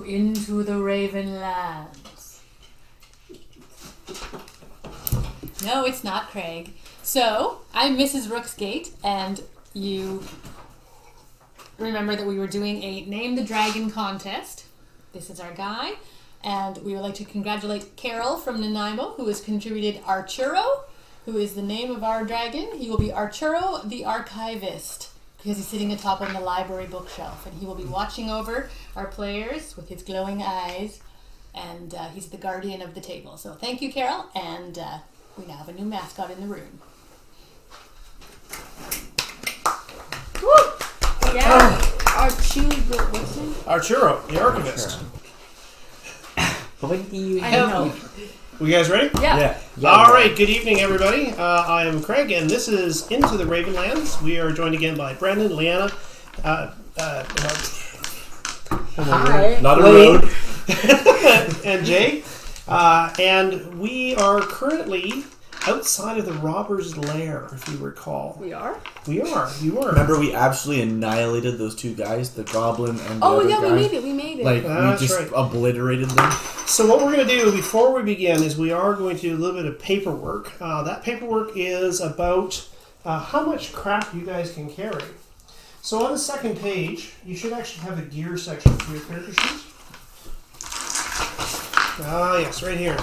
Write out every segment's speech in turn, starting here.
into the Ravenlands. No, it's not Craig. So, I'm Mrs. Rooksgate, and you remember that we were doing a Name the Dragon contest. This is our guy, and we would like to congratulate Carol from Nanaimo, who has contributed Arturo, who is the name of our dragon. He will be Arturo the Archivist, because he's sitting atop on the library bookshelf, and he will be watching over our players with his glowing eyes, and he's the guardian of the table. So thank you, Carol, and we now have a new mascot in the room. Woo! Yeah, what's his name? Arturo, the Archivist. I know. You guys ready? Yeah. All right, good evening, everybody. I am Craig, and this is Into the Ravenlands. We are joined again by Brandon, Leanna, Hi. Not a road. and Jay. And we are currently outside of the robber's lair, if you recall. We are? We are. You are. Remember, we absolutely annihilated those two guys, the goblin and the other guy? We made it. Like, That's we just right. obliterated them. So what we're going to do before we begin is we are going to do a little bit of paperwork. That paperwork is about how much crap you guys can carry. So on the second page, you should actually have a gear section for your character sheet. Ah, yes, right here.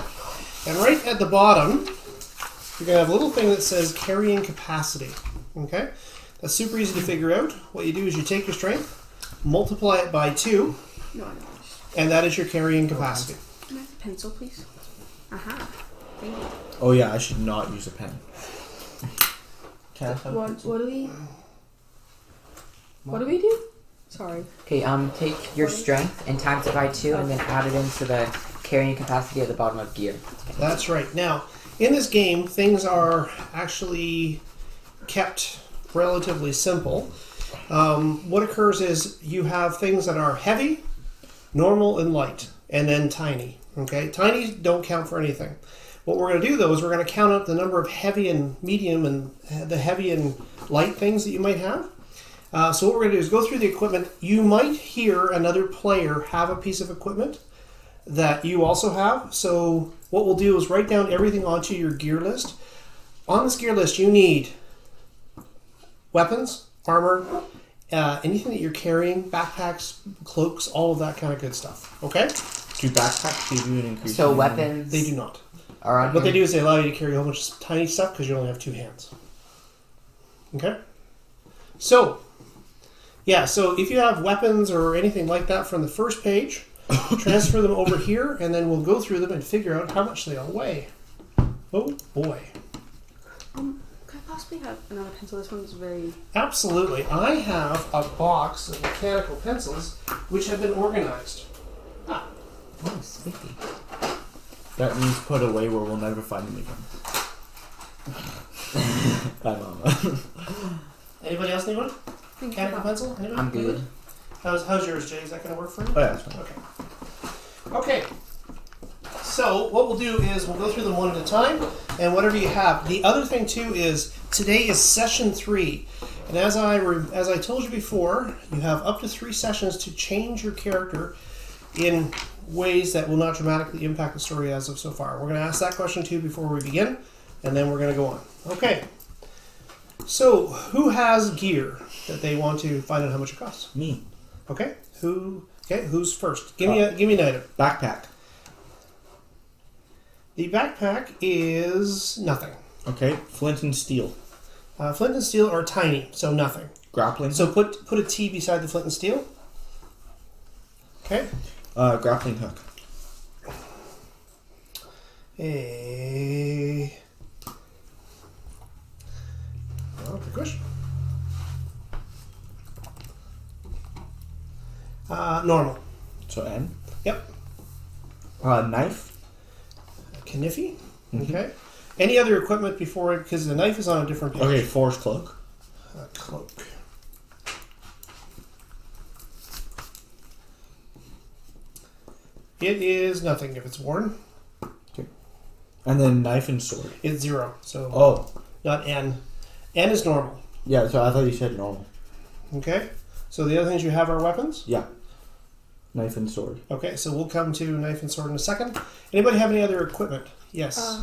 And right at the bottom, you're going to have a little thing that says carrying capacity. Okay? That's super easy to figure out. What you do is you take your strength, multiply it by 2, and that is your carrying capacity. Can I have a pencil, please? Aha. Thank you. Oh yeah, I should not use a pen. Can I have a pencil? What do we do? Sorry. Okay, take your strength and times it by 2 and then add it into the carrying capacity at the bottom of gear. That's right. Now, in this game, things are actually kept relatively simple. What occurs is you have things that are heavy, normal, and light, and then tiny. Okay, tiny don't count for anything. What we're going to do, though, is we're going to count up the number of heavy and medium and the heavy and light things that you might have. So what we're going to do is go through the equipment. You might hear another player have a piece of equipment that you also have. So what we'll do is write down everything onto your gear list. On this gear list, you need weapons, armor, anything that you're carrying, backpacks, cloaks, all of that kind of good stuff. Okay? Do backpacks give you an increase? So in- weapons They do not. are on What they here. do is they allow you to carry a whole bunch of tiny stuff because you only have 2 hands. Okay? So, yeah, so if you have weapons or anything like that from the first page, transfer them over here, and then we'll go through them and figure out how much they all weigh. Oh, boy. Could I possibly have another pencil? This one's very... Absolutely. I have a box of mechanical pencils which have been organized. Oh, sweetie. That means put away where we'll never find them again. Bye, Mama. Anybody else need one? Mechanical pencil? Anybody? I'm good. How's yours, Jay? Is that going to work for you? Oh, yeah, that's fine. Okay. So what we'll do is we'll go through them one at a time, and whatever you have. The other thing too is today is session 3, and as I told you before, you have up to 3 sessions to change your character in ways that will not dramatically impact the story as of so far. We're going to ask that question too before we begin, and then we're going to go on. Okay. So who has gear that they want to find out how much it costs? Me. Okay. Who's first? Give me an item. Backpack. The backpack is nothing. Okay. Flint and steel. Flint and steel are tiny, so nothing. Grappling. So put a T beside the flint and steel. Okay. Grappling hook. Good question. Normal. So N. Yep. Knife. Kniffy. Mm-hmm. Okay. Any other equipment before it? Because the knife is on a different page. Okay, forest cloak. Cloak. It is nothing if it's worn. Okay. And then knife and sword. It's 0. So Oh. not N. N is normal. Yeah, so I thought you said normal. Okay. So the other things you have are weapons. Yeah. Knife and sword. Okay, so we'll come to knife and sword in a second. Anybody have any other equipment? Yes.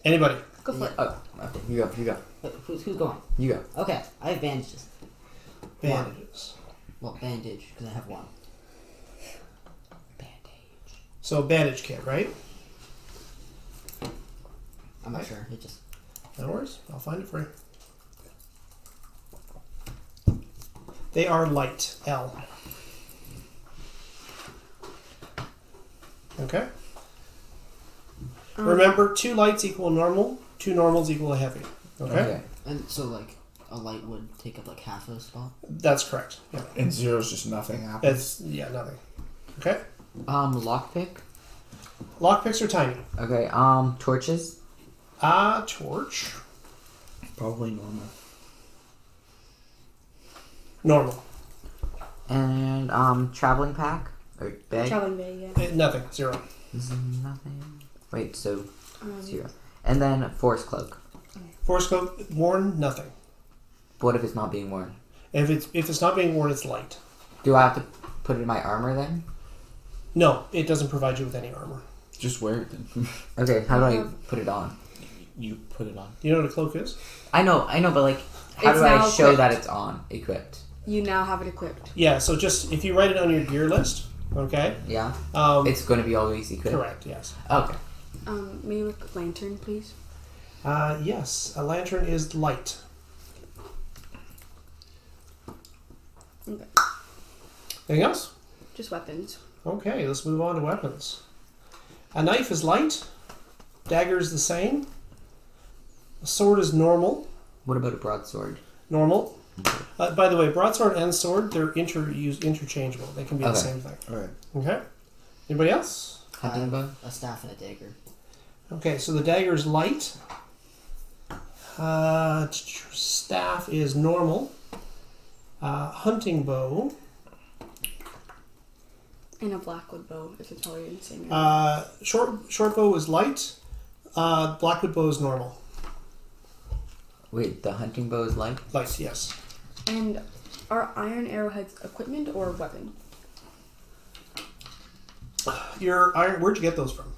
Anybody? Go for it. Oh, okay. You go. Wait, who's going? You go. Okay, I have bandages. Bandages. Well, bandage, because I have one. Bandage. So a bandage kit, right? I'm not sure. It just. No worries. I'll find it for you. They are light. L. Okay. Remember, 2 lights equal normal. 2 normals equal a heavy. Okay? And so, like, a light would take up, like, half of a spot? That's correct. Yeah. And 0's just nothing happens. It's nothing. Okay. Lockpick. Lockpicks are tiny. Okay. Torches. Torch. Probably normal. Normal. And traveling pack or bag. Traveling bag, yeah. Nothing. 0. Nothing. Wait, so 0. And then forest cloak. Force coat worn. Nothing. What if it's not being worn? If it's not being worn, it's light. Do I have to put it in my armor then? No, it doesn't provide you with any armor. Just wear it then. Okay, how do I put it on? You put it on. You know what a cloak is? I know, but like, how It's do I now show equipped. that it's on, equipped? You now have it equipped. Yeah. So just if you write it on your gear list, okay. Yeah, It's it's going to be always equipped. correct. Yes. Okay. Maybe with a lantern, please. Yes. A lantern is light. Okay. Anything else? Just weapons. Okay. Let's move on to weapons. A knife is light. Dagger is the same. A sword is normal. What about a broadsword? Normal. By the way, broadsword and sword, they're interchangeable. They can be the Okay. same thing. Alright. Okay. Anybody else? Hunting bow. A staff and a dagger. Okay, so the dagger is light. Staff is normal. Hunting bow. And a blackwood bow, if it's probably in the same area. Short bow is light. Blackwood bow is normal. Wait, the hunting bow is light? Light, yes. And are iron arrowheads equipment or weapon? Your iron. Where'd you get those from?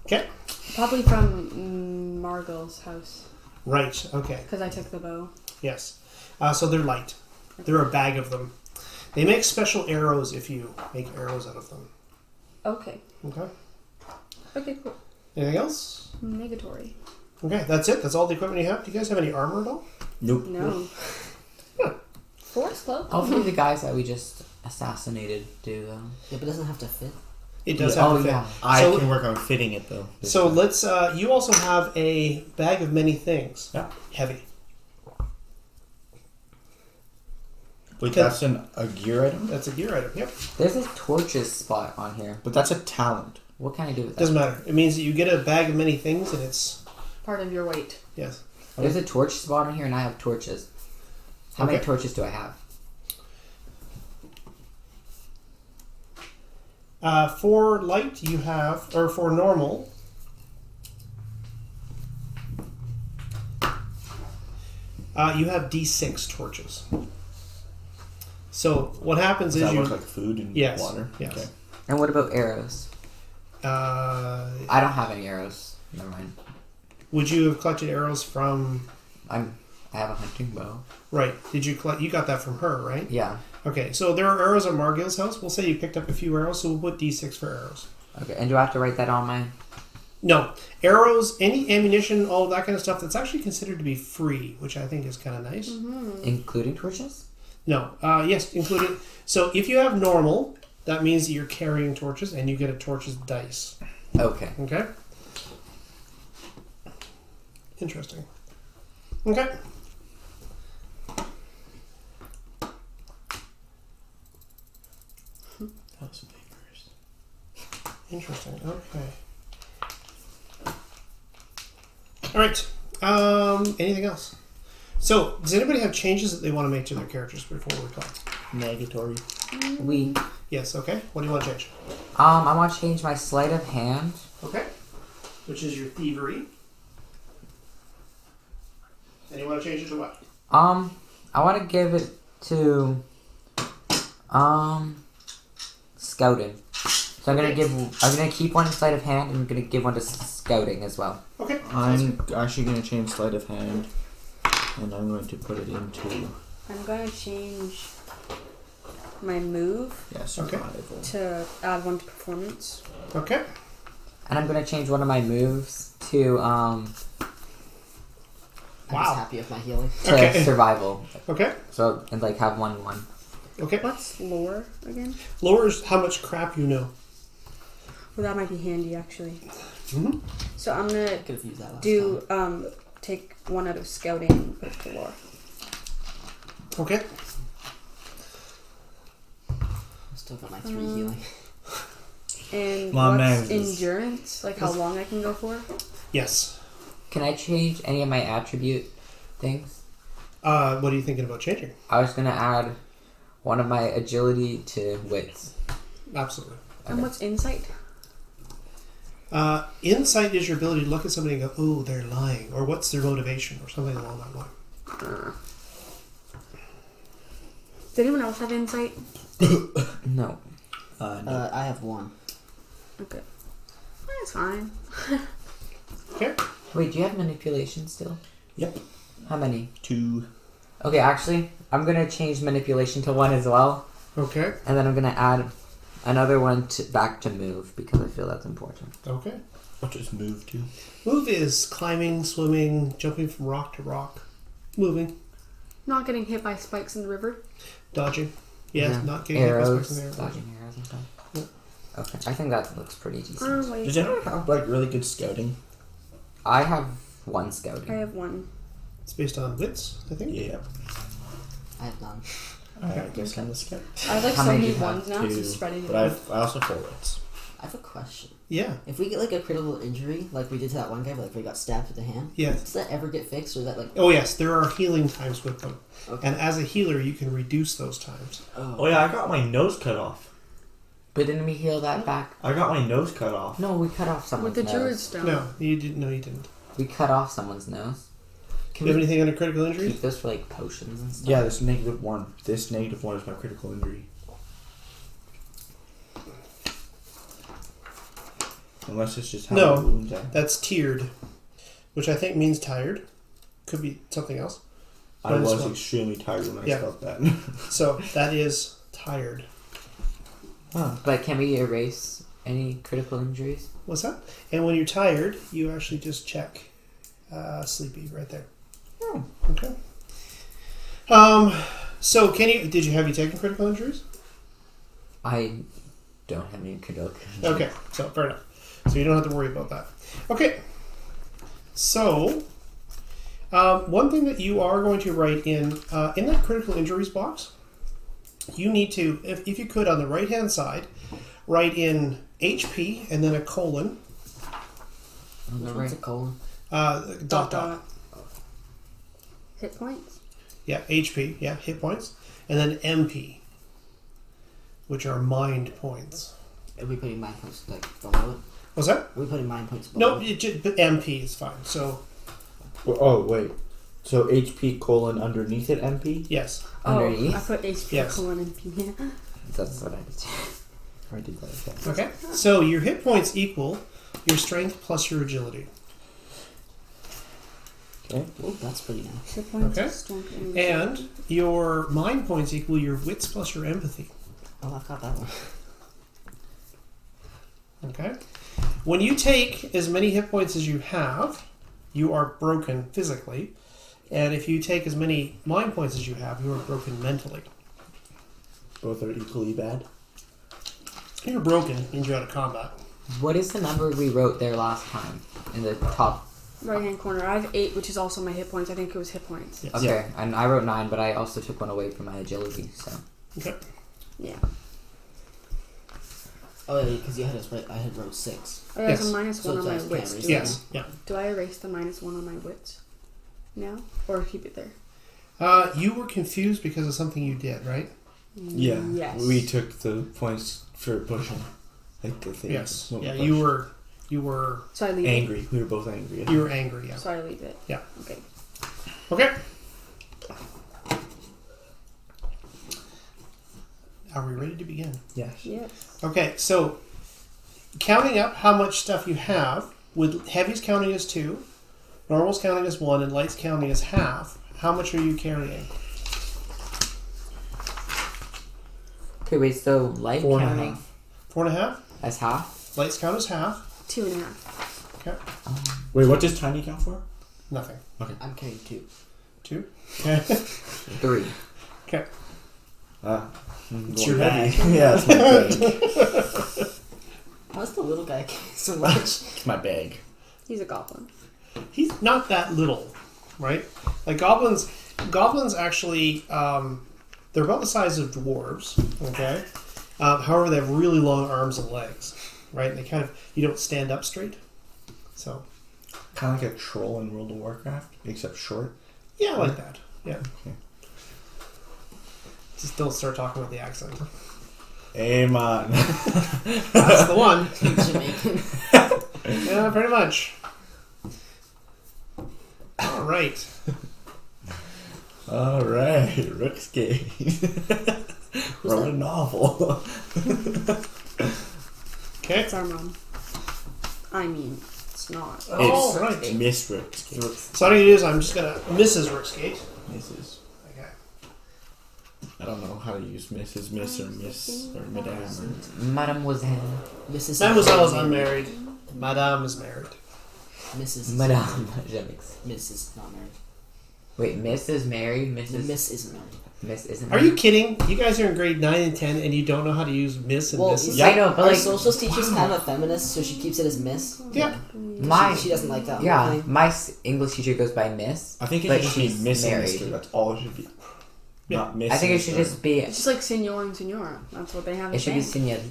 Okay. Probably from Margot's house, Right. Okay. because I took the bow. Yes. So they're light. There are a bag of them. They make special arrows if you make arrows out of them. Okay. Okay. Okay, cool. Anything else? Negatory. Okay, that's it. That's all the equipment you have. Do you guys have any armor at all? Nope. No. Forest cloak? Hopefully the guys that we just assassinated do, though. Yeah, but it doesn't have to fit. It does Yeah. have Oh, to fit. yeah. I So- can work on fitting it though. So let's. You also have a bag of many things. Yeah. Heavy. Wait, that's a gear item? That's a gear item. Yep. There's a torches spot on here. But that's a talent. What can I do with that? Doesn't matter. It means that you get a bag of many things, and it's Part of your weight. yes. There's a torch spot on here, and I have torches. How many Okay. torches do I have? For light, you have, or for normal, you have D6 torches. So what happens Does is that you look like food and yes, water? yes. Okay. And what about arrows? I I don't have any arrows. Never mind. would you have collected arrows from? I have a hunting bow. Right. Did you collect? You got that from her, right? Yeah. Okay. So there are arrows at Margil's house. We'll say you picked up a few arrows, so we'll put D6 for arrows. Okay. And do I have to write that on my? No, arrows, any ammunition, all of that kind of stuff. That's actually considered to be free, which I think is kind of nice. Including torches? No. Yes, including. So if you have normal, that means that you're carrying torches, and you get a torches dice. Okay. Okay. Interesting. Okay. Thousand papers. Interesting. Okay. All right. Anything else? So, does anybody have changes that they want to make to their characters before we talk? Negatory. We. Yes. Okay. What do you want to change? I want to change my sleight of hand. Okay. Which is your thievery. And you want to change it to what? I want to give it to Scouting. So I'm gonna keep one sleight of hand, and I'm gonna give one to scouting as well. Okay. I'm actually going to change sleight of hand, and I'm going to put it into I'm going to change my move survival. to add one to performance. Okay. And I'm gonna change one of my moves to I'm Wow. just happy with my healing. Okay. survival. Okay. So and like have 1/1. Okay. What's lore again? Lowers how much crap you know. Well, that might be handy actually. Mm-hmm. So I'm gonna Could have used that last do take one out of scouting and put it to lore. Okay. time. Still got my 3 healing. And My what's man is- endurance? Like how long I can go for? Yes. Can I change any of my attribute things? What are you thinking about changing? I was gonna add one of my agility to wits. Absolutely. And what's insight? Insight is your ability to look at somebody and go, "Oh, they're lying," or "What's their motivation?" or something along that line. Does anyone else have insight? No. No. I have 1. Okay. That's fine. Okay. Wait, do you have manipulation still? Yep. How many? 2. Okay, actually, I'm gonna change manipulation to 1 as well, Okay. and then I'm gonna add another one back to move because I feel that's important. Okay. What does move to? Move is climbing, swimming, jumping from rock to rock, moving, Not getting hit by spikes in the river. dodging. Yes, Yeah. not getting hit by Arrows, spikes in the air. dodging arrows and stuff. Yeah. Okay, I think that looks pretty decent. Wait. Does anyone have like really good scouting? I have 1 I scouting. have 1. It's based on wits, I think. Yeah. I have none. I guess I'm the scout. I have like How so many many do you have? ones now, Two. just spreading it But out. I also have 4 wits. I have a question. Yeah. If we get like a critical injury, like we did to that one guy, like we got stabbed with the hand, Yes. does that ever get fixed, or is that like? Oh, yes. There are healing times with them, Okay. and as a healer, you can reduce those times. Oh yeah, I got my nose cut off. But didn't we heal that back? I got my nose cut off. No, we cut off With someone's the nose. druid stone. No, you didn't. No, you didn't. We cut off someone's nose. Do you have anything under critical injury? Keep those for like potions and stuff. Yeah, this -1. This -1 is my critical injury. Unless it's just how No. many wounds I have. That's tiered, which I think means tired. Could be something else. I Bonus was one. extremely tired when I Yeah. felt that. So that is tired. Huh. But can we erase any critical injuries? What's that? And when you're tired, you actually just check sleepy right there. Oh. Okay. So did you have you taken critical injuries? I don't have any critical injuries. Okay, so fair enough. So you don't have to worry about that. Okay. So one thing that you are going to write in that critical injuries box, you need to, if you could, on the right hand side, write in HP and then a colon. Which one's a colon? Dot. Hit points? Yeah, HP. Yeah, hit points. And then MP, which are mind points. Are we putting mind points like below it? What's that? Are we putting mind points below No, it? but MP is fine. So, Oh wait. So HP : underneath it MP. yes. Underneath? Oh, I put HP Yes. colon and P. That's what I did too. I did that. Okay. So your hit points equal your strength plus your agility. Okay. Oh, that's pretty nice. Hit points, Okay. strength, And your mind points equal your wits plus your empathy. Oh, I've got that one. Okay. When you take as many hit points as you have, you are broken physically. And if you take as many mind points as you have, you are broken mentally. Both are equally bad. You're broken means you're out of combat. What is the number we wrote there last time in the top? Right hand corner. I have 8, which is also my hit points. I think it was hit points. Yes. Okay, and I wrote 9, but I also took one away from my agility. So Okay. Yeah. Oh, yeah, because you had us right. I had wrote 6. Oh, yeah, there's Yes. a minus So 1 on my it's like wits. cameras. Do Yes. Yeah. Do I erase the minus 1 on my wits now? Or keep it there? You were confused because of something you did, right? Yeah. Yes. We took the points for pushing. Like the thing. Yes. when we Yeah. pushed. You were So I leave angry. We were both angry. you were angry. it. Yeah. So I leave it. Yeah. Okay. Okay. Are we ready to begin? Yes. Yes. Okay, so counting up how much stuff you have, with heavies counting as 2, normals counting as 1, and lights counting as half, how much are you carrying? Okay, wait, so light 4.5. counting 4.5? as half? Lights count as half. 2.5. Okay. Wait, what does tiny count for? Nothing. I'm carrying 2. 2? Okay. 3. Okay. It's your bag. Yeah, it's my bag. How's the little guy carrying so much? It's my bag. He's a goblin. He's not that little, right? Like goblins actually, they're about the size of dwarves, okay? However, they have really long arms and legs, right? And they kind of, you don't stand up straight. So, Kind of like a troll in World of Warcraft, except short. yeah, like that. Yeah. Okay. Just don't start talking with the accent. Amen. That's the one. Jamaican. Yeah, pretty much. All right. All right, Rook's Gate. Wrote a novel. Okay. It's our mom. I mean, it's not. All It's right. Miss Rook's Gate. So what I'm going to do is I'm just going to Mrs. Rookskate. Mrs. Okay. I don't know how to use Mrs. Miss or Miss or Madame. Or... Mademoiselle. Mrs. Mademoiselle is unmarried. Madame is married. Mrs. Madame. Jamix. Miss is not married. Wait, Miss is married? Mrs. Miss isn't married. Miss isn't Are you kidding? You guys are in grade 9 and 10 and you don't know how to use Miss and Well, Mrs.? Yeah, I know, but Our like, socials teacher's kind of a feminist, so she keeps it as Miss. Yeah. my, She doesn't like that. yeah, whole thing. my English teacher goes by Miss. I think it But should just be she's Miss and married. Mister. That's all it should be. Yeah. Not Miss. I think it and should Mr. just be, It's just like senor and senora. That's what they have. it in should be Spain. señorita.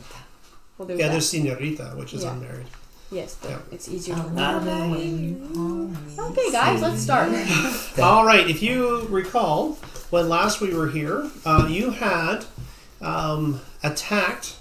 Well, there's Yeah, that. there's Senorita, which is Yeah. unmarried. Yes, but Yeah. it's easier to Oh, Okay, guys, let's start. All right, if you recall, when last we were here, you had attacked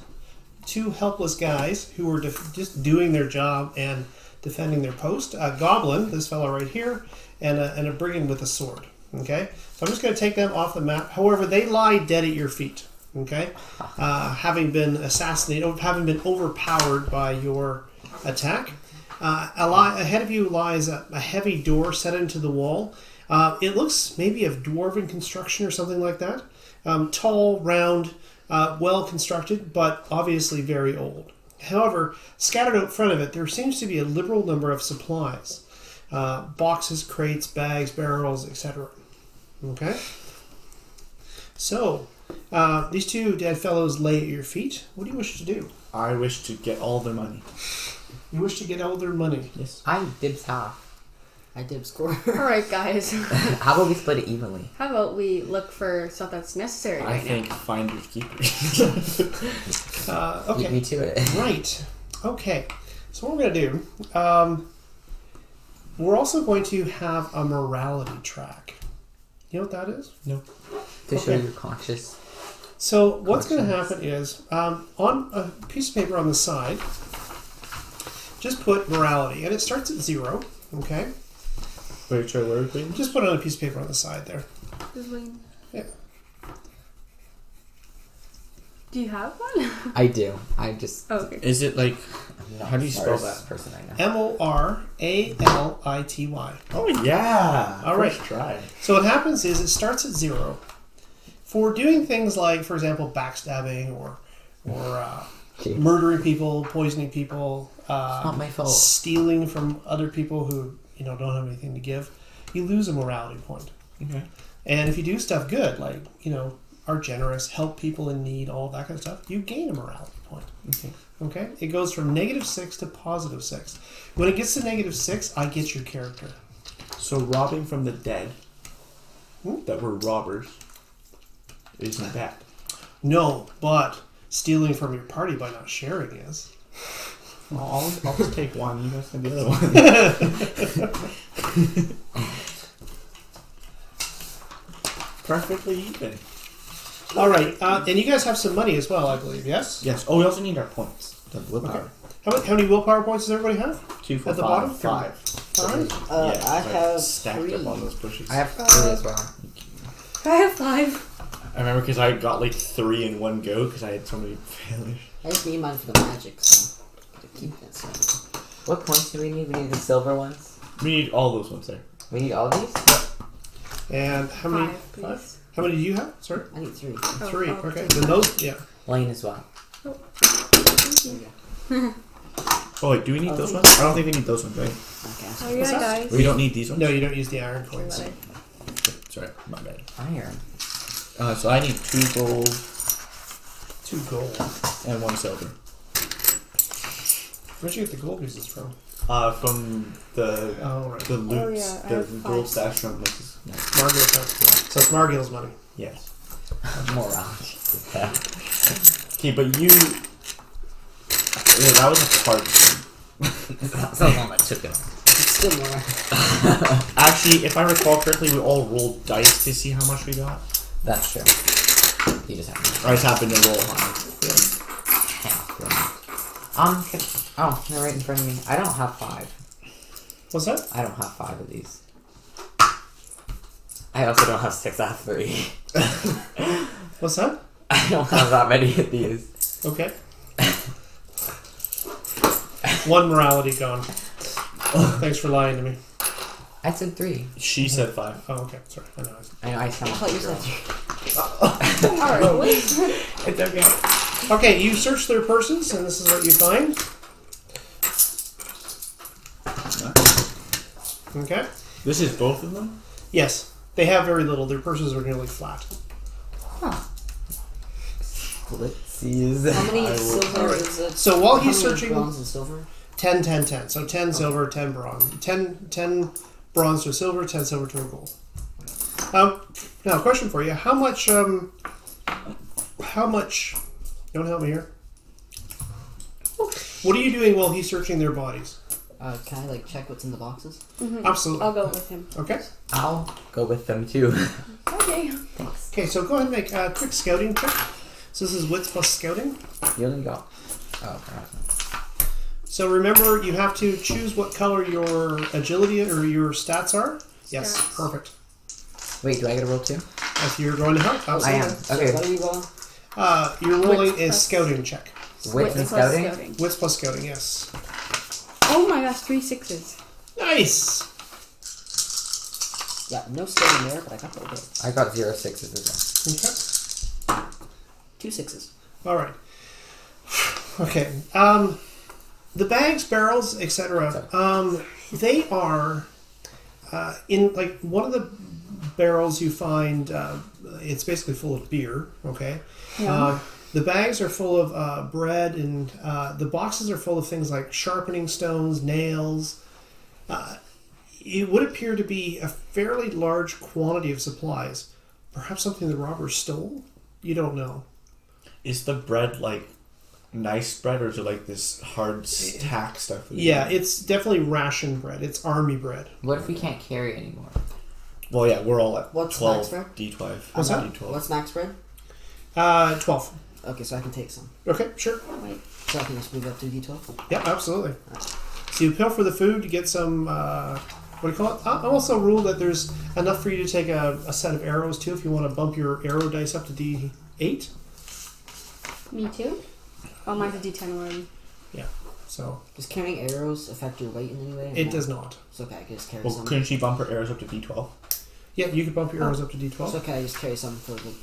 2 helpless guys who were just doing their job and defending their post. A goblin, this fellow right here, and a brigand with a sword. Okay, so I'm just going to take them off the map. However, they lie dead at your feet. Okay, having been assassinated, having been overpowered by your attack. Ahead of you lies a heavy door set into the wall. It looks maybe of dwarven construction or something like that. Tall, round, well constructed, but obviously very old. However, scattered out front of it, there seems to be a liberal number of supplies. Boxes, crates, bags, barrels, etc. Okay? So, these 2 dead fellows lay at your feet. What do you wish to do? I wish to get all their money. You wish to get all their money. Yes. I dibs half. I dib score. All right, guys. How about we split it evenly? How about we look for stuff that's necessary I right think finders keepers. Beat Okay. me to it. Right. Okay. So what we're going to do, we're also going to have a morality track. You know what that is? No. To show Okay. you're conscious. So what's going to happen is, on a piece of paper on the side, just put morality, and it starts at 0. Okay. Wait, try where we Just put it on a piece of paper on the side there. now. Yeah. Do you have one? I do. I just. Oh, okay. Is it like? I'm not How do you the spell smartest that? person I know. Morality. Oh yeah. All right. First try. So what happens is it starts at 0. For doing things like, for example, backstabbing or Gee. murdering people, poisoning people, Not my fault. stealing from other people who don't have anything to give, you lose a morality point. Okay. And if you do stuff good, like are generous, help people in need, all that kind of stuff, you gain a morality point. Okay. Okay, it goes from -6 to +6. When it gets to -6, I get your character. So robbing from the dead Hmm? that were robbers isn't bad. No, but stealing from your party by not sharing is. I'll just take one. You guys can the other one. Perfectly even. All right, and you guys have some money as well, I believe. Yes. Yes. Oh, we also need our points. The willpower. How many willpower points does everybody have? 2 for At the 5. bottom? 5. All right. I it's have stacked 3. up on those bushes. I have 3 as well. I have 5. I remember because I got like 3 in one go because I had so many failures. I just need mine for the magic, so gotta keep that stuff. What points do we need? We need the silver ones. We need all those ones there. We need all these. And how many? 5, please. How many do you have? Sorry, I need 3. 3. I'll Okay, take then those. Yeah. Lane as well. Oh wait, do we need those ones? I don't think we need those ones, right? Okay. Oh yeah, that? guys. We don't need these ones. No, you don't use the iron coins. Sorry, my bad. Iron. So I need 2 gold 2 gold. and 1 silver. Where'd you get the gold pieces from? From the Oh, right. the loot, yeah, I the have gold 5. stash from Mrs. No. Margil's money. So it's Margil's money. Yes. Morale. Okay, but you. Yeah, that was a part. That's the one that took it. It's still more. Actually, if I recall correctly, we all rolled dice to see how much we got. That's true. You just have to. I just happened to roll high. They're right in front of me. I don't have 5. What's that? I don't have 5 of these. I also don't have 6. I have 3. What's that? I don't have that many of these. Okay. 1 morality gone. Thanks for lying to me. I said 3. She said 5. Oh, okay. Sorry. I know. I know I sound I thought you like a said girl. 3. Alright, wait. It's okay. Okay, you search their persons, and this is what you find. Okay. This is both of them? Yes, they have very little. Their purses are nearly flat. Footsies. How many I will- silver Alright. is it? So while How he's many searching, bronze and silver? 10, 10, 10. So 10 silver, 10 bronze. 10 bronze to a silver, 10 silver to a gold. Now, question for you: How much? You want to help me here? What are you doing while he's searching their bodies? Can I like check what's in the boxes? Absolutely. I'll go with him. Okay. I'll go with them too. Okay. Thanks. Okay, so go ahead and make a quick scouting check. So this is wits plus scouting. You only got. Oh, crap. So remember, you have to choose what color your agility or your stats are. Yes, Stats. perfect. Wait, do I get a roll too? If you're going to help, I absolutely. am. So Okay. what are we rolling? Your rolling Wits is plus- scouting check. Wits and plus scouting? Wits plus scouting, yes. Oh my gosh, 3 6s. Nice. Yeah, no staying there, but I got the bit. I got 0 6s as Okay. 2 6s. All right. Okay. The bags, barrels, etc. They are in like one of the barrels you find. It's basically full of beer. Okay. Yeah. The bags are full of bread, and the boxes are full of things like sharpening stones, nails. It would appear to be a fairly large quantity of supplies. Perhaps something the robbers stole? You don't know. Is the bread like nice bread or is it like this hard tack stuff? Yeah, it's definitely ration bread. It's army bread. What if we can't carry anymore? Well, yeah, we're all at What's 12 max bread? D12. What's that? D12. What's max bread? 12. Okay, so I can take some. Okay, sure. So I can just move up to D12? Yeah, absolutely. So you pilfer the food, you get some, what do you call it? I also rule that there's enough for you to take a set of arrows too if you want to bump your arrow dice up to D8. Me too? Oh, mine's a D10 already. Yeah, so Does carrying arrows affect your weight in any way? or it no? does not. It's okay, I can just carry Well, some. couldn't she bump her arrows up to D12? Yeah, you can bump your arrows up to It's D12. okay, I just carry some for the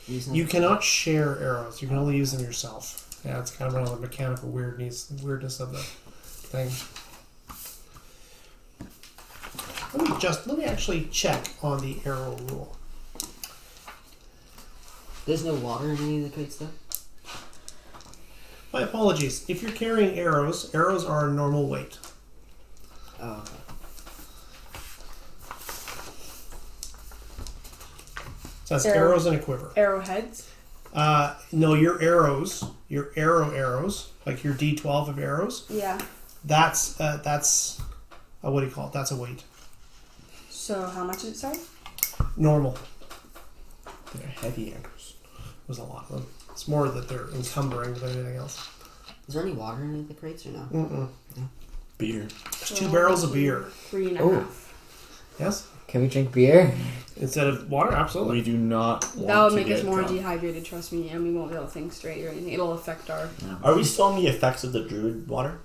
reason. You cannot share arrows. You can only use them yourself. Yeah, it's kind of one of the mechanical weirdness of the thing. Let me actually check on the arrow rule. There's no water in any of the crates though? My apologies. If you're carrying arrows, arrows are normal weight. Oh, okay. So that's Arrow. arrows and a quiver. Arrowheads. No, your arrows, your arrows, like your D12 of arrows. Yeah. That's what do you call it? That's a weight. So how much is it, sorry? Normal. They're heavy arrows. There's a lot of them. It's more that they're encumbering than anything else. Is there any water in any of the crates or no? Mm-mm. Beer. There's 2 barrels of beer. 3.5. Oh. Yes. Can we drink beer? Instead of water, absolutely. We do not want That would to make us get more drunk. dehydrated, trust me, and we won't be able to think straight or anything. It'll affect our... Are we still on the effects of the druid water?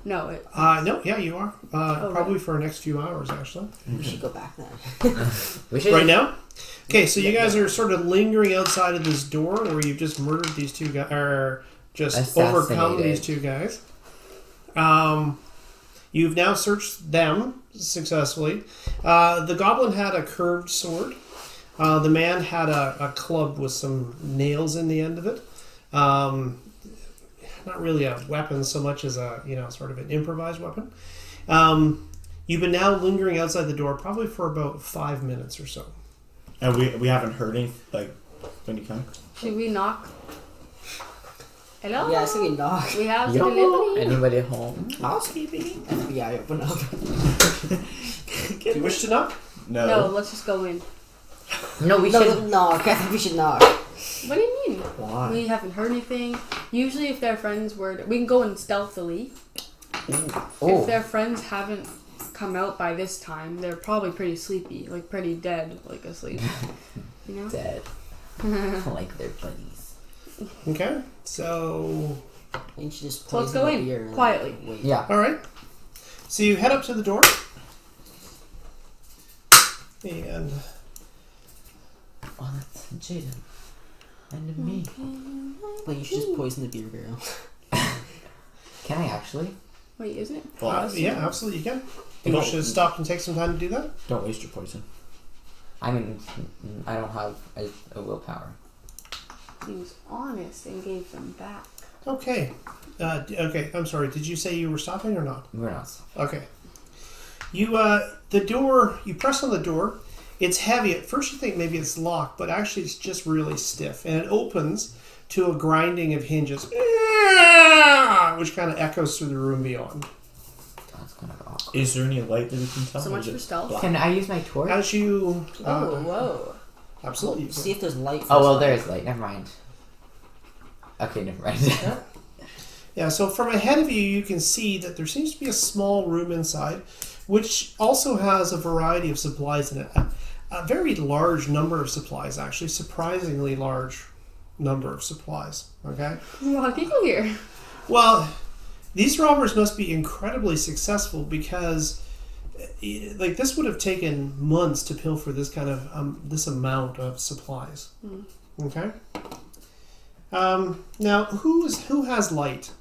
No, it... No, yeah, you are. Probably really? for the next few hours, actually. We should go back then. We should. Right now? Okay, so you guys are sort of lingering outside of this door where you've just murdered these two guys, or just overcome Assassinated. these two guys. You've now searched them successfully. The goblin had a curved sword. The man had a club with some nails in the end of it. Not really a weapon so much as a, sort of an improvised weapon. You've been now lingering outside the door probably for about 5 minutes or so. And we haven't heard any, like, when you come? Should we knock? Hello? Yeah, so we knock. We have You some don't know delivery. anybody at home? Housekeeping. FBI, open up. Do you wish to knock? No, let's just go in. No, we No, should. knock. I think we should knock. What do you mean? Why? We haven't heard anything. Usually if they're friends, we can go in stealthily. Oh, If their friends haven't come out by this time, they're probably pretty sleepy, like pretty dead, like asleep. You know? dead. Like their buddies. Okay, so... You should just So let's poison go the in, beer and quietly. Wait. Yeah. Alright. So you head up to the door. And... Oh, that's Jaden. And me. But you should just poison the beer barrel. Can I actually? Wait, isn't it? yeah, absolutely you can. You should stop and take some time to do that. Don't waste your poison. I mean, I don't have a willpower. He was honest and gave them back. Okay. Okay, I'm sorry. Did you say you were stopping or not? We're not. Okay. You, the door, you press on the door. It's heavy. At first you think maybe it's locked, but actually it's just really stiff. And it opens to a grinding of hinges, which kind of echoes through the room beyond. That's kind of awkward. Is there any light that we can tell? So or much is for it stealth. black? Can I use my torch? As you... Oh, whoa. Absolutely. you See can. if there's light. Oh, well, first. there is light. Never mind. Okay, never mind. Yeah, so from ahead of you, you can see that there seems to be a small room inside, which also has a variety of supplies in it. A very large number of supplies, actually. Surprisingly large number of supplies. Okay? There's a lot of people here. Well, these robbers must be incredibly successful because, like, this would have taken months to pilfer this kind of this amount of supplies. Okay. Now, who has light?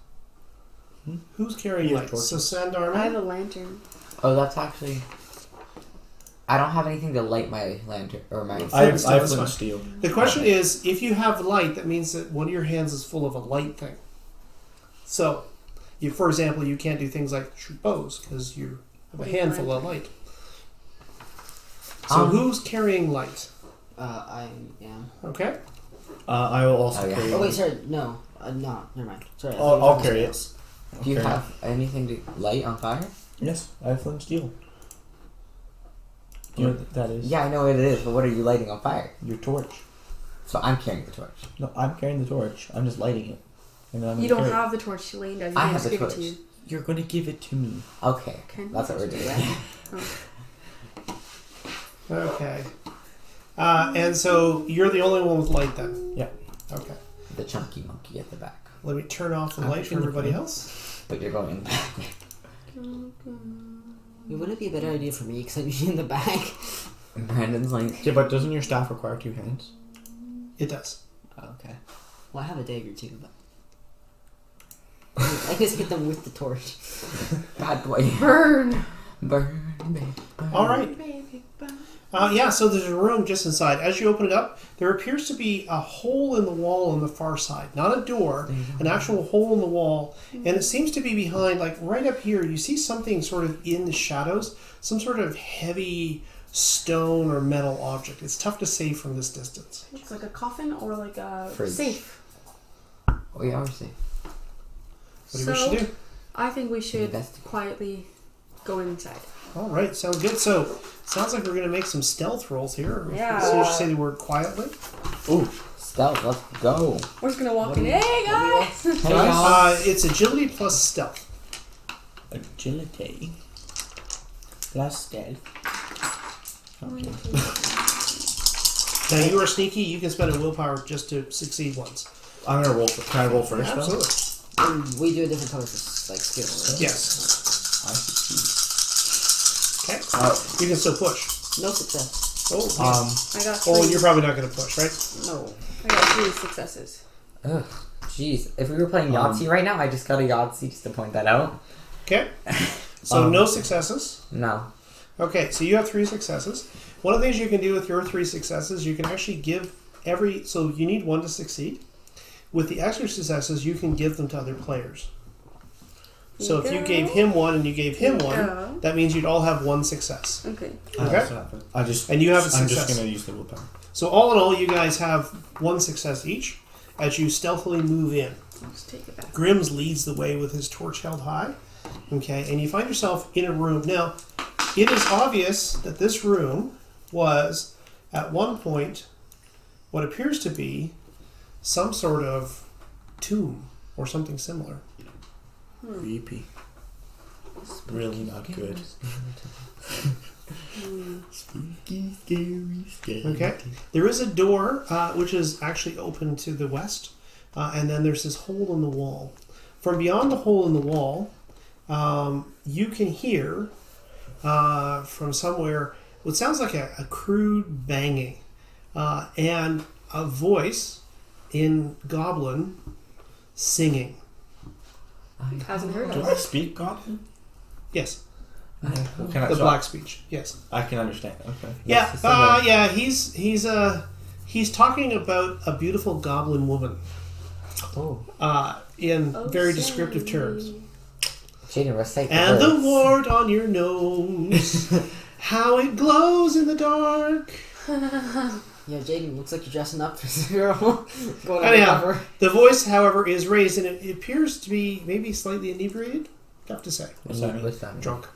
Who's carrying You light? have torches. So Sandar. I have a lantern. Oh, that's actually. I don't have anything to light my lantern or my. I have That's fine. flint steel. The question is, if you have light, that means that one of your hands is full of a light thing. So, for example, you can't do things like shoot bows because you have a handful of light. So who's carrying light? I am. Okay. I will also Oh, yeah. carry. Oh wait, sorry. No, no, never mind. Sorry. I'll carry it. Do you Okay. have anything to light on fire? Yes, I have flint steel. You know what that is? Yeah, I know what it is, but what are you lighting on fire? Your torch. So I'm carrying the torch. No, I'm carrying the torch. I'm just lighting it. And then I'm You gonna don't carry have the torch, Elaine does. You I can have just the give it to torch. you. it. You're gonna give it to me. Okay, Can that's what we're doing. Okay. And so you're the only one with light then? Yeah. Okay. The chunky monkey at the back. Let me turn off the I'm light for in the everybody front. else. But you're going back. Would it be a better idea for me because I'm usually in the back? And Brandon's like, Yeah, but doesn't your staff require 2 hands? It does. Oh, okay. Well, I have a dagger too, but I just hit them with the torch. bad boy. Burn! Burn, baby, burn. All right. Yeah, so there's a room just inside. As you open it up, there appears to be a hole in the wall on the far side. Not a door, an actual hole in the wall. And it seems to be behind, like right up here, you see something sort of in the shadows, some sort of heavy stone or metal object. It's tough to say from this distance. Looks like a coffin or like a Fridge. safe. Oh, yeah, we're safe. What do you wish to do? I think we should Investigate. quietly go inside. All right, sounds good. So, sounds like we're going to make some stealth rolls here. Yeah. As soon as you say the word quietly. Ooh, stealth, let's go. We're just gonna walk in. Hey guys! Hey, y'all. It's agility plus stealth. Agility. Plus stealth. Okay. Now you are sneaky. You can spend a willpower just to succeed once. I'm gonna roll. Can I roll first? Though? Absolutely. And we do a different color for like skill. Right? Yes. I succeed. Okay. You can still push. No success. Oh. I got 3. Oh, you're probably not going to push, right? No. I got 3 successes. Ugh, jeez. If we were playing Yahtzee right now, I just got a Yahtzee just to point that out. Okay. So no successes. No. Okay, so you have 3 successes. One of the things you can do with your 3 successes, you can actually give so you need 1 to succeed. With the extra successes, you can give them to other players. So if you gave him 1 and you gave him 1, that means you'd all have 1 success. Okay. Okay. And you have a I'm success. just gonna use the willpower. So all in all, you guys have 1 success each as you stealthily move in. Let's take it back. Grims leads the way with his torch held high. Okay, and you find yourself in a room. Now, it is obvious that this room was, at one point, what appears to be some sort of tomb or something similar. Creepy. Really not good. Spooky, scary. Okay, there is a door which is actually open to the west, and then there's this hole in the wall. From beyond the hole in the wall, you can hear from somewhere what sounds like a crude banging, and a voice in Goblin singing. Hasn't heard Do of I it. speak Goblin? Yes, What can I? the so black speech. Yes. I can understand. Okay. Yeah. Yes, it's Yeah. He's talking about a beautiful goblin woman. Oh. In very Sammy. descriptive terms. Jaden, recite the And the words. wart on your nose, how it glows in the dark. Yeah, Jaden, looks like you're dressing up for this girl. Going Anyhow, undercover. the voice, however, is raised, and it appears to be maybe slightly inebriated. Tough to say. What's that mean? What's that mean? Drunk.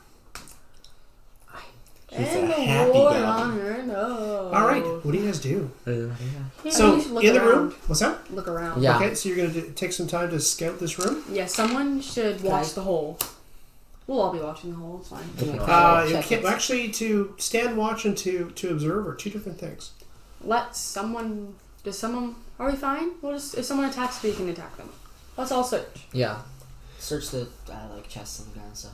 She's And a the happy war goblin. on her nose. All right. What do you guys do? Yeah, So we should look in the around. room, what's that? Look around. Yeah. Okay. So you're going to take some time to scout this room. Yeah, someone should watch Okay. the hole. We'll all be watching the hole. It's fine. You Check can't, it. actually, to stand watch and to observe are 2 different things. Let someone. Does someone? Are we fine? We'll just. If someone attacks, we can attack them. Let's all search. Yeah. Search the like chests and the ground and stuff.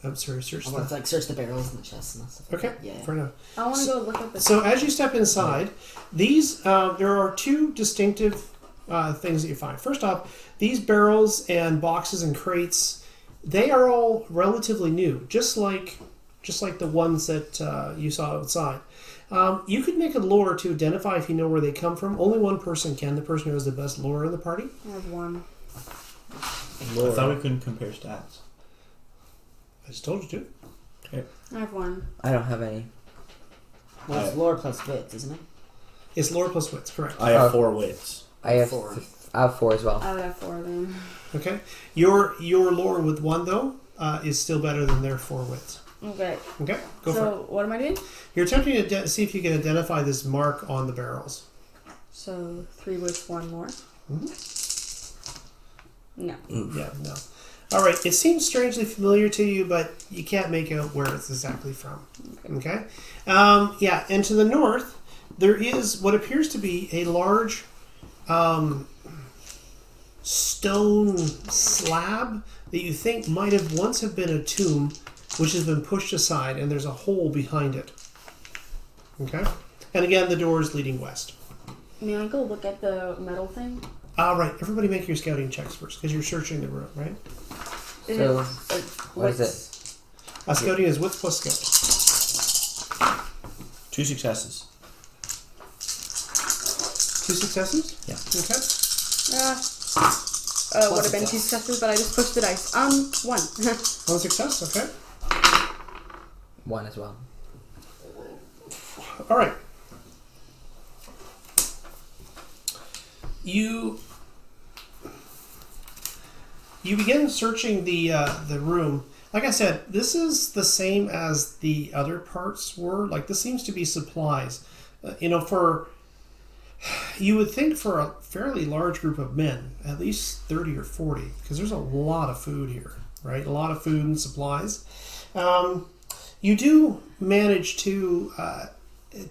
I'm sorry. Search I want the. to like search the barrels and the chests and that stuff. Okay. Yeah. Fair enough. I want to go look at the. So as you step inside, these there are 2 distinctive things that you find. First off, these barrels and boxes and crates, they are all relatively new, just like the ones that you saw outside. You could make a lore to identify if you know where they come from. Only one person can, the person who has the best lore in the party. I have 1. I thought we couldn't compare stats. I just told you to. I have 1. I don't have any. Well, it's lore plus wits, isn't it? It's lore plus wits, correct. I have 4 wits. I have 4. I have 4 as well. I would have 4 then. Okay. Your lore with 1 though is still better than their 4 wits. Okay. Okay, go for it. So what am I doing? You're attempting to see if you can identify this mark on the barrels. So 3 with 1 more. No. Yeah, no. All right, it seems strangely familiar to you, but you can't make out where it's exactly from. Okay? Yeah, and to the north, there is what appears to be a large stone slab that you think might have once have been a tomb, which has been pushed aside, and there's a hole behind it. Okay? And again, the door is leading west. May I go look at the metal thing? All right, everybody make your scouting checks first, because you're searching the room, right? So, what is it? Scouting is wits plus skill. 2 successes. 2 successes? Yeah. Okay. Would have been 2 successes, but I just pushed the dice. 1. 1 success, okay. 1 as well. All right. You begin searching the room. Like I said, this is the same as the other parts were. Like, this seems to be supplies. You would think for a fairly large group of men, at least 30 or 40, because there's a lot of food here, right? A lot of food and supplies. You do manage to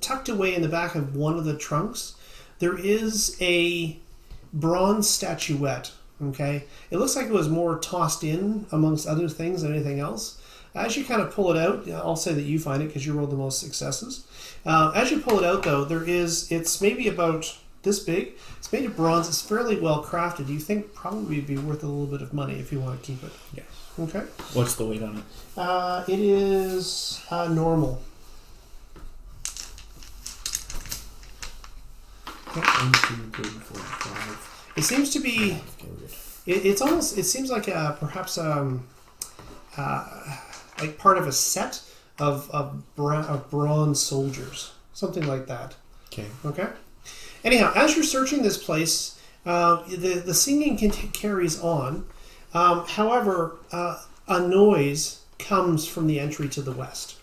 tucked away in the back of one of the trunks, there is a bronze statuette. Okay, it looks like it was more tossed in amongst other things than anything else. As you kind of pull it out, I'll say that you find it because you rolled the most successes. As you pull it out, though, it's maybe about this big. It's made of bronze. It's fairly well crafted. You think probably would be worth a little bit of money if you want to keep it. Yes. Okay. What's the weight on it? It is normal. 1, 2, 3, 4, 5. It seems to be. It's almost. It seems like perhaps like part of a set of bronze soldiers, something like that. Okay. Okay. Anyhow, as you're searching this place, the singing carries on. However, a noise comes from the entry to the west.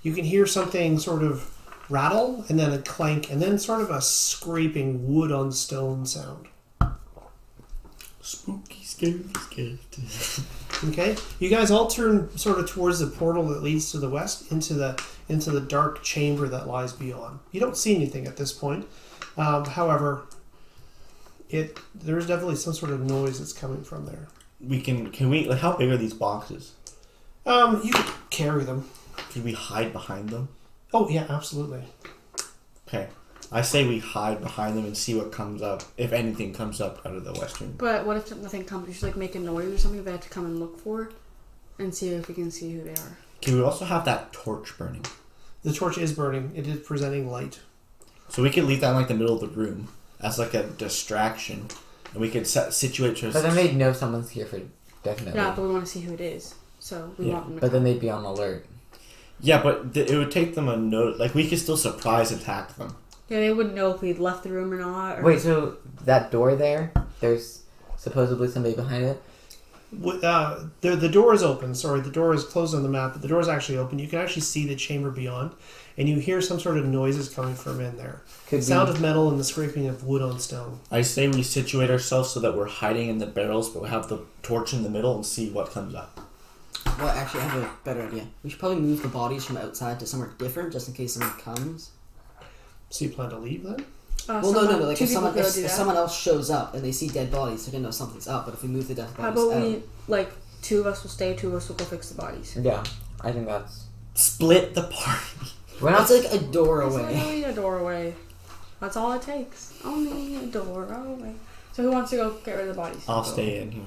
You can hear something sort of rattle, and then a clank, and then sort of a scraping wood on stone sound. Spooky, scary. Okay, you guys all turn sort of towards the portal that leads to the west into the dark chamber that lies beyond. You don't see anything at this point. However, there's definitely some sort of noise that's coming from there. Can we, like, how big are these boxes? You could carry them. Can we hide behind them? Oh yeah, absolutely. Okay. I say we hide behind them and see what comes up, if anything comes up out of the western. But what if nothing comes? You should like make a noise or something they have to come and look for, and see if we can see who they are. Can we also have that torch burning? The torch is burning. It is presenting light. So we could leave that in like the middle of the room as like a distraction, and we could situate. But then they'd know someone's here for definitely. Yeah, but we want to see who it is, so we want them to But then come. they'd be on alert. Yeah, but it would take them a note. Like we could still surprise attack them. Yeah, they wouldn't know if we'd left the room or not. Or... Wait, so that door there, there's supposedly somebody behind it? The door is open. Sorry, the door is closed on the map, but the door is actually open. You can actually see the chamber beyond, and you hear some sort of noises coming from in there. Sound of metal and the scraping of wood on stone. I say we situate ourselves so that we're hiding in the barrels, but we have the torch in the middle and see what comes up. Well, actually, I have a better idea. We should probably move the bodies from outside to somewhere different, just in case someone comes. So you plan to leave then? Well, no. Like if someone else shows up and they see dead bodies, they're gonna know something's up. But if we move the dead How bodies about out, we, like, 2 of us will stay, 2 of us will go fix the bodies. Yeah, I think that's... Split the party. We're not... it's like a door It's away. only a doorway. That's all it takes. Only a door away. So who wants to go get rid of the bodies? I'll stay in here.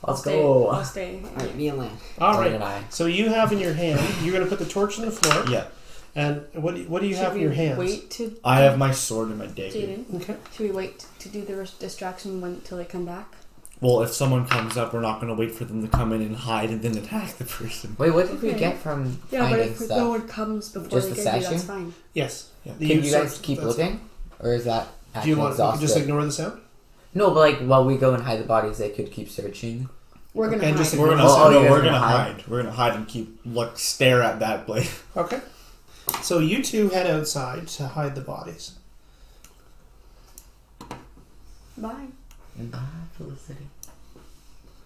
Let's stay. go. I'll stay. Alright, me and Lan. All Lloyd right. and I. So you have in your hand. You're going to put the torch on the floor. Yeah. And what do you Should have in we your hands? wait to... I have my sword and my dagger. Jaden, Okay. should we wait to do the distraction until they come back? Well, if someone comes up, we're not going to wait for them to come in and hide and then attack the person. Wait, what did we Okay. get from Yeah, but finding if stuff? no one comes before Just they the get you, statue? that's fine. Yes. Yeah. Can you guys search- keep that's- looking? Or is that Do actually you want? You can just exhausted? ignore the sound. No, but like while we go and hide the bodies, they could keep searching. We're gonna And hide. just We're gonna, Oh, no, you guys we're are gonna gonna hide? hide. We're gonna hide and keep stare at that blade. Okay. So you two head outside to hide the bodies. Bye. Bye, Felicity.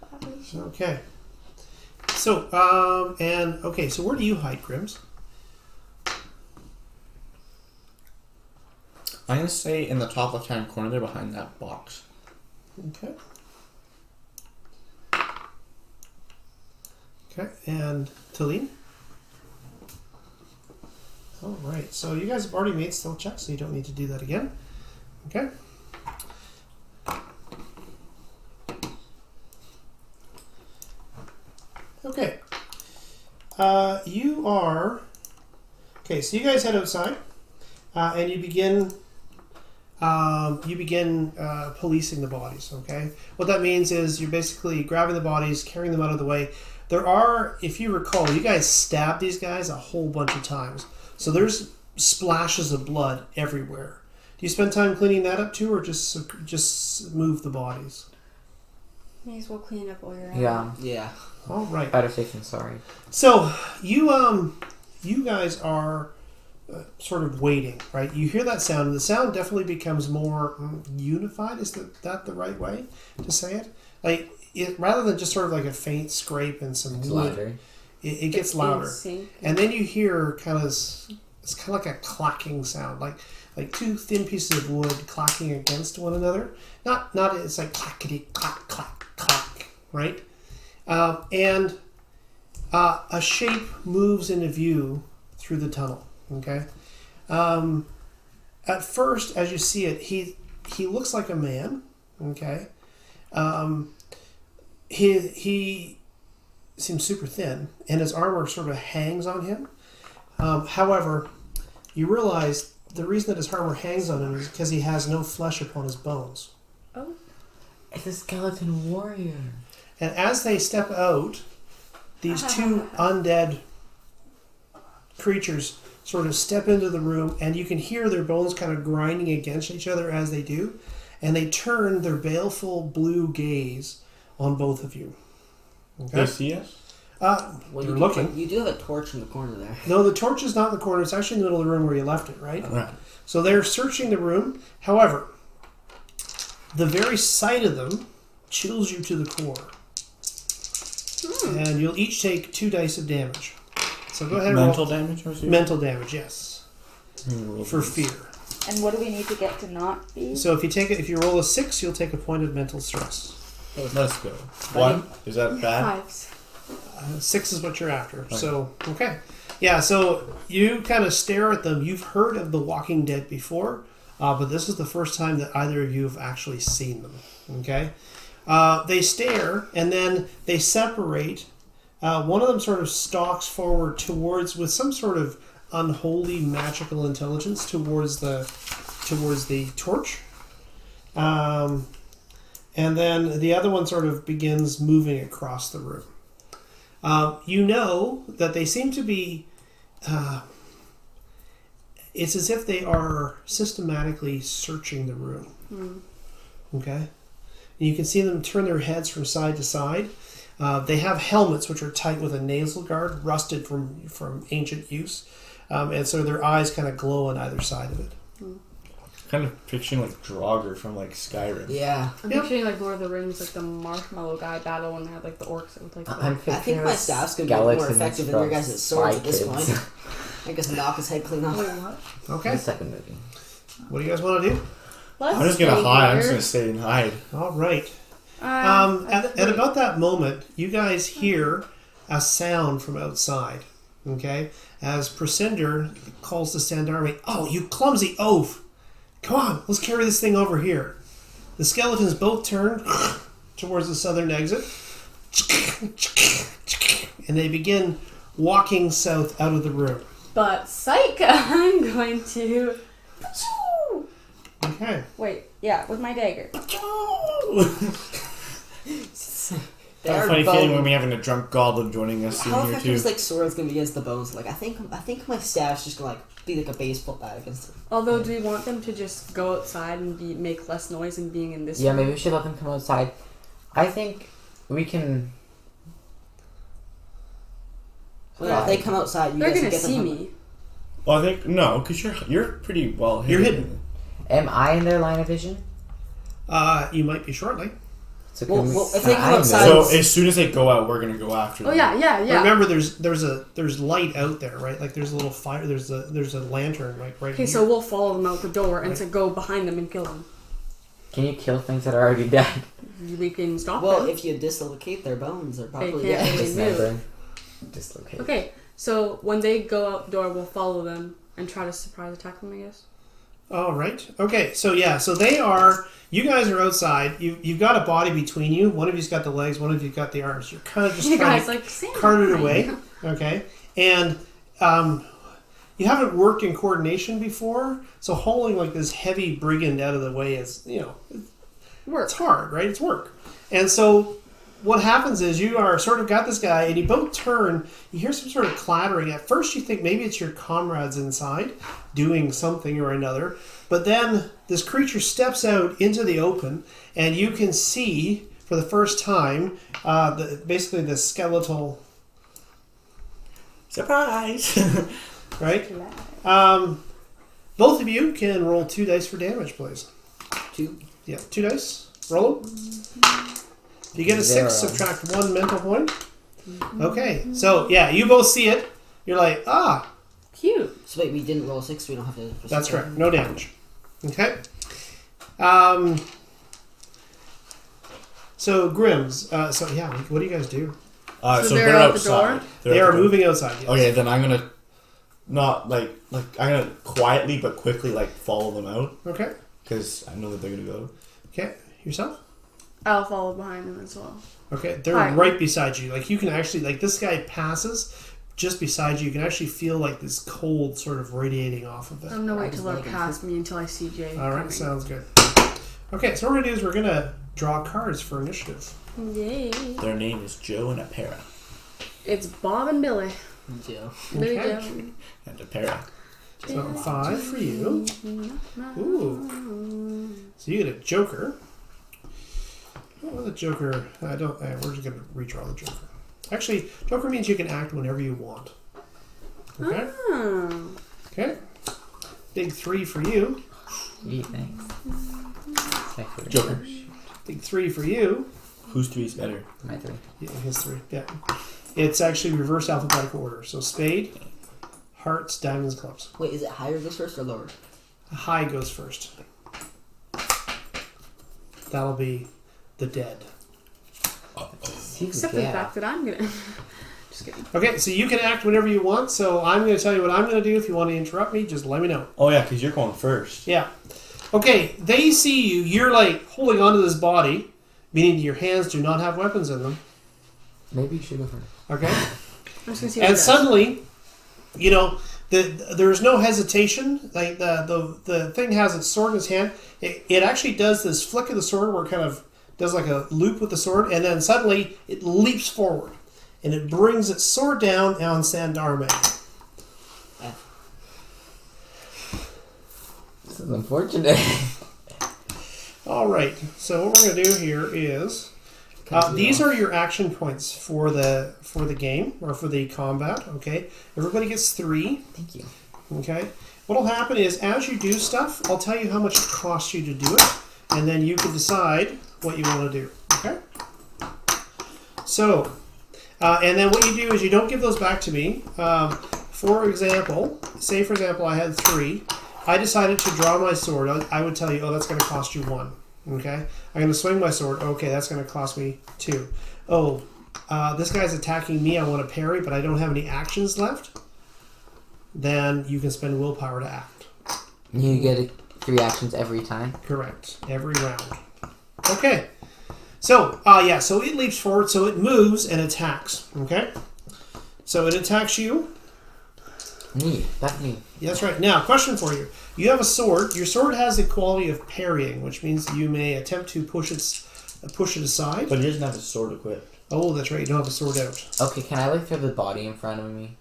Bye, Alicia. Okay. So so where do you hide, Grims? I'm gonna say in the top left-hand corner there, behind that box. Okay. Okay, and Talene? All right, so you guys have already made stealth checks, so you don't need to do that again. Okay. Okay. You are... Okay, so you guys head outside, and you begin policing the bodies, okay? What that means is you're basically grabbing the bodies, carrying them out of the way. There are, if you recall, you guys stabbed these guys a whole bunch of times. So there's splashes of blood everywhere. Do you spend time cleaning that up too, or just move the bodies? May as well clean it up while you're out. Yeah. Yeah. All right. Better safe than sorry. So you guys are sort of waiting, right? You hear that sound, and the sound definitely becomes more unified. Is that the right way to say it? Like rather than just sort of like a faint scrape and some It's wood, louder. it gets louder. In sync. And then you hear kind of it's kind of like a clacking sound, like two thin pieces of wood clacking against one another. Not it's like clackety clack clack clack, right? And a shape moves into view through the tunnel. Okay. At first, as you see it, he looks like a man. Okay. He seems super thin, and his armor sort of hangs on him. However, you realize the reason that his armor hangs on him is because he has no flesh upon his bones. Oh. It's a skeleton warrior. And as they step out, these two undead creatures sort of step into the room, and you can hear their bones kind of grinding against each other as they do, and they turn their baleful blue gaze on both of you. Okay? They see us? Well, they're looking. You do have a torch in the corner there. No, the torch is not in the corner. It's actually in the middle of the room where you left it, right? Right. So they're searching the room. However, the very sight of them chills you to the core. And you'll each take 2 dice of damage. So go ahead and Mental roll. damage, I assume? Mental damage, yes. Roll For these. fear. And what do we need to get to not be? So if you roll a 6, you'll take a point of mental stress. Let's go. 1? Is that bad? 5s. 6 is what you're after. So, okay. Yeah, so you kind of stare at them. You've heard of The Walking Dead before, but this is the first time that either of you have actually seen them. Okay? They stare, and then they separate. One of them sort of stalks forward towards, with some sort of unholy magical intelligence, towards the torch. And then the other one sort of begins moving across the room. You know that they seem to be... it's as if they are systematically searching the room. Okay? And you can see them turn their heads from side to side. They have helmets which are tight with a nasal guard, rusted from ancient use. And so their eyes kind of glow on either side of it. Kind of picturing like Draugr from like Skyrim. Yeah. I'm picturing like Lord of the Rings, like the marshmallow guy battle when they had like the orcs with like the I'm I think picturing my a staff's going to be more skeleton effective than your from guys' swords at this Spy point. Kids. I guess knock his head clean off. Wait, what? Okay. The second movie. What do you guys want to do? Let's I'm just gonna stay hide. I'm here. just gonna stay and hide. All right. Wait. At about that moment, you guys hear a sound from outside. Okay? As Prasinder calls the Sandarmi, "Oh, you clumsy oaf! Come on, let's carry this thing over here." The skeletons both turn towards the southern exit, and they begin walking south out of the room. But psych, I'm going to. Okay. Wait, yeah, with my dagger. They Got a are funny bone- feeling when we having a drunk goblin joining us in How here effective too. is like swords gonna be against the bones? Like I think my staff's just gonna like be like a baseball bat against it. Although, do we want them to just go outside and make less noise than being in this Yeah, room? maybe we should let them come outside. I think we can. Well, if they come outside, you They're guys gonna can get them see from- me. Well, I think no, because you're pretty well hidden. You're hidden. Am I in their line of vision? You might be shortly. So Well, can we- well, if they come I'm outside- there. So as soon as they go out, we're gonna go after them. Oh yeah. But remember, there's light out there, right? Like there's a little fire. There's a lantern right Okay, here. so we'll follow them out the door and to go behind them and kill them. Can you kill things that are already dead? We can stop Well, them. if you dislocate their bones, they're probably can't dead. really Dismember. Dislocate. Okay, so when they go out the door, we'll follow them and try to surprise attack them, I guess. All right. Okay. So yeah. So they are. You guys are outside. You've got a body between you. One of you's got the legs. One of you's got the arms. You're kind of just You trying guys to like Sam. cart it away. Okay. And you haven't worked in coordination before, so hauling like this heavy brigand out of the way is, Work. it's hard, right? It's work. And so what happens is you are sort of got this guy, and you both turn. You hear some sort of clattering. At first, you think maybe it's your comrades inside doing something or another. But then this creature steps out into the open, and you can see for the first time basically the skeletal. Surprise! Right? Both of you can roll 2 dice for damage, please. 2. Yeah, 2 dice. Roll them. If you get a 6, subtract 1 mental point. Okay, so yeah, you both see it. You're like, Cute. So wait, we didn't roll a 6, we don't have to... That's correct. No damage. Okay. So Grims. What do you guys do? So they're they're out the outside. door? They're They out are the door. moving outside. Yes. Okay, then I'm gonna not like I'm gonna quietly but quickly like follow them out Okay. because I know that they're gonna go. Okay. Yourself? I'll follow behind him as well. Okay. They're Hi. right beside you. Like you can actually this guy passes just beside you. You can actually feel like this cold sort of radiating off of it. I'm gonna I wait just till they're like it. past me until I see Jay. All right. coming. Sounds good. Okay. So what we're gonna do is we're gonna draw cards for initiative. Yay. Their name is Joe and Apera. It's Bob and Billy. Joe. Billy Okay. Joe. And Apera. So 5 for you. Ooh. So you get a Joker. Well, the Joker. We're just gonna redraw the Joker. Actually, Joker means you can act whenever you want. Okay. Oh. Okay. Big 3 for you. Gee, thanks. Joker. Big 3 for you. Whose 3's better? My 3. Yeah, his 3. Yeah. It's actually reverse alphabetical order. So spade, hearts, diamonds, clubs. Wait, is it higher goes first or lower? High goes first. That'll be the dead. Except for the fact that I'm gonna. Just kidding. Okay, so you can act whenever you want. So I'm going to tell you what I'm going to do. If you want to interrupt me, just let me know. Oh yeah, because you're going first. Yeah. Okay, they see you. You're like holding onto this body, meaning your hands do not have weapons in them. Maybe you should go first. Okay? I'm just gonna see what And he does. suddenly, there's no hesitation. Like the thing has its sword in its hand. It actually does this flick of the sword where it kind of does like a loop with the sword, and then suddenly it leaps forward, and it brings its sword down on Sandarme. This is unfortunate. All right. So what we're going to do here is these are your action points for the game or for the combat. Okay. Everybody gets 3. Thank you. Okay. What'll happen is as you do stuff, I'll tell you how much it costs you to do it, and then you can decide what you want to do. Okay. So, and then what you do is you don't give those back to me. For example, I had 3. I decided to draw my sword. I would tell you, oh, that's going to cost you 1. Okay. I'm going to swing my sword. Okay, that's going to cost me 2. Oh, this guy's attacking me. I want to parry, but I don't have any actions left. Then you can spend willpower to act. You get 3 actions every time. Correct. Every round. Okay. So, so it leaps forward, so it moves and attacks. Okay? So it attacks you. Me. That's me. That's right. Now, question for you. You have a sword. Your sword has the quality of parrying, which means you may attempt to push it aside. But he doesn't have his sword equipped. Oh, that's right. You don't have a sword out. Okay, can I throw the body in front of me?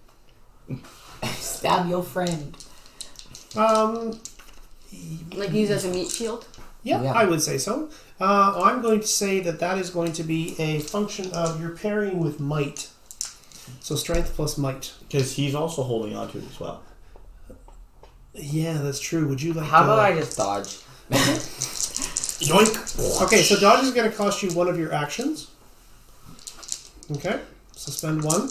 Stab your friend. Like use as a meat shield. Yeah, Yeah. I would say so. I'm going to say that is going to be a function of your parrying with might. So strength plus might. Because he's also holding on to it as well. Yeah, that's true. Would you like How to... about I just dodge? Yoink! Okay, so dodge is going to cost you 1 of your actions. Okay, so spend 1.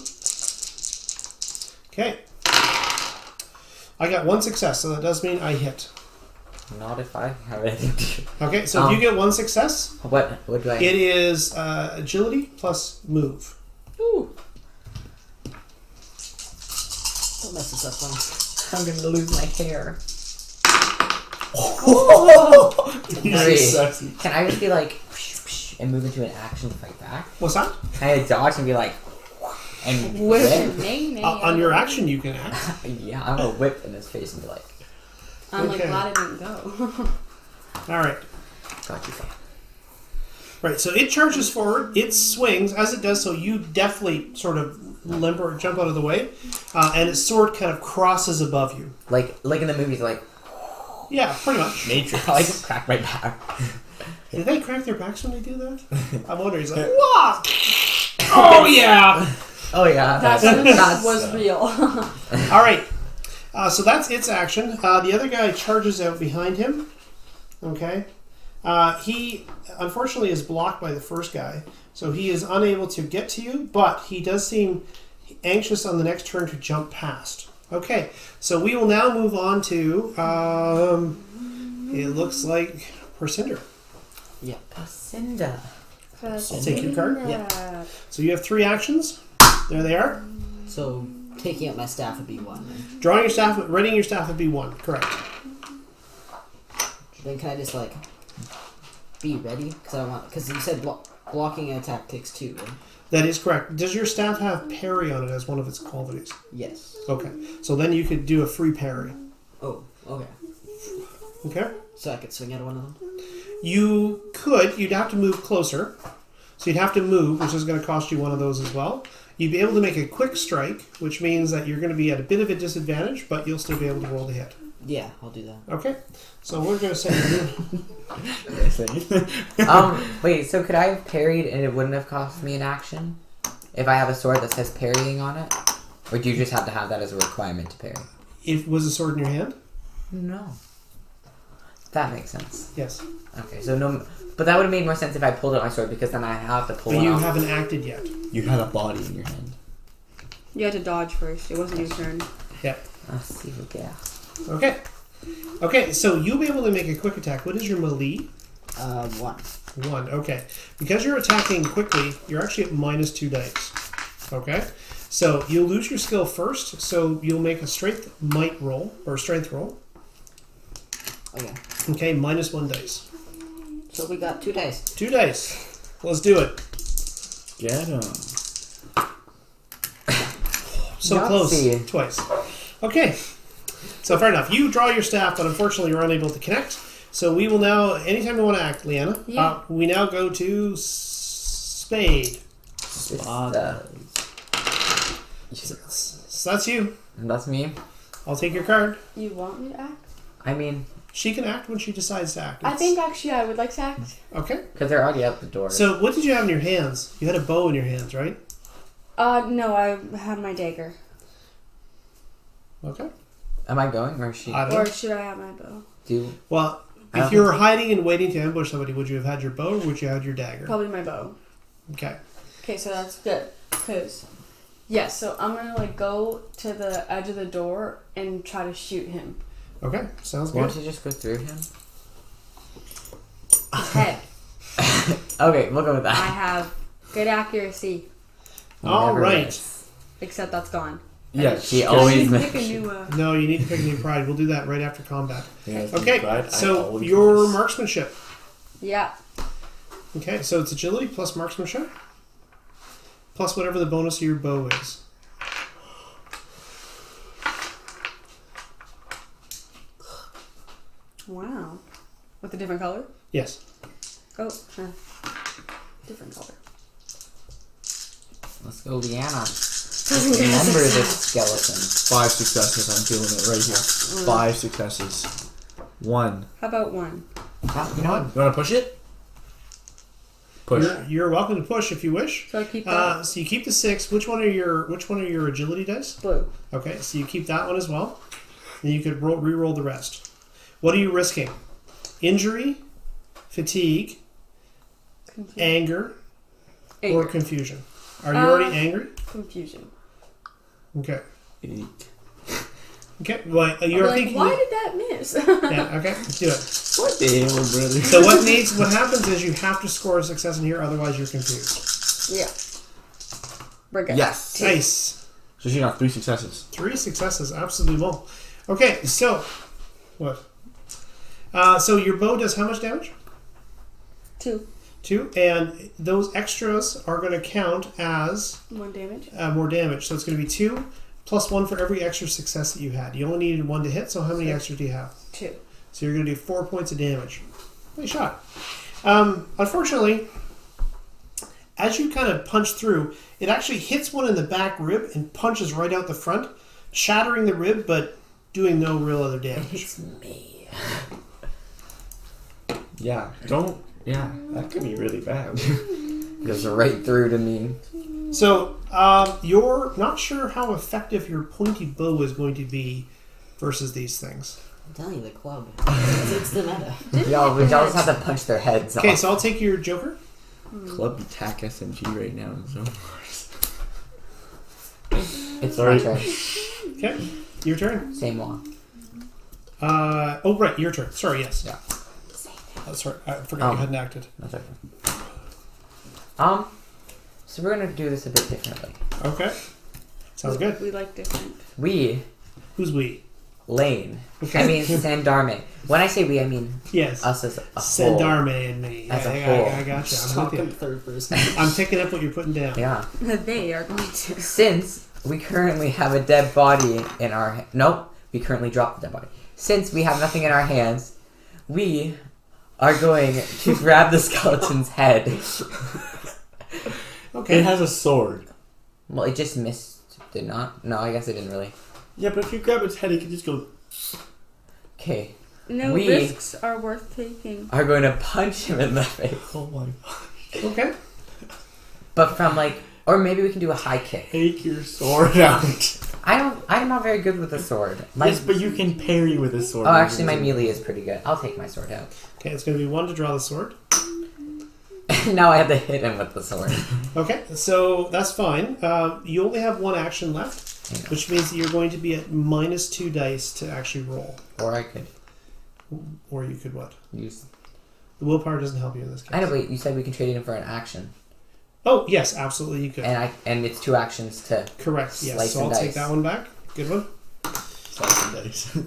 Okay. I got 1 success, so that does mean I hit. Not if I have anything to do. Okay, so if you get 1 success, What do I... it is agility plus move. Ooh. Don't mess this up, son. I'm going to lose my hair. He's sexy. Can I just be like... and move into an action to fight back? What's that? Can I dodge and be like... and Whip. whip? On your action, you can act. Yeah, I'm going to whip in his face and be like... I'm like Okay. glad I didn't go. All right. Got you. Right, so it charges forward, it swings. As it does so, you definitely sort of limber, jump out of the way, and its sword kind of crosses above you. Like in the movies, like... Yeah, pretty much. Matrix. I just crack my back. Did they crack their backs when they do that? I wonder. He's like, what? Oh, yeah! Oh yeah, That was real. All right. So that's its action. The other guy charges out behind him. Okay. He, unfortunately, is blocked by the first guy. So he is unable to get to you, but he does seem anxious on the next turn to jump past. Okay, so we will now move on to, it looks like Percinder. Cinda. Take your card. Yeah. So you have 3 actions. There they are. So taking out my staff would be 1. Then, Drawing your staff, readying your staff would be 1. Correct. then can I just like be ready? Because you said blocking an attack takes 2. Right? That is correct. Does your staff have parry on it as one of its qualities? Yes. Okay. So then you could do a free parry. Oh, okay. Okay. So I could swing at one of them. You could. You'd have to move closer. So you'd have to move, which is going to cost you one of those as well. You'd be able to make a quick strike, which means that you're going to be at a bit of a disadvantage, but you'll still be able to roll the hit. Yeah, I'll do that. Okay. So we're going to say... Wait, so could I have parried and it wouldn't have cost me an action? If I have a sword that says parrying on it? Or do you just have to have that as a requirement to parry? If was a sword in your hand? No. That makes sense. Yes. Okay, so no... But that would have made more sense if I pulled out my sword, because then I have to pull But it you out. haven't acted yet. You had a body in your hand. You had to dodge first. It wasn't your turn. Yeah. See what they are. Okay. Okay, so you'll be able to make a quick attack. What is your melee? 1. 1. Okay. Because you're attacking quickly, you're actually at -2 dice. Okay? So you'll lose your skill first, so you'll make a strength might roll, or strength roll. Okay. Okay, -1 dice. So we got 2 dice. 2 dice. Let's do it. Get him. So Yahtzee. close. Twice. Okay. So fair enough. You draw your staff, but unfortunately you're unable to connect. So we will now, anytime you want to act, Leanna, we now go to Spade. So So that's you. that's me. I'll take your card. You want me to act? I mean, She can act when she decides to act. I think actually I would like to act. Okay. because they're already out the door. So what did you have in your hands? You had a bow in your hands, right? No, I have my dagger. Okay. Am I going, or is she? I don't Or know. should I have my bow? Well, I if don't you were hiding and waiting to ambush somebody, would you have had your bow or would you have had your dagger? Probably my bow. Okay. Okay, so that's good. Cause, so I'm gonna like go to the edge of the door and try to shoot him. Okay. Sounds Why good. don't you just go through him? His head. Okay, we'll go with I that. have good accuracy, All Never right. miss. except that's gone. Yes. She Can I always pick a misses. new? No, you need to pick a new pride. We'll do that right after combat. Yes, Okay. pride, I So always your miss. marksmanship. Yeah. Okay. So it's agility plus marksmanship plus whatever the bonus of your bow is. Wow. With a different color? Yes. Oh, different color. Let's go, Leanna. Remember this skeleton. 5 successes. I'm feeling it right here. 5 successes. 1. How about 1? You know what? You want to push it? Push. You're welcome to push if you wish. So I keep that So you keep the 6. Which one are your agility dice? blue. Okay, so you keep that one as well. And you could re-roll the rest. What are you risking? Injury, fatigue, anger, or confusion? Are you already angry? Confusion. Okay. Eek. Okay. Well, I'll you're be like, thinking. why did that miss? Yeah. Okay. Let's do it. What the hell, brother? So what happens is you have to score a success in here, otherwise you're confused. Yeah. We're good. Yes. Nice. So she got 3 successes. 3 successes, absolutely. Okay. So what? So your bow does how much damage? 2. 2, and those extras are going to count as 1 damage. more damage. So it's going to be 2 plus 1 for every extra success that you had. You only needed 1 to hit, so how many extras do you have? 2. So you're going to do 4 points of damage. Nice shot. Unfortunately, as you kind of punch through, it actually hits one in the back rib and punches right out the front, shattering the rib, but doing no real other damage. It's me. Yeah. Don't. Yeah. That could be really bad. Goes right through to me. So you're not sure how effective your pointy bow is going to be versus these things. I'm telling you, the club. It's the meta. Y'all just have to punch their heads Okay, off. so I'll take your joker. Club attack SMG right now. So. It's Sorry. my turn. Okay. Your turn. Same wall. Oh, right, your turn. Sorry, yes. Yeah. Sorry, I forgot you hadn't acted. That's okay. So we're gonna do this a bit differently. Okay. Sounds good. We like different. We, Who's we? Lane. Okay. I mean Sandarme. When I say we, I mean Yes. us as a whole. Sendarme and me. As a I whole. got you. I'm Talk with in you. third person. I'm picking up what you're putting down. Yeah. They are going to. Since we currently have a dead body in our nope, we currently dropped the dead body. Since we have nothing in our hands, we are going to grab the skeleton's head. Okay. It has a sword. Well, it just missed, did not? No, I guess it didn't really. Yeah, but if you grab its head, it can just go. Okay, No We- risks are worth taking. are going to punch him in the face. Oh my god. Okay. But from like, or maybe we can do a high kick. Take your sword out. I'm not very good with a sword. My, Yes, but you can parry with a sword. oh, actually my melee is pretty good. I'll take my sword out. Okay, it's going to be 1 to draw the sword. Now I have to hit him with the sword. Okay, so that's fine. You only have 1 action left, I know. which means that you're going to be at -2 dice to actually roll. Or I could Or you could what? use... The willpower doesn't help you in this case. I know, but you said we can trade it in for an action. Oh, yes, absolutely you could. And it's 2 actions to Correct, yes. Slice So and I'll take dice. that one back. Good one. Slice and dice.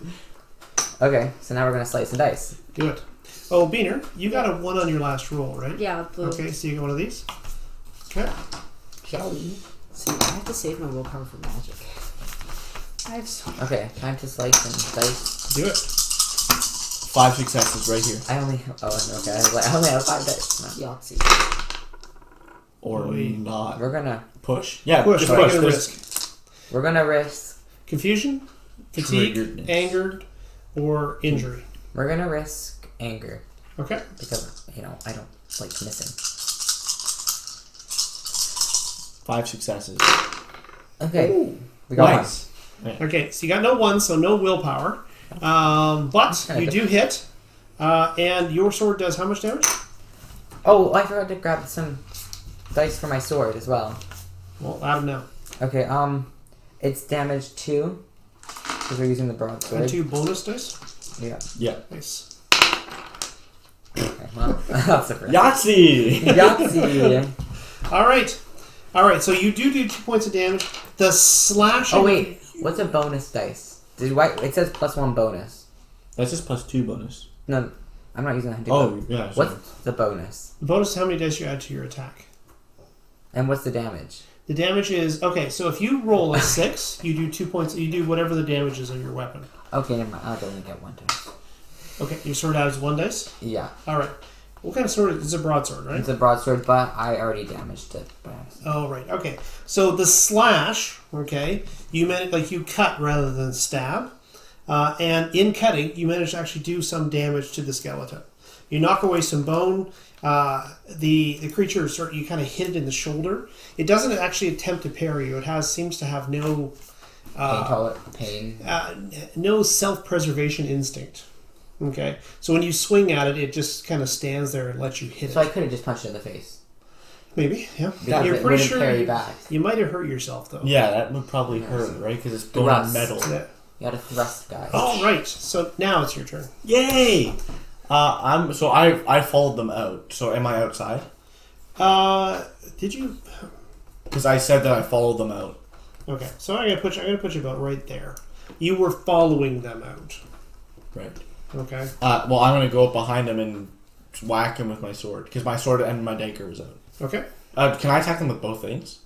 Okay, so now we're gonna slice and dice. Do it. Oh, Beaner, you got a 1 on your last roll, right? Yeah, blue. Okay, so you get one of these. Okay. Shall we? See, I have to save my willpower for magic. I have so Okay, time to slice and dice. Do it. 5 successes right here. I only okay. I only have 5 dice. No. Yahtzee. Or Oi. not. We're gonna Push. Yeah, Push, just what are push. you going to There's- risk? we're gonna risk Confusion, fatigue, Triggeredness. angered, or injury. we're gonna risk anger Okay. because I don't like missing. 5 successes. Okay, Ooh, we got Nice. okay, so you got no 1, so no willpower. But you do hit. And your sword does how much damage? one. Oh, I forgot to grab some dice for my sword as well. Well, add them now. Okay, it's damage 2 because we're using the broadsword. And 2 bonus dice. Yeah. Yeah. Nice. Okay, well, that's the first. Yahtzee! Yahtzee. All right. So you do 2 points of damage. The slashing. Oh wait, what's a bonus dice? It says +1 bonus. That's just +2 bonus. No, I'm not using that. Oh, yeah. sorry. What's the bonus? The bonus is how many dice you add to your attack. And what's the damage? The damage is okay. So if you roll a 6, you do 2 points. You do whatever the damage is on your weapon. Okay, never mind. I'll only get 1 dice. Okay, your sword adds 1 dice. Yeah, All right. What kind of sword? It's a broadsword, right? it's a broadsword, but I already damaged it. Oh, right. Okay. So the slash, okay, you meant like you cut rather than stab. And in cutting, you manage to actually do some damage to the skeleton. You knock away some bone. The creature you kind of hit it in the shoulder. It doesn't actually attempt to parry you. It seems to have no Pain. no self-preservation instinct. Okay, so when you swing at it, it just kind of stands there and lets you hit So it. I could have just punched it in the face. Maybe, yeah. Because You're it pretty wouldn't sure parry back. you might have hurt yourself though. Yeah, that would probably hurt, right? Because it's going Thrust. on metal. Yeah. You gotta thrust, guys. All right. So now it's your turn. Yay! I followed them out. So am I outside? Did you? Because I said that I followed them out. Okay. So I'm gonna put you about right there. You were following them out. Right. Okay. Well, I'm gonna go up behind them and whack him with my sword because my sword and my dagger is out. Okay. Can I attack them with both things?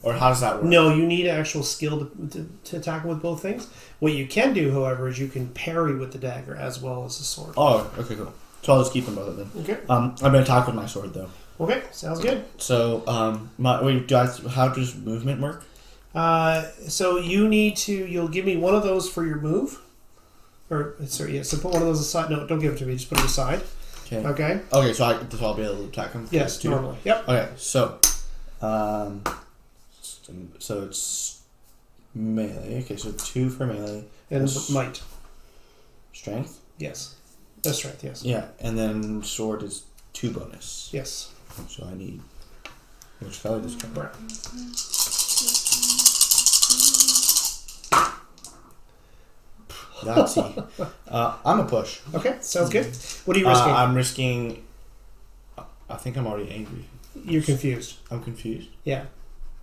Or how does that work? No, you need actual skill to attack with both things. What you can do, however, is you can parry with the dagger as well as the sword. Oh, okay, cool. So I'll just keep them both then. Okay. I'm gonna attack with my sword though. Okay. Sounds good. So how does movement work? So you'll give me one of those for your move. Or, sorry, yeah, so put one of those aside. No, don't give it to me. Just put it aside. Okay. Okay? Okay, so I'll be able to attack him. Yes, too. normally. Yep. Okay, so it's melee. Okay, so 2 for melee. And Yes. might. Strength. Yes. That's strength, yes. Yeah, and then sword is 2 bonus. Yes. So I need which color does come? Brown. Let's see. I'm a push. Okay, sounds good. What are you risking? I'm risking. I think I'm already angry. You're confused. I'm confused. Yeah.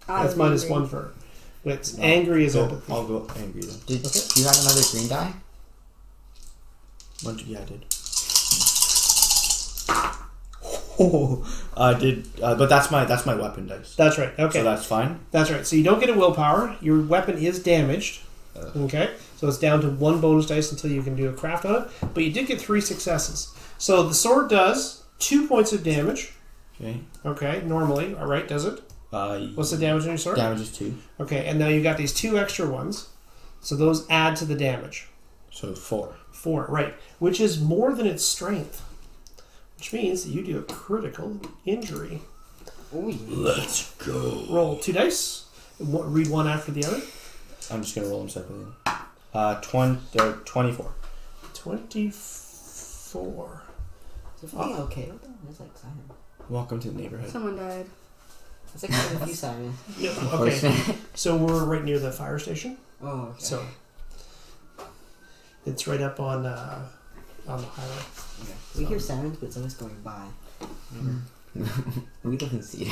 I That's was minus angry. 1 for wits. Angry is Go, empathy. I'll go angry then. Do you have another green die? Yeah, I did. Oh, I did, but that's my weapon dice. That's right. Okay. So that's fine. That's right. So you don't get a willpower. Your weapon is damaged. Okay. So it's down to 1 bonus dice until you can do a craft on it. But you did get 3 successes. So the sword does 2 points of damage. Okay. Okay. Normally. All right. Does it? What's the damage on your sword? Damage is 2. Okay. And now you got these 2 extra ones. So those add to the damage. So 4. 4. Right. Which is more than its strength. Which means that you do a critical injury. Ooh, Let's go. Roll 2 dice. Read one after the other. I'm just gonna roll them separately. 24. 24. is everything okay with them? It's like Simon. Welcome to the neighborhood. Someone died. It's like kind of you, Simon. Yeah, okay. So we're right near the fire station. Oh, okay. So it's right up on the highway. Okay. We hear sirens, but it's always going by. We live in Cedar.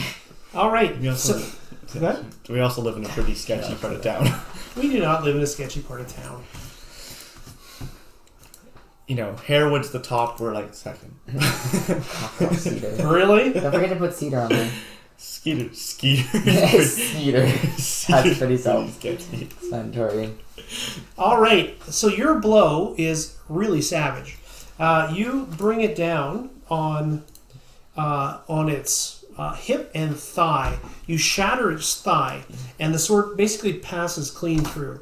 All right. We also, What? we also live in a pretty sketchy part of town. We do not live in a sketchy part of town. You know, Harewood's the top, we're like second. Cedar. Really? Don't forget to put cedar on there. Skeeter. Cedar. That's pretty sketchy. Suntory. All right. So your blow is really savage. You bring it down on its hip and thigh. You shatter its thigh, and the sword basically passes clean through.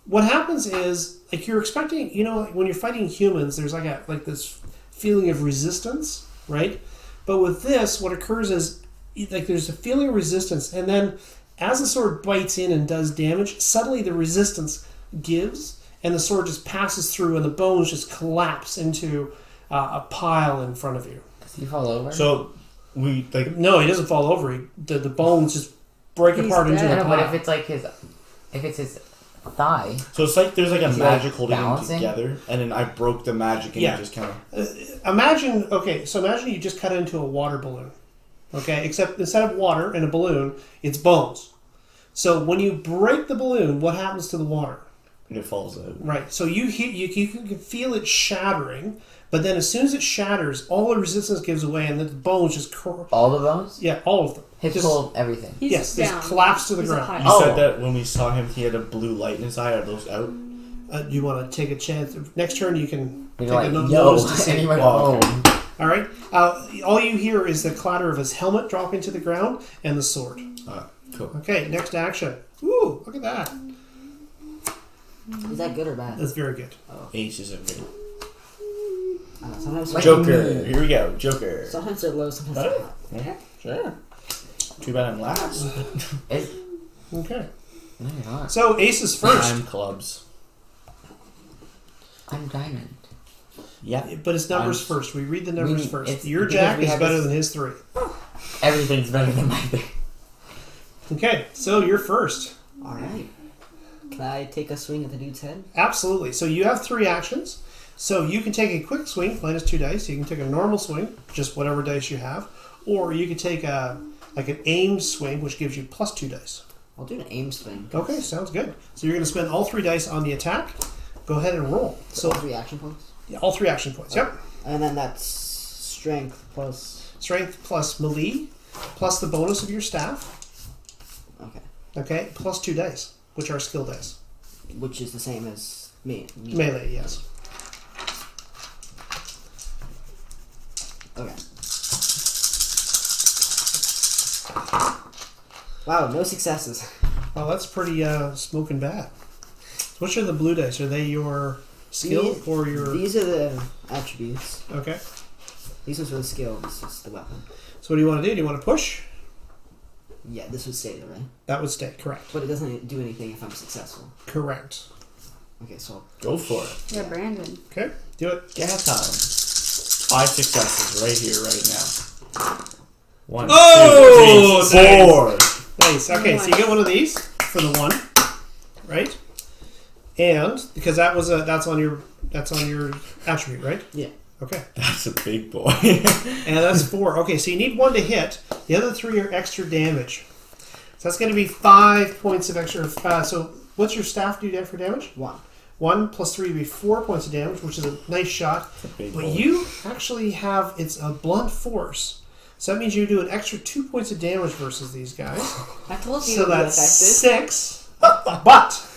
What happens is, like, you're expecting, you know, when you're fighting humans, there's like this feeling of resistance, right? But with this, what occurs is, like, there's a feeling of resistance, and then as the sword bites in and does damage, suddenly the resistance gives, and the sword just passes through, and the bones just collapse into a pile in front of you. Does he fall over? So, we, like... No, he doesn't fall over. The bones just break He's apart into dead. a No, but pile. if it's his thigh, So it's like there's like a Is he, magic like, holding them balancing? together, and then I broke the magic and Yeah. it just kind of... Imagine you just cut it into a water balloon. Okay, except instead of water in a balloon, it's bones. So when you break the balloon, what happens to the water? And it falls out. Right. So you can feel it shattering, but then as soon as it shatters, all the resistance gives away, and the bones just all the bones, all of them. his Just- whole everything. He's Yes, down. just collapse to the He's a ground. high- You Oh. said that when we saw him, he had a blue light in his eye. Are those out? Do you want to take a chance? Next turn, you can You're take like, a yo, notice to and see. he went, Oh, oh. All right. All you hear is the clatter of his helmet dropping to the ground and the sword. Cool. Okay, next action. Ooh, look at that. Is that good or bad? That's very good. Aces are good. I don't know, sometimes Like- Joker. Here we go. Joker. sometimes they're low, sometimes they're high. Yeah, sure. Too bad I'm last. Okay. No, you're not. So Ace is first, I'm clubs. I'm diamond. Yeah. but his numbers I'm- first. We read the numbers it's first. Your because Jack we is have better this- than his 3. Everything's better than my thing. Okay, so you're first. Alright. Can I take a swing at the dude's head? Absolutely. So you have 3 actions. So you can take a quick swing, minus 2 dice. You can take a normal swing, just whatever dice you have, or you can take an aimed swing, which gives you plus 2 dice. I'll do an aim swing. Okay, sounds good. So you're going to spend all 3 dice on the attack. Go ahead and roll. So So 3 action points? yeah, all 3 action points. Yep. And then that's strength plus... Strength plus melee, plus the bonus of your staff. Okay. Okay, plus 2 dice, which are skill dice. Which is the same as me. Melee, yes. Okay. Wow, no successes. Well, that's pretty smoking bad. So which are the blue dice? Are they your skill or your... These are the attributes. Okay. These ones are the skill. This is the weapon. So what do you want to do? Do you want to push? Yeah, this would stay there, right? That would stay. Correct. But it doesn't do anything if I'm successful. Correct. Okay, so Go for it. Yeah, Brandon. Okay, do it. Gas time. 5 successes right here, right now. 1, Oh, 2, 3, 4. Nice. Okay, so you get one of these for the 1, right? And because that's on your attribute, right? Yeah. Okay. That's a big boy. And that's 4. Okay, so you need 1 to hit. The other 3 are extra damage. So that's going to be 5 points of extra. So what's your staff do for damage? 1. 1 plus 3 would be 4 points of damage, which is a nice shot. That's a big But boy. you actually have, it's a blunt force. So that means you do an extra 2 points of damage versus these guys. I told you So it would be that's effective. 6. But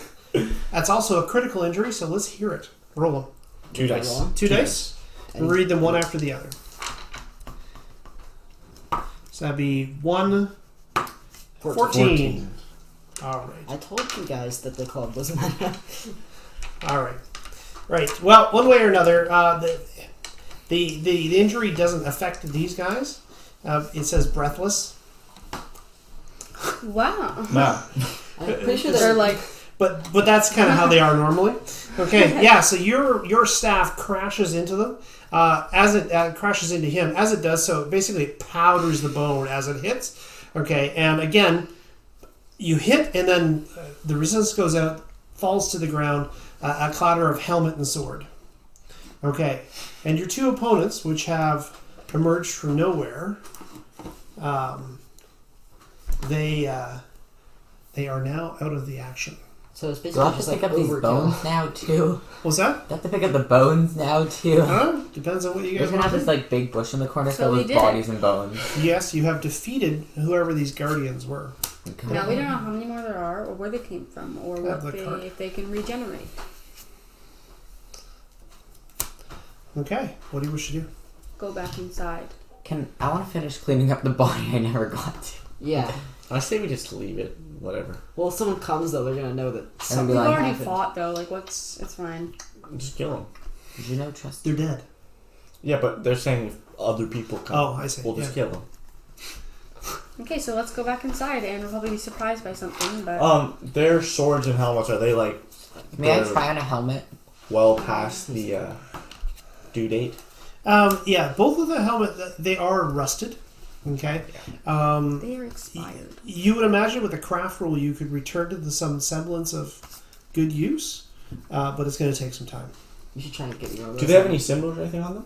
that's also a critical injury, so let's hear it. Roll them. 2 dice. Roll. 2 dice. And read them one after the other. So that'd be 1, 14. All right. I told you guys that the club was meta. All right. Right. Well, one way or another, the injury doesn't affect these guys. It says breathless. Wow. No. I'm pretty sure They're like, But that's kind of how they are normally. Okay, yeah. So your staff crashes into them. As it crashes into him, as it does so, basically it powders the bone as it hits. Okay, and again, you hit, and then the resistance goes out, falls to the ground, a clatter of helmet and sword. Okay, and your 2 opponents, which have emerged from nowhere, they are now out of the action. So it's Do I basically have to just pick like up these overkill. bones now too? What's that? Do I have to pick up the bones now too? Depends on what you We're guys gonna want have to this do. like big bush in the corner So filled we with did it. bodies and bones. Yes, you have defeated whoever these guardians were. Okay. now we don't know how many more there are, or where they came from, or Have what the card. if they can regenerate. Okay, what do you wish to do? Go back inside. I want to finish cleaning up the body I never got to. Yeah. I say we just leave it. Whatever. Well, if someone comes though, they're gonna know that be something We've like, already happened. fought though. Like, it's fine. Just kill them. Did you know trust? They're dead. Yeah, but they're saying if other people come, Oh, I see. we'll just kill them. Okay, so let's go back inside, and we'll probably be surprised by something. But Their swords and helmets, are they like May I they're try on a helmet? well past the due date? Yeah, both of the helmet, they are rusted. Okay. they are expired. You would imagine with a craft roll you could return to some semblance of good use, but it's going to take some time. You should try and get your. Do they have any symbols or anything on them?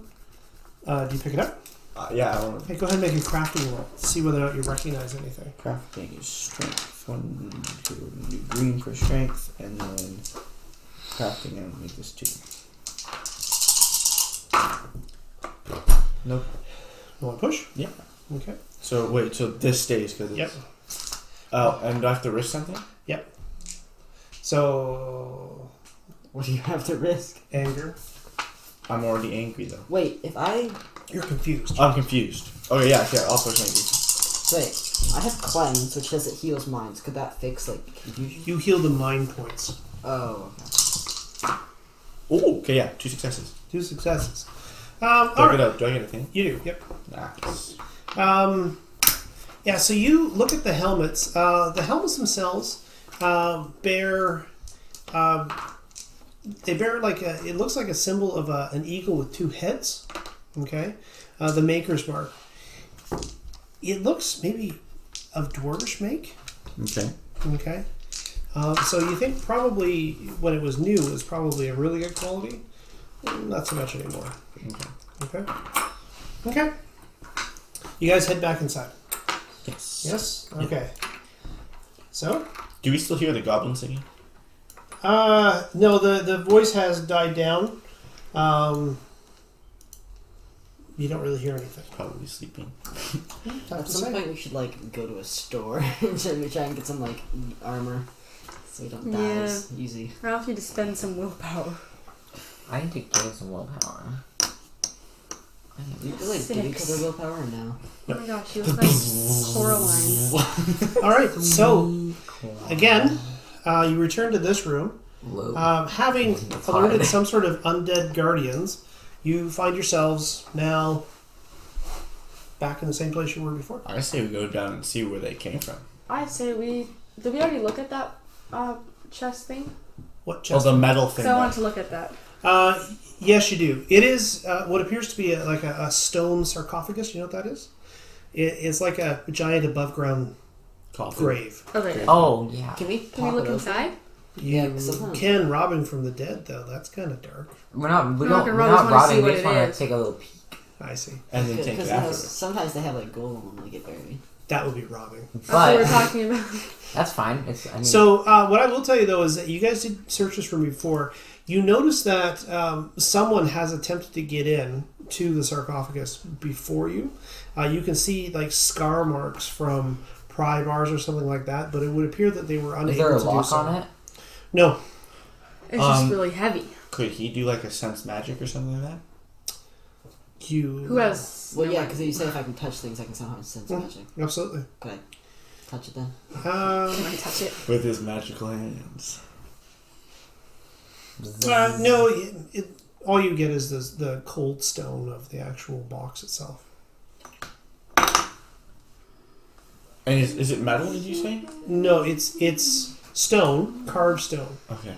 Do you pick it up? Yeah, I want to. Hey, go ahead and make a crafting roll. See whether or not you recognize anything. Crafting is strength. 1, 2, do green for strength, and then crafting, and make this 2. Nope. You want to push? Yeah. Okay. So wait, so this stays because it's. Yep. Oh, and do I have to risk something? So, What do you have to risk? anger. I'm already angry though. Wait, if I You're confused. I'm confused. Okay, yeah, I'll push angry. wait, I have cleanse, which says it heals minds. Could that fix like confusion? You heal the mind points. Oh, okay. Oh, okay, yeah, 2 successes. 2 successes. Do All I right. get a thing? You do, yep. Nice. Yeah, so you look at the helmets. The helmets themselves bear like it looks like a symbol of an eagle with 2 heads. Okay, the maker's mark. It looks maybe of dwarvish make. Okay. Okay, so you think probably when it was new it was probably a really good quality. Not so much anymore. Okay. Okay. Okay. You guys head back inside. Yes. Yes? Okay. So? Do we still hear the goblin singing? No, the voice has died down. You don't really hear anything. Probably sleeping. Tough At to some say. point, we should like go to a store and try and get some like armor, so we don't die Yeah. as easy. I want you to spend some willpower. I need to gain some willpower. Do you feel like give each 6. other willpower or no? Oh my gosh, you look like Coraline. Alright, so, again, you return to this room. Low. Having That's alerted hard. some sort of undead guardians, you find yourselves now back in the same place you were before. I say we go down and see where they came from. I say did we already look at that chest thing? What Oh, chest? the metal thing. So I want to look at that. Yes, you do. It is what appears to be a stone sarcophagus. You know what that is? It's like a giant above ground Coffee. grave. Okay. Oh yeah. Can we Can we look it open? inside? Yeah, You sometimes- can robbing from the dead, though. That's kind of dark. We're not We're not robbing. see We what just it want to is. take a little peek. I see. And then take it Because afterwards. sometimes they have like gold on them, like get buried. That would be robbing. That's what we're But talking about. that's fine. It's I mean, So, what I will tell you, though, is that you guys did search this room before. You notice that someone has attempted to get in to the sarcophagus before you. You can see, like, scar marks from pry bars or something like that, but it would appear that they were unable is there a to do lock so. on it? No. It's just really heavy. Could he do like a sense magic or something like that? Who has? Well, yeah, because you say if I can touch things, I can somehow sense magic. Absolutely. Could I touch it then? Can I touch it? With his magical hands. No, all you get is the cold stone of the actual box itself. And is it metal, did you say? No, it's stone, carved stone, Okay.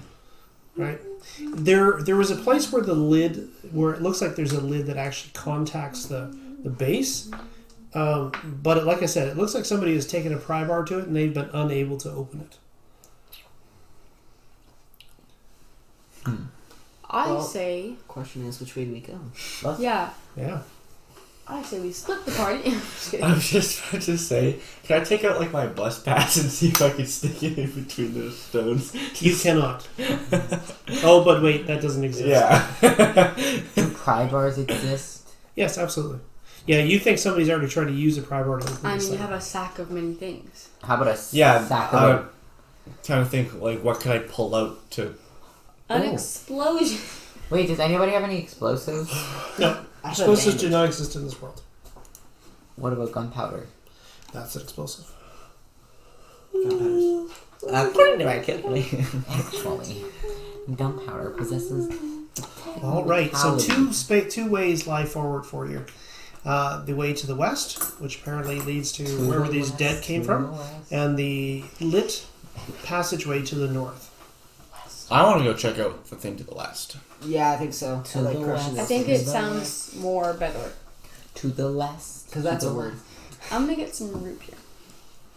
right? There was a place where where it looks like there's a lid that actually contacts the base. But like I said, it looks like somebody has taken a pry bar to it and they've been unable to open it. I say, Question is, which way do we go? yeah. Yeah. I say we split the party. Just kidding. I was just about to say, can I take out like my bus pass and see if I can stick it in between those stones? You cannot. Oh, but wait, that doesn't exist. Yeah. Do pry bars exist? Yes, absolutely. Yeah, you think somebody's already tried to use a pry bar to open I this mean, you thing. have a sack of many things. How about a Yeah, sack of trying to think like what could I pull out to. An Oh. explosion. Wait, does anybody have any explosives? No, I have explosives bandage. do not exist in this world. What about gunpowder? That's an explosive. Gunpowders. According to my calculation, actually, gunpowder possesses. All right, so Paladin. two ways lie forward for you. The way to the west, which apparently leads to wherever these dead came from, and the lit passageway to the north. I want to go check out the thing to the west. Yeah, I think so. To I like the crushing west. I think this it sounds more better. To the west. because that's to a the word. west, I'm gonna get some root beer.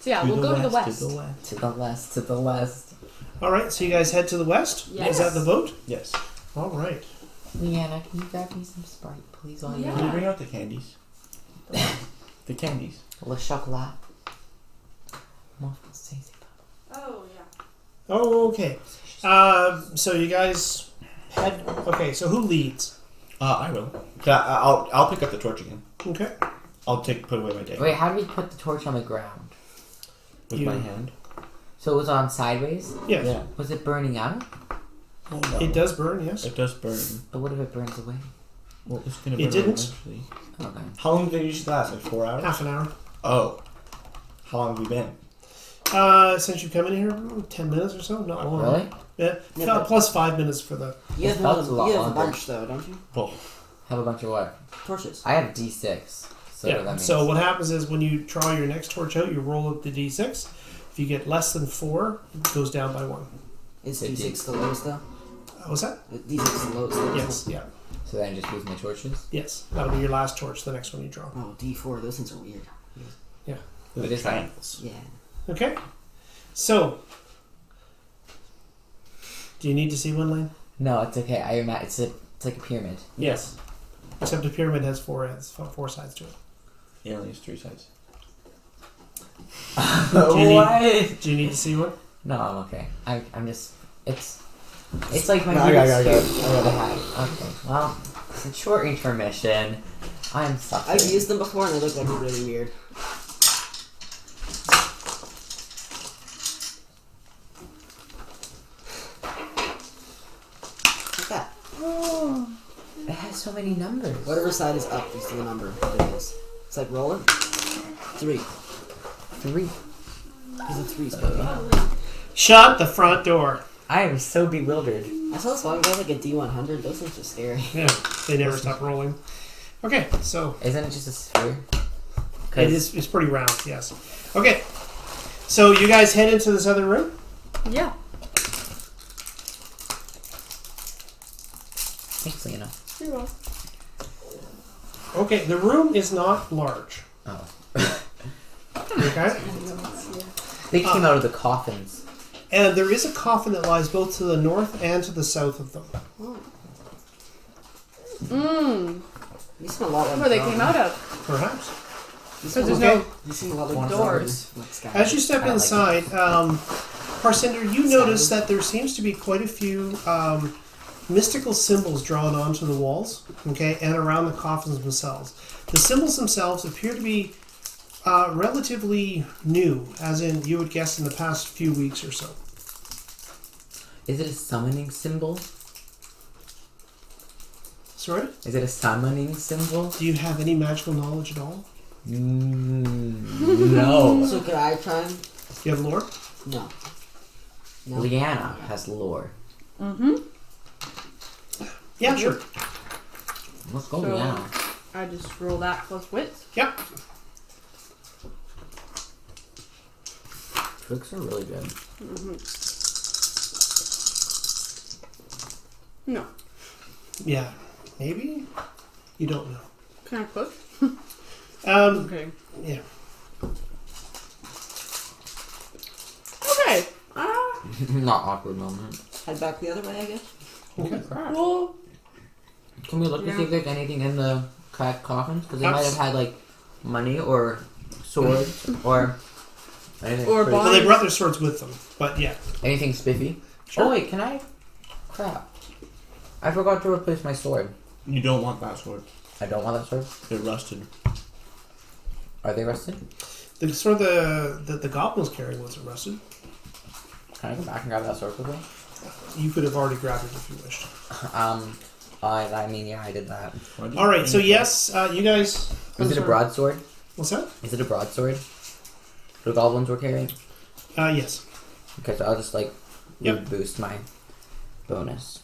So yeah, we'll go to the west. To the west. To the west. To the west. All right, so you guys head to the west. Yes. Is that the vote? Yes. All right. Leanna, can you grab me some Sprite, please? While Yeah. Can you bring out the candies? The candies. Le chocolat. More saisy. Oh yeah. Oh, okay. So you guys head. Okay, so who leads? I will. I'll pick up the torch again. Okay. I'll put away my day Wait, how do we put the torch on the ground? with my hand. So it was on sideways? Yes. Yeah. Was it burning out? It does burn. Yes. It does burn. But what if it burns away? Well, it's gonna It burn didn't. eventually. Okay. How long did it usually last? Like 4 hours? Half an hour. Oh. How long have we been? Since you come in here, 10 minutes or so. Not long. Really? Yeah. Yeah, but- Plus 5 minutes for the. You have That more was than a lot you have a longer. bunch though, don't you? Well, Have a bunch of what? Torches. I have D6. So that Yeah. means So what happens is when you draw your next torch out, you roll up the d6. If you get less than 4, it goes down by 1. Is It D6 the lowest though? What's that? D6 is the lowest. Though. Yes. Yeah. So then I just use my torches? Yes. That'll be your last torch. The next one you draw. Oh, D4. Those things are weird. the It is triangles. Yeah. Okay. So. Do you need to see one, Lane? No, it's okay. It's like a pyramid. Yes. Except the pyramid has 4 ends, 4 sides to it. It only has 3 sides. Do you need- What? Do you need to see one? No, I'm okay. I'm just. It's like my No, I got it. Okay. Well, it's a short intermission. I'm suffering. I've used them before and they look like really weird. Like that. Oh, it has so many numbers. Whatever side is up is the number that it is. It's like rolling. 3. 3. Because it's 3 baby. Shut the front door. I am so bewildered. I saw this one guy like a D100. Those things are scary. Yeah. They never stop rolling. Okay. So. Isn't it just a sphere? It's pretty round, yes. Okay. So you guys head into this other room? Yeah. Thanks, Lena. You're welcome. Okay, the room is not large. Oh. Okay? They came out of the coffins. And there is a coffin that lies both to the north and to the south of them. You seem a lot like Where they came out of. Perhaps. Because there's no You seem a lot like doors. Like Sky. As you step I like inside, Parcinder, you notice that there seems to be quite a few mystical symbols drawn onto the walls, okay, and around the coffins themselves. The symbols themselves appear to be relatively new, as in you would guess in the past few weeks or so. Is it a summoning symbol? Sorry? Is it a summoning symbol? Do you have any magical knowledge at all? No. So could I try and... You have lore? No. Leanna has lore. Yeah, sure. Let's go, So- Leanna. I just roll that plus wits. Yep. Tricks are really good. No. Yeah. Maybe? You don't know. Can I cook? Okay. Yeah. Okay. Not awkward moment. Head back the other way, I guess. Okay. Well, Can we look to see if there's anything in the cracked coffins? Because they might have had like money or swords or anything. Or crazy. Well, they brought their swords with them, but yeah. Anything spiffy? Sure. Oh wait, can I? Crap! I forgot to replace my sword. You don't want that sword. I don't want that sword. They're rusted. Are they rusted? The sword the goblins carrying wasn't rusted. Can I go back and grab that sword quickly? You could have already grabbed it if you wished. I mean, yeah, I did that. All right, so yes, you guys. Is it a broadsword? What's that? Is it a broadsword? The goblins were carrying? Yes. Okay, so I'll just like Yep. boost my bonus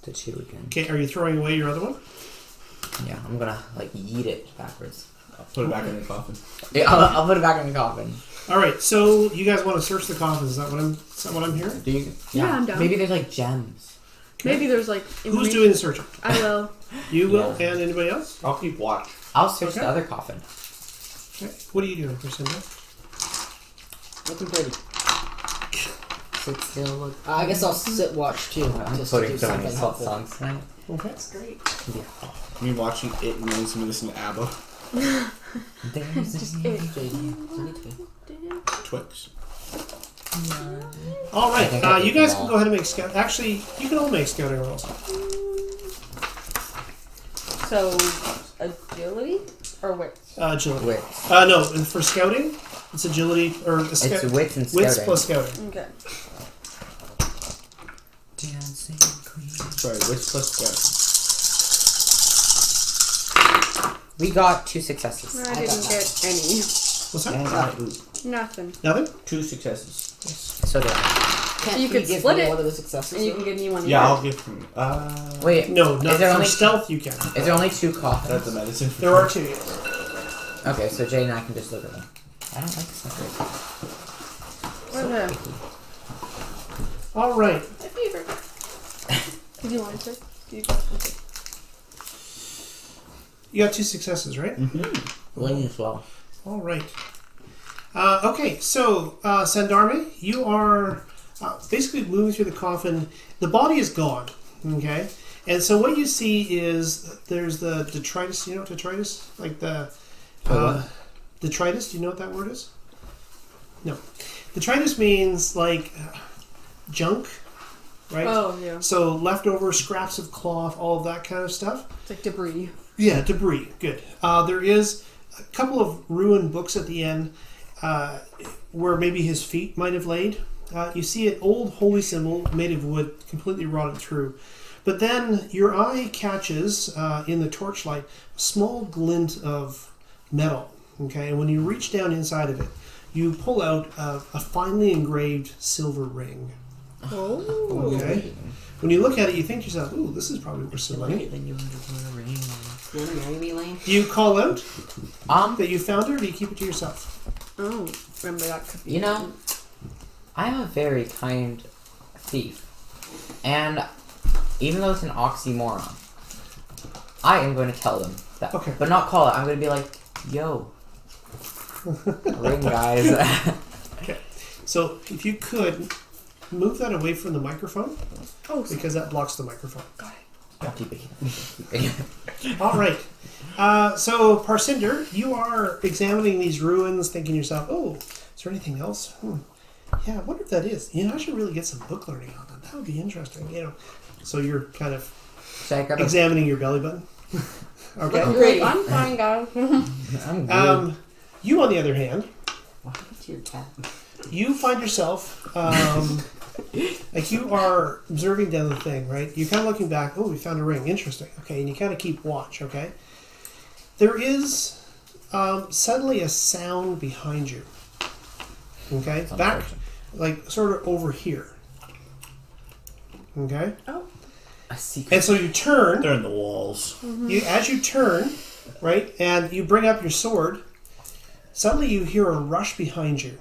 to 2 again. Okay, are you throwing away your other one? Yeah, I'm gonna like yeet it backwards. I'll put it back in the coffin. Yeah, I'll put it back in the coffin. All right, so you guys want to search the coffins? Is that what I'm hearing? Do you? Yeah, I'm down. Maybe there's like gems. maybe there's like. Who's information- doing the searching? I will. You will, Yeah. and anybody else? I'll keep watch. I'll search Okay. the other coffin. Okay. What are you doing, Priscilla? Nothing pretty. Sit still. Look. I guess I'll sit watch too. I'm just to putting do so many something salt helpful. songs tonight. Okay. That's great. Yeah. Me watching it and then some of this in ABBA. There's Just a- it. Twix. All I right, think I you did guys them can all. go ahead and make scout. Actually, you can all make scouting rolls. So, agility or wits? Agility. Wits. No, for scouting, it's agility or It's wits and scouting. wits plus scouting. Okay. Dancing queen. Sorry, wits plus square. We got 2 successes. I didn't get any. What's that? And I ooh, Nothing. Nothing. 2 successes. So did I. Can't You could give split me it, one of the successes. And you can give me one. Yeah, each. I'll give him. Wait, No, not Is there for only- stealth. You can. is there only 2 coffins? That's the medicine. There are 2. Okay, so Jay and I can just look at them. I don't like this decoration. Where the? All right. My favorite. Did you want to? You got it. You got 2 successes, right? Bling as well. All right. Okay, so Sandarme, you are basically moving through the coffin. The body is gone. Okay, and so what you see is there's the detritus. You know what detritus? Like the detritus. Do you know what that word is? No. Detritus means like junk, right? Oh yeah. So leftover scraps of cloth, all of that kind of stuff. It's like debris. Yeah, debris. Good. There is a couple of ruined books at the end where maybe his feet might have laid. You see an old holy symbol made of wood, completely rotted through. But then your eye catches in the torchlight a small glint of metal. Okay, and when you reach down inside of it, you pull out a finely engraved silver ring. Oh. Okay. When you look at it, you think to yourself, "Ooh, this is probably worth some money." Then you want to put a ring You wanna marry me, Lane? Do you call out on. that you found her, or do you keep it to yourself? Oh. Remember that could be. You know, I'm a very kind thief. And even though it's an oxymoron, I am going to tell them that. Okay. But not call it. I'm going to be like, yo. Ring, guys. So if you could move that away from the microphone, because that blocks the microphone. Got it. I'll keep it. All right. So Parcinder, you are examining these ruins, thinking to yourself, "Oh, is there anything else? Yeah, I wonder if that is. I should really get some book learning on that. That would be interesting. So you're kind of examining your belly button. Okay. Great. I'm fine, guys. I'm good. You, on the other hand, What happened to your cat? you find yourself like you are observing down the thing, right? You're kind of looking back. Oh, we found a ring. Interesting. Okay, and you kind of keep watch. Okay. There is suddenly a sound behind you. Okay, back, like sort of over here. Okay. Oh. A secret. And so you turn. They're in the walls. As you turn, right, and you bring up your sword. Suddenly you hear a rush behind you.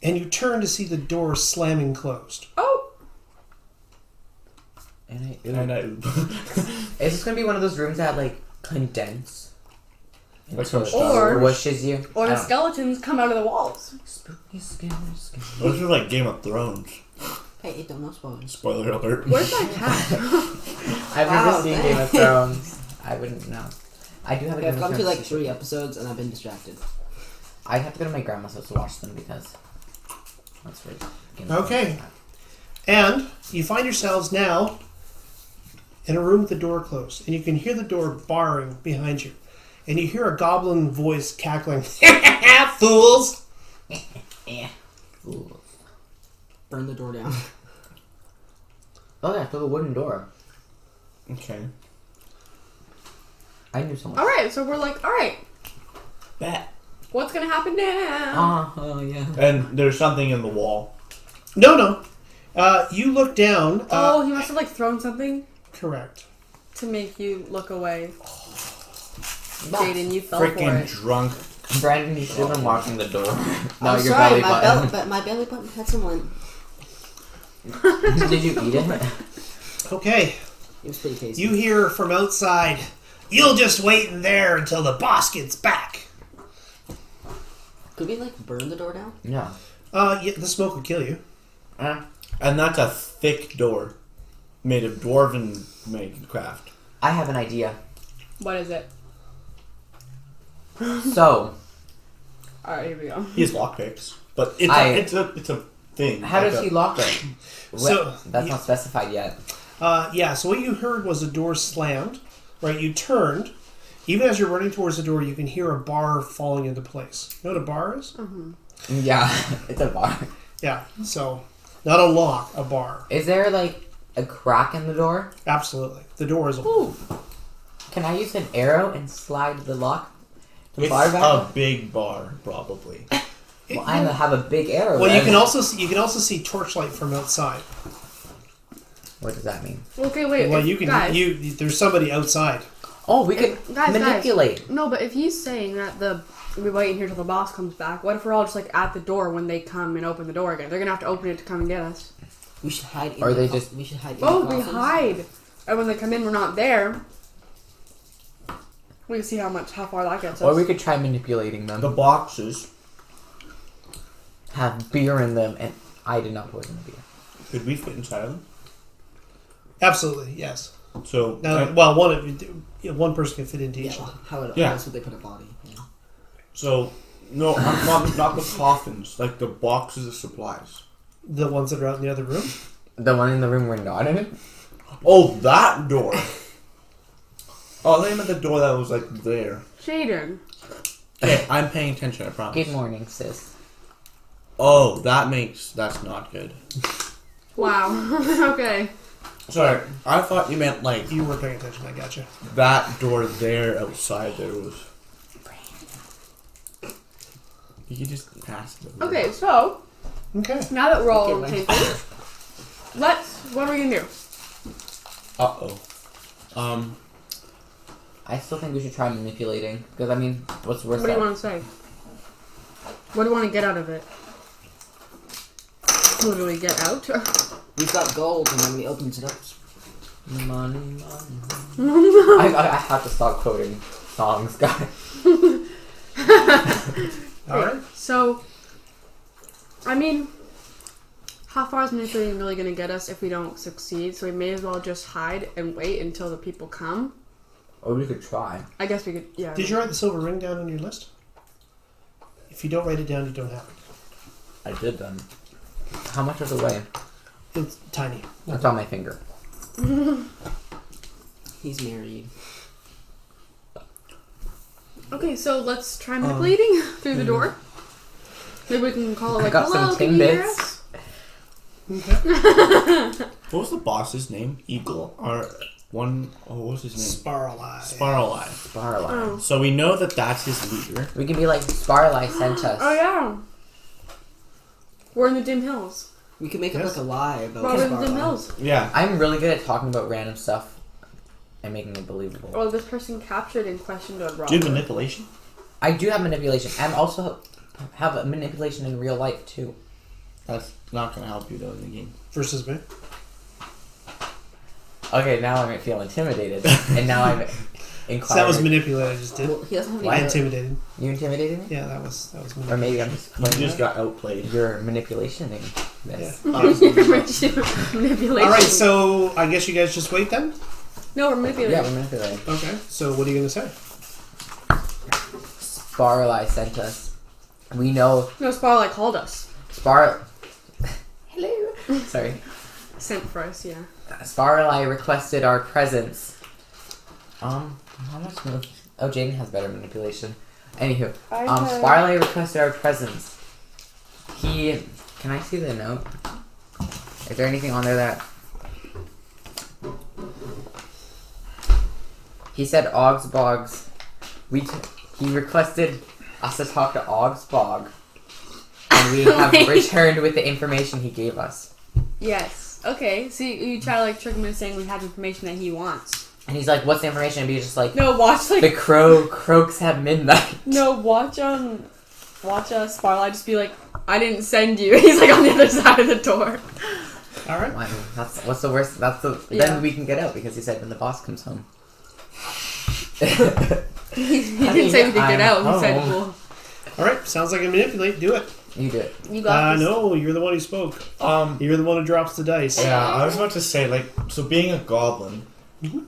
And you turn to see the door slamming closed. Oh. And And I is this gonna be one of those rooms that like condense? like some Or- Wishes you. Or I the don't- skeletons come out of the walls. Spooky, scary. Those are like Game of Thrones. Hey, don't know spoilers. Spoiler alert. Where's my cat? I've Wow, never seen Game of thanks. Thrones. I wouldn't know. I do have a Okay, I've Game of gone to Thrones like t-shirt. 3 episodes and I've been distracted. I have to go to my grandma's house to watch them because that's where Game of Okay. Thrones is at. And you find yourselves now in a room with the door closed. And you can hear the door barring behind you. And you hear a goblin voice cackling, "Fools!" Ooh. Burn the door down. Oh yeah, through the wooden door. Okay. I knew someone. Alright, so we're like, alright, Bat. what's gonna happen now? Oh yeah. And there's something in the wall. No. You look down. He must have like thrown something Correct. to make you look away. Jaden, you fell for Freaking it. drunk. Brandon, you should have been watching the door. I'm Not your sorry, belly my, button. my belly button had some lint. Did you eat it? Okay. It was pretty tasty. You hear from outside, "You'll just wait in there until the boss gets back." Could we like burn the door down? No. Yeah, the smoke would kill you. And that's a thick door. Made of dwarven made craft. I have an idea. What is it? So, Alright, here we go. He has lockpicks. But it's it's a thing. how Like does he lock it? So, That's not specified yet. So what you heard was the door slammed, right? You turned. Even as you're running towards the door, you can hear a bar falling into place. You know what a bar is? Yeah, it's a bar. Yeah, so not a lock, a bar. Is there like a crack in the door? Absolutely. The door is Can I use an arrow and slide the lock? The It's bar back a up? big bar, probably. Well, I have a big arrow. Well, then. you can also see torchlight from outside. What does that mean? Okay, wait. Well, if- you can guys, there's somebody outside. Oh, we could guys, manipulate. No, but if he's saying that we wait in here till the boss comes back, what if we're all just like at the door when they come and open the door again? They're gonna have to open it to come and get us. We should hide in Or the they co- just- we should hide in Oh, the we coffins. hide. And when they come in, we're not there. We can see how far that gets us. Or we could try manipulating them. The boxes. Have beer in them, and I did not poison the beer. Could we fit inside them? Absolutely, yes. So Now, one person can fit into each Yeah, of them. Yeah. how else would they put a body? Yeah. So no, not the coffins, like the boxes of supplies. The ones that are out in the other room. The one in the room we're not in? Oh, that door. Oh, they meant the door that was like there. Jaden. Okay, I'm paying attention. I promise. Good morning, sis. Oh, that's not good. Wow. Okay. Sorry, I thought you meant like You were paying attention. I got you. that door there outside. There was. You could just pass it. over. Okay, so Okay. now that we're all on the Okay, same page, what are we gonna do? I still think we should try manipulating. Because, I mean, what's worse What do you want to say? What do you want to get out of it? What do we get out? We've got gold, and when we opens it up, Money. I have to stop quoting songs, guys. All right. So, I mean, how far is manipulating really going to get us if we don't succeed? So we may as well just hide and wait until the people come. Or we could try. I guess we could, yeah. Did you write the silver ring down on your list? If you don't write it down, you don't have it. I did then. How much does it weigh? It's tiny. That's on my finger. He's married. Okay, so let's try manipulating through the door. Maybe we can call it I like, got hello, some can you hear Timbits. us? Okay. What was the boss's name? Eagle? Or one... Oh, what was his name? Sparroweye. Sparroweye. Sparroweye. Oh. So we know that that's his leader. We can be like, Sparroweye sent us. Oh, yeah. We're in the dim hills. We could make up Yes. like a lie about We're in the dim Sparrow. hills. Yeah. I'm really good at talking about random stuff and making it believable. Well, this person captured and questioned a robber. Do you have manipulation? I do have manipulation. And also have a manipulation in real life, too. That's not going to help you, though, in the game. Versus me. Okay, now I feel intimidated. And now I'm inquiring. So that was manipulated. I just did. Well, he doesn't have Why? any Intimidated. You intimidated me? Yeah, that was manipulated. Or maybe I'm just You playing just got outplayed. You're manipulationing this. Yeah. Manipulation. All right, so I guess you guys just wait then. No, we're manipulating. Yeah, we're manipulating. Okay. So what are you gonna say? Sparroweye sent us. We know No, Spotlight called us. Hello. Sorry. Sent for us, yeah. Sparroweye requested our presence. How much more? Oh, Jaden has better manipulation. Anywho, Sparroweye requested our presence. Can I see the note? Is there anything on there that... He said Ogsbogs. He requested us to talk to Ogsbog. And we have returned with the information he gave us. Yes. Okay, so you try to like trick him into saying we have information that he wants. And he's like, what's the information? And he's just like, No, watch like... the croaks at midnight. No, watch Spotlight just be like, I didn't send you. He's like on the other side of the door. All right. Well, I mean, what's the worst? Yeah. Then we can get out because he said when the boss comes home. He didn't say we could get out. He said, home. well, All right. Sounds like a manipulate. Do it. You do it. you got this. No, you're the one who spoke. You're the one who drops the dice. Yeah, I was about to say, like, so being a goblin,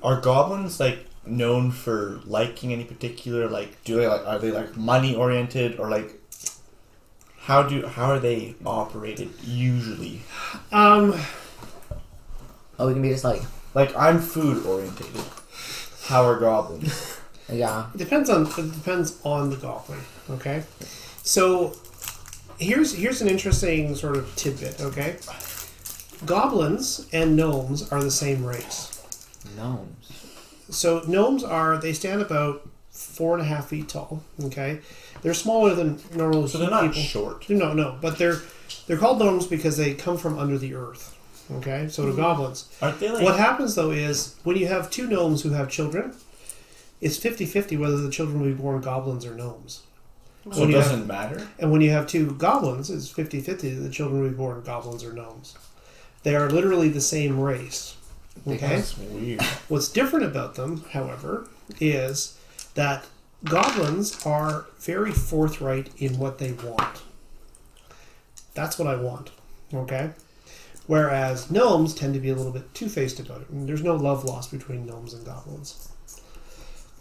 are goblins, like, known for liking any particular, like, are they, like, money oriented, or, like, how are they operated usually? Oh, we can be just like, I'm food orientated. How are goblins? yeah. It depends on the goblin. Okay. So here's an interesting sort of tidbit. Okay. Goblins and gnomes are the same race. Gnomes. So gnomes they stand about 4.5 feet tall. Okay, they're smaller than normal. So they're not people. short. No, but they're called gnomes because they come from under the earth. Okay, so do goblins. Aren't they, like... What happens though is when you have two gnomes who have children, it's 50-50 whether the children will be born goblins or gnomes. So it doesn't matter? And when you have two goblins, it's 50-50 the children will be born goblins or gnomes. They are literally the same race. Okay. That's weird. What's different about them, however, is that goblins are very forthright in what they want. That's what I want. Okay? Whereas gnomes tend to be a little bit two-faced about it. And there's no love lost between gnomes and goblins.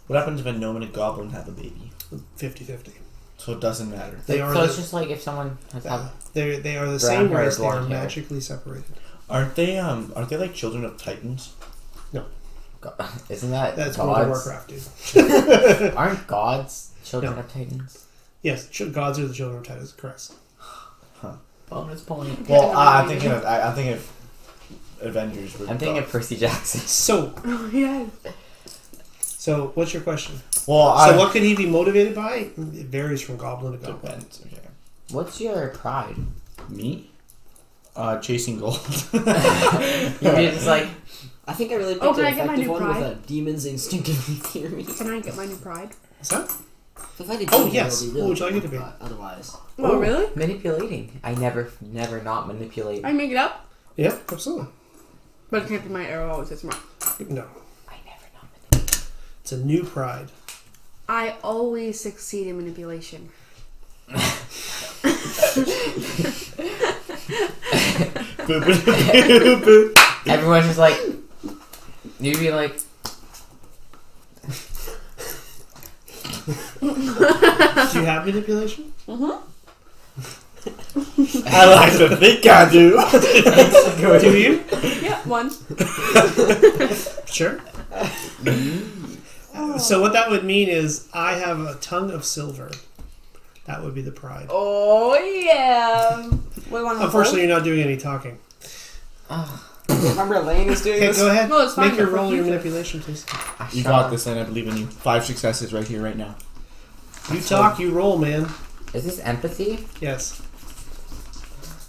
What happens if a gnome and a goblin have a baby? 50-50. So it doesn't matter. They are So it's just like if someone has they are the brown same hair or race. They are blonde hair. magically separated. Aren't they like children of titans? Isn't that That's World of gods? Warcraft, dude. Aren't gods children No. of titans? Yes, gods are the children of Titans. Correct. Bonus point. Well, I'm thinking of Avengers. I'm thinking of Percy Jackson. So, Oh, yeah. so what's your question? Well, So what could he be motivated by? It varies from goblin to goblin. Depends. Okay. What's your pride? Me? Chasing gold. You're just like, I think I really picked Oh, can an I get my effective new one pride? with a demon's instinctively theory. Can I get my new pride? What's that? If I did Oh, demon, yes. it would be What would you like it to cool, be? but Otherwise. Oh, really? manipulating. I never not manipulate. I can make it up, Yeah, absolutely. but it can't be my arrow. Always, it's smart. No, I never not manipulate. it's a new pride. I always succeed in manipulation. Boo, boo, boo, boo. Everyone's just like, you'd be like, Do you have manipulation? I like to think I do. Do you? Yeah, 1. Sure. So what that would mean is I have a tongue of silver. That would be the pride. Oh yeah. Unfortunately, you're not doing any talking. Remember Elaine is doing Okay, this? go ahead. No, it's fine. Make your That's roll your what you manipulation, please. You got this, and I believe in you. 5 successes right here, right now. You talk, you roll, man. is this empathy? Yes.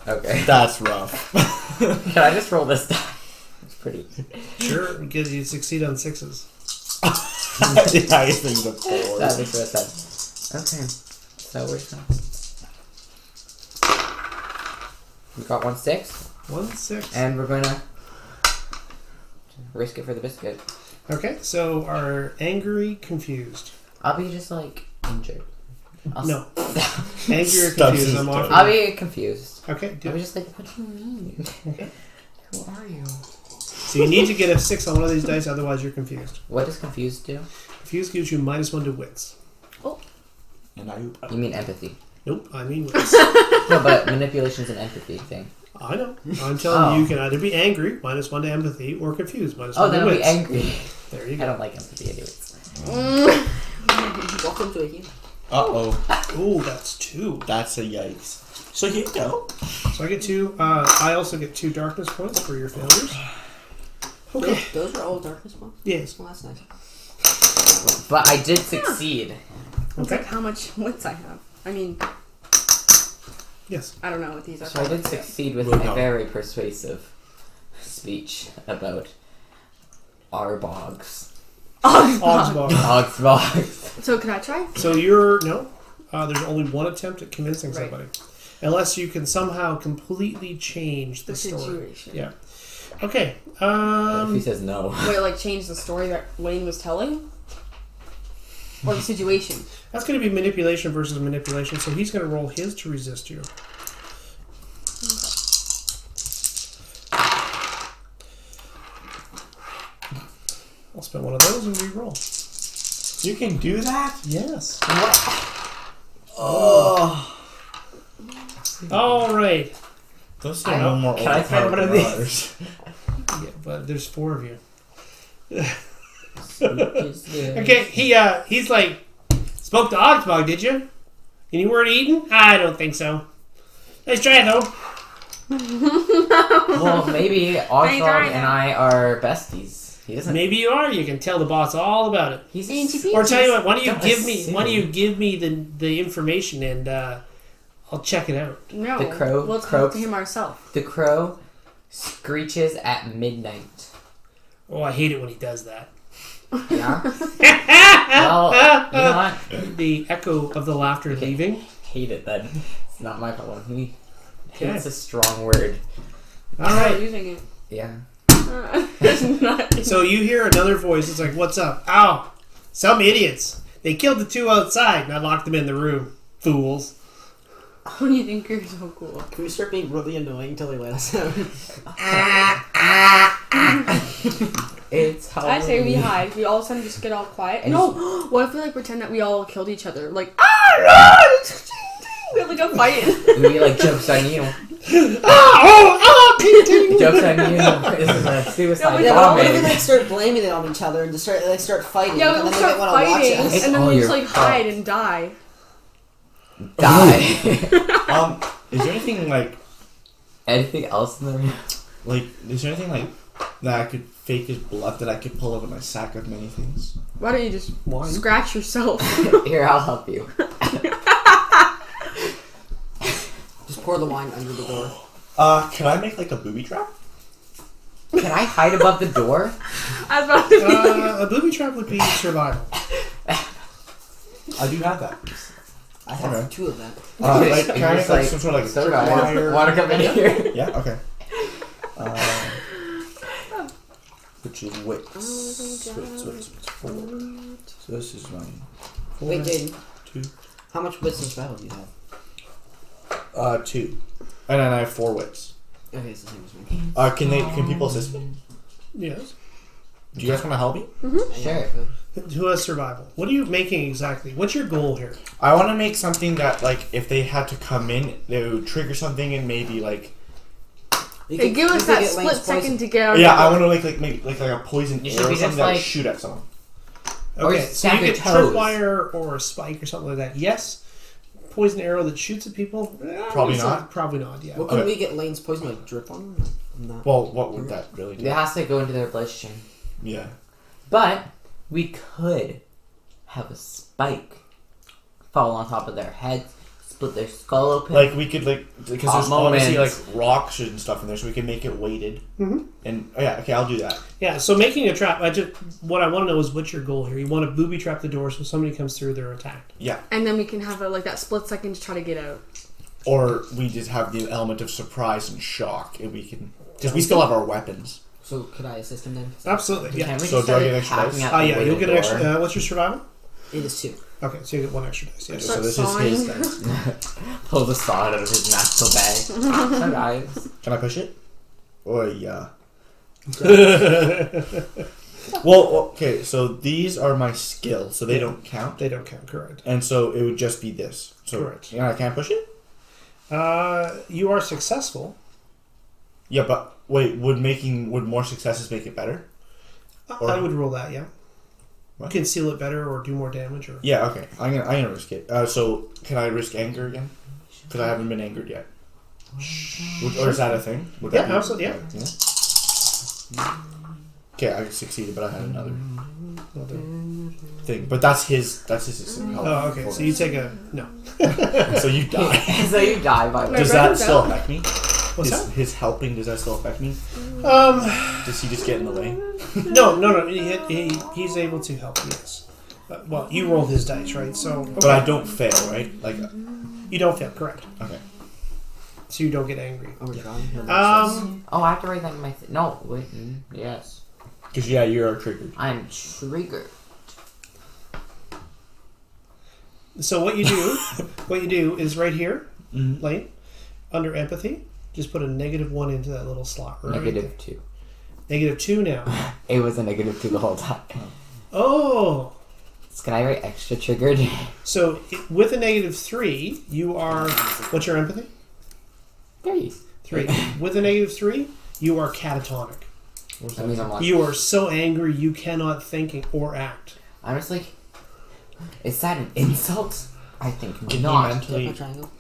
Okay. That's rough. Can I just roll this die? It's pretty. Sure, because you succeed on 6s. The highest thing's a 4. That makes no sense. Okay. So we're done. We got 1 6. 1 6. And we're gonna risk it for the biscuit. Okay, so are angry, confused? I'll be just like injured. No. Angry or Stubbs confused? his I'm toe. offering. I'll be confused. Okay, I'll do be it. just like, what do you mean? Okay. Who are you? So you need to get a 6 on one of these dice, otherwise you're confused. What does confused do? Confused gives you -1 to wits. And I You mean empathy? Nope, I mean wits. No, but manipulation's an empathy thing. I know. I'm telling you, you can either be angry, -1 to empathy, or confused, -1 Oh, to then I'll be wits. angry. There you I go. don't like empathy anyways. Welcome to a human. Uh-oh. Oh, that's 2. That's a yikes. So here you go. So I get 2. I also get 2 darkness points for your failures. Okay. Those are all darkness ones? Yes. Well, that's nice. But I did succeed. It's Okay. like how much wits I have. I mean, Yes. I don't know what these are. So I did succeed with Well my done. very persuasive speech about our bogs. Ogsbog. Bogs, bogs. So can I try? So you're no. There's only one attempt at convincing Right. somebody, unless you can somehow completely change the The story. situation. Yeah. Okay. What if he says no? Wait, like change the story that Wayne was telling? Or the situation? That's going to be manipulation versus manipulation. So he's going to roll his to resist you. I'll spend one of those and re-roll. You can do that? Yes. Oh. All right. Those I are no don't- more can I try overpowered one of than these? ours. Yeah, but there's 4 of you. Okay. Okay, he's like, spoke to Oxbog, did you? And you weren't eating? I don't think so. Nice try, though. Well, maybe trying Oxford it. and I are besties. He doesn't. Maybe you are. You can tell the boss all about it. He's Or tell you what, why don't you Don't give me assume. the information and I'll check it out. No. The crow We'll talk croaks. to him ourselves. The crow screeches at midnight. Oh, I hate it when he does that. Yeah. Well, you know what? The echo of the laughter Okay. leaving. Hate it then. It's not my problem. He Okay. hates a strong word. All right. Using it. Yeah. It's not. So you hear another voice. It's like, "What's up?" Ow! Some idiots. They killed the 2 outside, and I locked them in the room. Fools. Oh, you think you're so cool. Can we start being really annoying until they let us out? It's Halloween. I say we hide. We all of a sudden just get all quiet. And no, what if we like pretend that we all killed each other? Like, run! We have like a fight. We like jokes on you. Ting. Jokes on you. This is a suicide Yeah, but what if we bombing. like start blaming it on each other and just start fighting? Yeah, and we'll then start they want to watch fighting, us. and then all we'll just your like fault. hide and die. Die. Is there anything like Anything else in the room? is there anything like that I could fake as blood that I could pull out of my sack of many things? Why don't you just Wine. scratch yourself? Here, I'll help you. Just pour the wine under the door. Can I make like a booby trap? Can I hide above the door? I was about to A booby trap would be survival. I do have that. I have Okay. 2 of them. Like, can I make Just like some sort of like so tripwire? guys, wanna come in here? Yeah. Okay. Which is wits. Wits. 4. So this is mine. Wait, Jaden. 2. How much wits and survival do you have? 2. And then I have 4 wits. Okay, it's the same as me. Can people assist me? Yes. Do you guys want to help me? Sure. Who has survival? What are you making exactly? What's your goal here? I want to make something that, like, if they had to come in, they would trigger something and maybe, like... Hey, give us that split second to get out. Yeah, I want to make like a poison You arrow should or be something just that would like- shoot at someone. Or Okay, so stab you your get toes. tripwire or a spike or something like that. Yes. Poison arrow that shoots at people? Probably not. Probably not, yeah. Well, couldn't Okay. we get Lane's poison, like, drip on them? Not. Well, what would that really do? It has to go into their bloodstream. Yeah. But we could have a spike fall on top of their heads, split their skull open. Like, we could, like... Because there's Moment. obviously, like, rocks and stuff in there, so we can make it weighted. Mm-hmm. And, oh, yeah, okay, I'll do that. Yeah, so making a trap, what I want to know is what's your goal here? You want to booby trap the door so if somebody comes through, they're attacked. Yeah. And then we can have like that split second to try to get out. Or we just have the element of surprise and shock, and we can... Because we still have our weapons. So, could I assist him then? Absolutely, yeah. Can we So just do I start get extra hacking dice? at the Yeah, way you'll the get an door? extra... what's your survival? It is 2. Okay, so you get 1 extra dice. Okay, Yes. so this is his dice. Pull the saw out of his natural bag. So guys. Can I push it? Oh, yeah. Well, okay, so these are my skills, so they don't count. They don't count, correct. And so it would just be this. So, Correct. Yeah, I can't push it? You are successful. Yeah, but wait, would more successes make it better? Or- I would roll that, yeah. What? Conceal it better or do more damage or... Yeah, okay. I'm gonna risk it. So can I risk anger again? Because I haven't been angered yet. Or is that a thing? Would that Yeah, be- absolutely, yeah. Okay, I succeeded, but I had another Another- thing. But that's his help. Oh, okay, so you take a... No. So you die. So you die by Does that still affect me? What's that? His helping, does that still affect me? Does he just get in the way? No. He's able to help you, yes. Well, you rolled his dice, right? So... But I don't fail, right? Like, You don't fail, correct. okay. So you don't get angry. Oh, we're trying. Oh, I have to write that in my... No, wait. Yes. Because, yeah, you are triggered. I'm triggered. So what you do is right here, Mm-hmm. Lane, under empathy, just put a -1 into that little slot. Right -2. there. -2 now. It was a -2 the whole time. Oh! So can I write extra triggered? So with a -3, you are... What's your empathy? 3. 3. With a -3, you are catatonic. That means I'm like... You are so angry you cannot think or act. I'm just like... Is that an insult? I think Can not. you mentally... Triangle.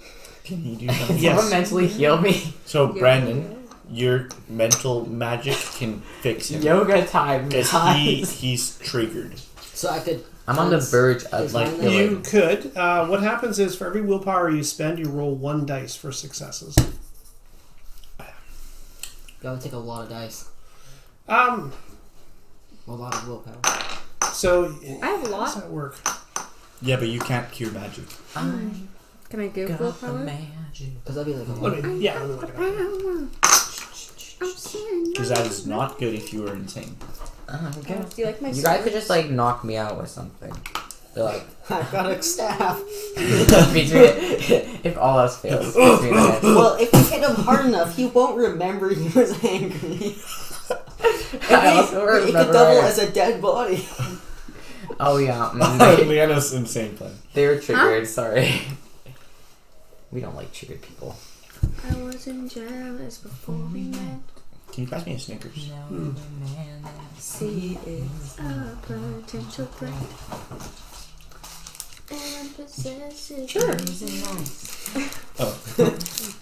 Can you do something? Can Yes. someone mentally heal me? So, Brandon, your mental magic can fix him. Yoga time, Because guys. he's triggered. So I could. I'm on the verge of Is like mine killing. You could. What happens is for every willpower you spend, you roll 1 dice for successes. That would take a lot of dice. A A lot of willpower. So I have a how does lot. that work? Yeah, but you can't cure magic. Can I give Got the willpower? magic. Because that'd be like a lot. Let me look at that. Because that is not good if you are insane. Okay. Do you like my You guys could just like knock me out with something. They're like, I've got a staff. beats me. If all else fails, beats me in the head. Well, if you hit him hard enough, he won't remember he was angry. I also It remember. could double as a dead body. Oh yeah, Leanna's insane plan. they were triggered. Sorry. We don't like triggered people. I wasn't jealous before we met. Can you pass me a Snickers? See is a potential threat. And possessive. Sure. Oh.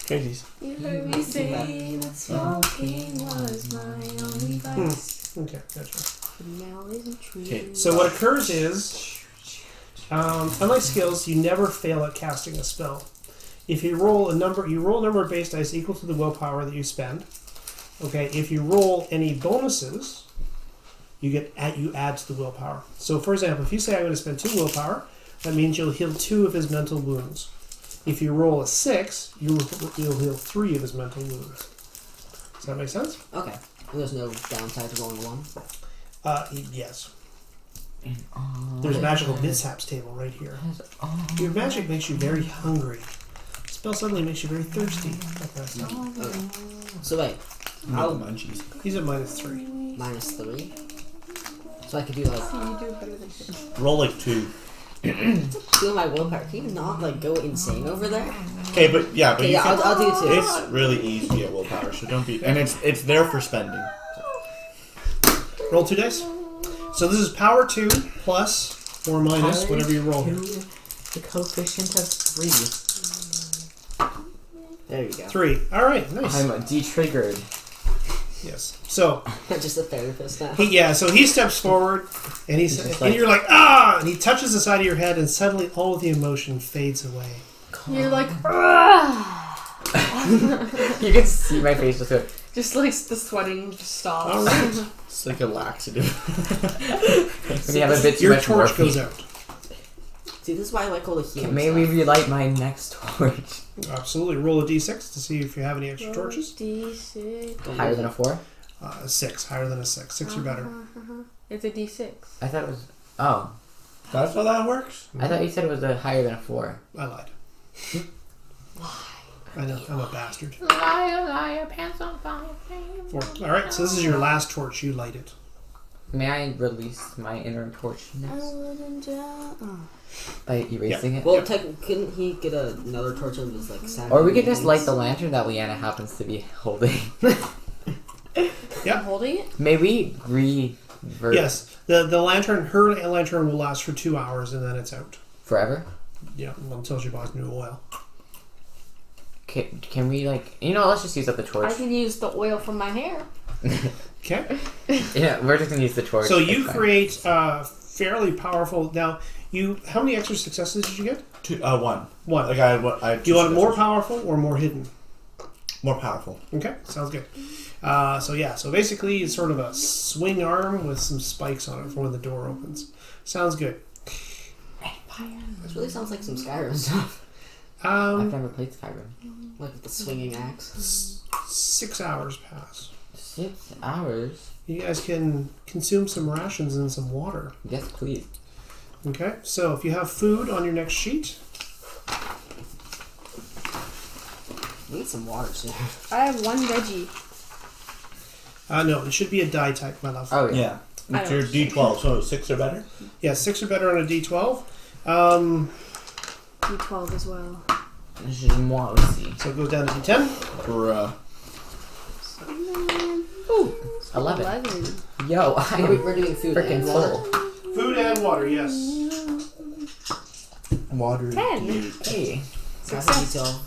Crazies. You heard me say that smoking was my only vice. Okay, gotcha. But now isn't true. Okay, So what occurs is, unlike skills, you never fail at casting a spell. If you roll a number of base dice equal to the willpower that you spend. Okay, if you roll any bonuses, you add to the willpower. So, for example, if you say I'm going to spend 2 willpower, that means you'll heal 2 of his mental wounds. If you roll a 6, you'll heal 3 of his mental wounds. Does that make sense? Okay. And there's no downside to rolling 1. Yes. There's a magical mishaps table right here. Your magic makes you very hungry. It's spell suddenly makes you very thirsty. So wait, How munchies? He's at -3. -3. So I could do like You do better than him. Roll like 2. 2 of my willpower. Can you not like go insane over there? Okay, but yeah, but Okay, you yeah, can, I'll do 2. it's really easy to get willpower, so don't be. And it's there for spending. Roll 2 dice. So this is power 2 plus or minus whatever you roll. The coefficient of 3. There you go. 3. All right, nice. I'm de-triggered. Yes. So Just a therapist now. so he steps forward, and just and you're like ah, and he touches the side of your head, and suddenly all of the emotion fades away. You're like, You can see my face just go. just like the sweating just stops. All right, It's like a laxative. When you have a bit too your much torch morphine. goes out. See, this is why I like all the healing May we stuff. relight my next torch? Absolutely. Roll a d6 to see if you have any extra torches. D6. Higher than a 4? 6, higher than a 6. 6 or better. It's a D6. I thought it was. Oh. That's how that works? I thought you said it was higher than a 4. I lied. I know, I'm a bastard. Liar, liar, pants on fire. 4. All right, so this is your last torch. You light it. May I release my inner torchiness Oh. by erasing it? Well, couldn't he get another torch of his like sack? Or we could just light the lantern that Leanna happens to be holding. Yeah. I'm holding it? May we revert Yes, the lantern, her lantern will last for 2 hours, and then it's out. forever? Yeah, until she buys new oil. Can we, like... You know, let's just use up the torch. I can use the oil from my hair. Okay. Yeah, we're just going to use the torch. So you It's fine. create fairly powerful. Now, how many extra successes did you get? 2, 1. 1. Like I Do you want it more powerful or more hidden? More powerful. Okay, sounds good. So basically it's sort of a swing arm with some spikes on it for when the door opens. Sounds good. This really sounds like some Skyrim stuff. I've never played Skyrim. Like with the swinging axe. 6 hours pass. 6 hours? You guys can consume some rations and some water. Yes, please. Okay, so if you have food on your next sheet, We need some water soon. I have 1 veggie. no, it should be a die type, my love. Oh, yeah. Yeah. I It's your don't- D12, so 6 or better? Yeah, 6 or better on a D12. D12 as well. Je moi aussi. So it goes down to D10. Bruh. Ooh, 11. 11. Yo, We're doing food freaking and water. full. Food and water, yes. Water. 10. Hey. I have detail.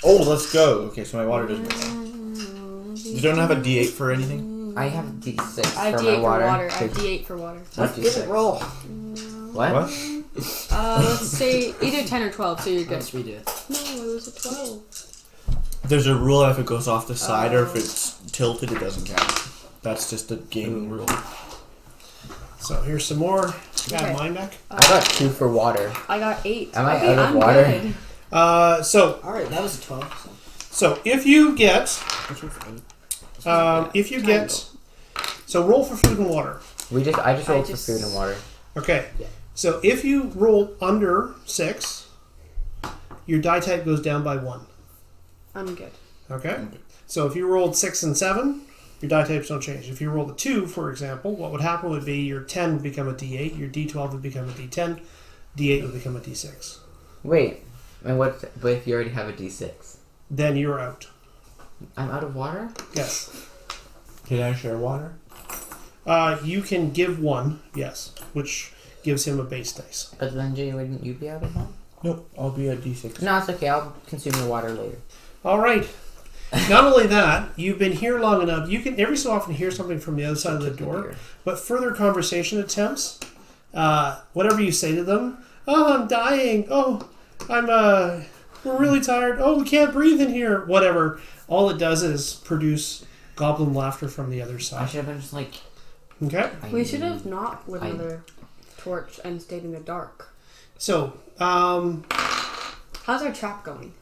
Oh, let's go. Okay, so my water doesn't. You don't have a D8 for anything? I have D6 I have for D8 my water. for water. I have D8 for water. Not Let's get it D6. roll. What? What? Let's say either 10 or 12, so you're good. Let's redo it. No, it was a 12. There's a rule if it goes off the side or if it's tilted, it doesn't count. That's just a gaming rule. So here's some more. Got Okay. mine back. I got 2 for water. I got 8. Am I okay, out of I'm water? Good. So Alright, that was a 12. so if you get Which one's 8? if you get so roll for food and water. I just rolled for just- food and water. Okay. Yeah. So if you roll under 6, your die type goes down by 1. I'm good. Okay. So if you rolled 6 and 7, your die types don't change. If you rolled a 2, for example, what would happen would be your 10 would become a D8, your D12 would become a D10, D8 would become a D6. Wait. And what if you already have a D6? Then you're out. I'm out of water? Yes. Can I share water? You can give 1, yes, which gives him a base dice. But then, Jay, wouldn't you be out of one? Nope, I'll be a D6. No, it's okay. I'll consume your water later. All right. Not only that, you've been here long enough. You can every so often hear something from the other side of the door. But further conversation attempts, whatever you say to them, oh, I'm dying. Oh, we're really tired. Oh, we can't breathe in here. Whatever. All it does is produce goblin laughter from the other I side. should have been just like... Okay. We should have knocked with another torch and stayed in the dark. So, How's our trap going?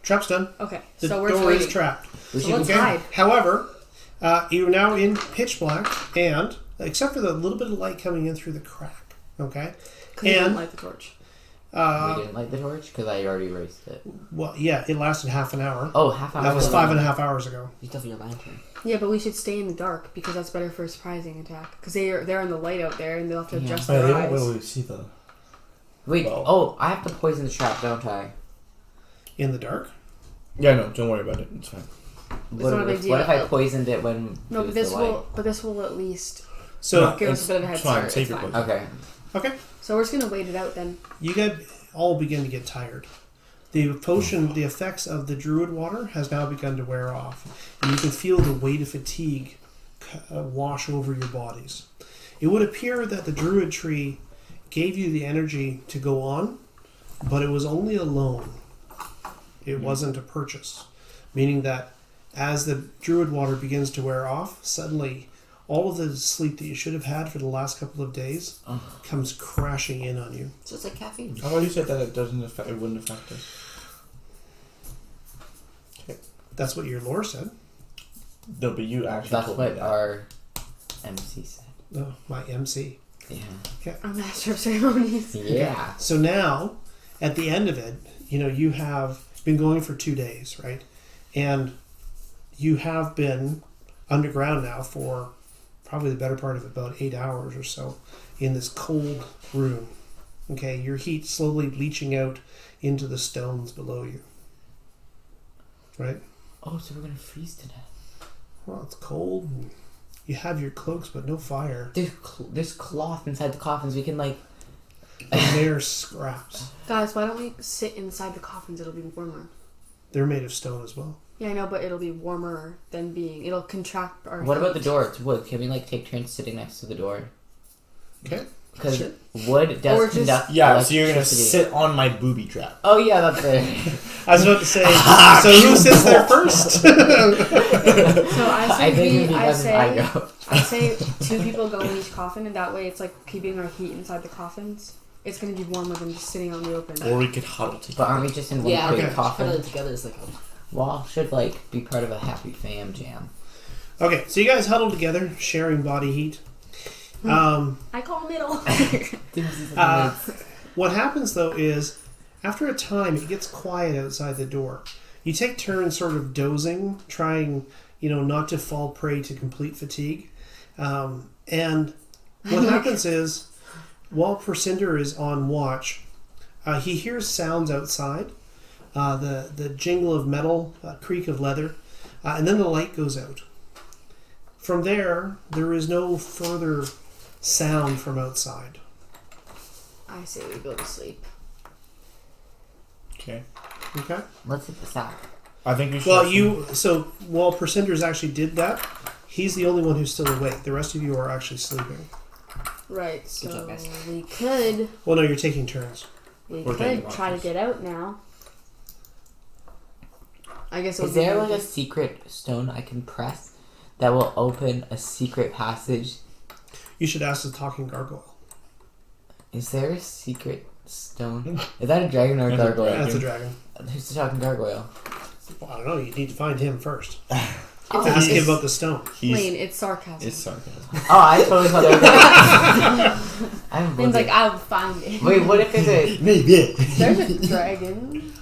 trap's done. Okay, The so we're door waiting. is trapped. We So should let's Okay. hide. However, you're now in pitch black, and except for the little bit of light coming in through the crack. Okay. Because you And didn't light the torch. We didn't light the torch because I already erased it. Well, yeah, it lasted half an hour. Oh, half hour. That was 5.5 hours ago. You stuff your lantern. Yeah, but we should stay in the dark because that's better for a surprising attack. Because they're in the light out there and they'll have to adjust Oh, yeah, their they won't eyes. really see the. Wait. Well. Oh, I have to poison the trap, don't I? In the dark? Yeah, no, don't worry about it. It's fine. What, not a big if, what if I deal. poisoned it when No, it but was this the light? will at least So, give us a bit of a head It's fine. start. Save It's your fine. poison. Okay. okay. So we're just gonna wait it out then. You guys all begin to get tired. The potion, the effects of the druid water has now begun to wear off. And you can feel the weight of fatigue wash over your bodies. It would appear that the druid tree gave you the energy to go on, but it was only a loan. It wasn't a purchase. Meaning that as the druid water begins to wear off, suddenly all of the sleep that you should have had for the last couple of days comes crashing in on you. So it's like caffeine. How about you said that it wouldn't affect us? That's what your lore said. No, but you actually That's told me what that. our MC said. No, my MC. Yeah. Our master of ceremonies. Yeah. So now, at the end of it, you have been going for 2 days, right? And you have been underground now for probably the better part of about 8 hours or so in this cold room. Okay, your heat slowly leaching out into the stones below you. Right? Oh, so we're gonna freeze to death. Well, it's cold. And you have your cloaks, but no fire. There's cloth inside the coffins. We can like. And they're scraps. Guys, why don't we sit inside the coffins? It'll be warmer. They're made of stone as well. Yeah, I know, but it'll be warmer than it'll contract our What about the heat. door? It's wood. Can we like take turns sitting next to the door? Okay. Because Sure. wood Or does just- conduct. Yeah, so you're gonna electricity. sit on my booby trap. Oh yeah, that's it. I was about to say, so who sits there first? So I I say, think it'd be I better if I say, go. I say 2 people go in each coffin, and that way it's like keeping our heat inside the coffins. It's gonna be warmer than just sitting on the open. Or we could huddle together. But aren't we just in one Yeah, big okay. Put coffin? it together is like Wall should like be part of a happy fam jam. Okay, so you guys huddle together, sharing body heat. I call middle. What happens though is, after a time, it gets quiet outside the door. You take turns sort of dozing, trying, not to fall prey to complete fatigue. And what happens is, while Persinder is on watch, he hears sounds outside, the jingle of metal, creak of leather, and then the light goes out. From there is no further sound from outside. I say we go to sleep. Okay. Okay? Let's hit the sack. I think we should. So while Persinder's actually did that, he's the only one who's still awake. The rest of you are actually sleeping. Right, Good so job, guys. we could Well, no, you're taking turns. We're taking try to watches. get out now. I guess it Is would be there hard like a to- secret stone I can press that will open a secret passage? You should ask the talking gargoyle. Is there a secret stone? Is that a dragon or a gargoyle? That's a dragon. Who's the talking gargoyle? Well, I don't know. You need to find him first. Oh, Ask him it's- about the stone. Lane, it's sarcasm. It's sarcasm. Oh, I totally thought that was. I'm Lane's like, buzzing. I'll find it. Wait, what if it's a Maybe. There's a dragon.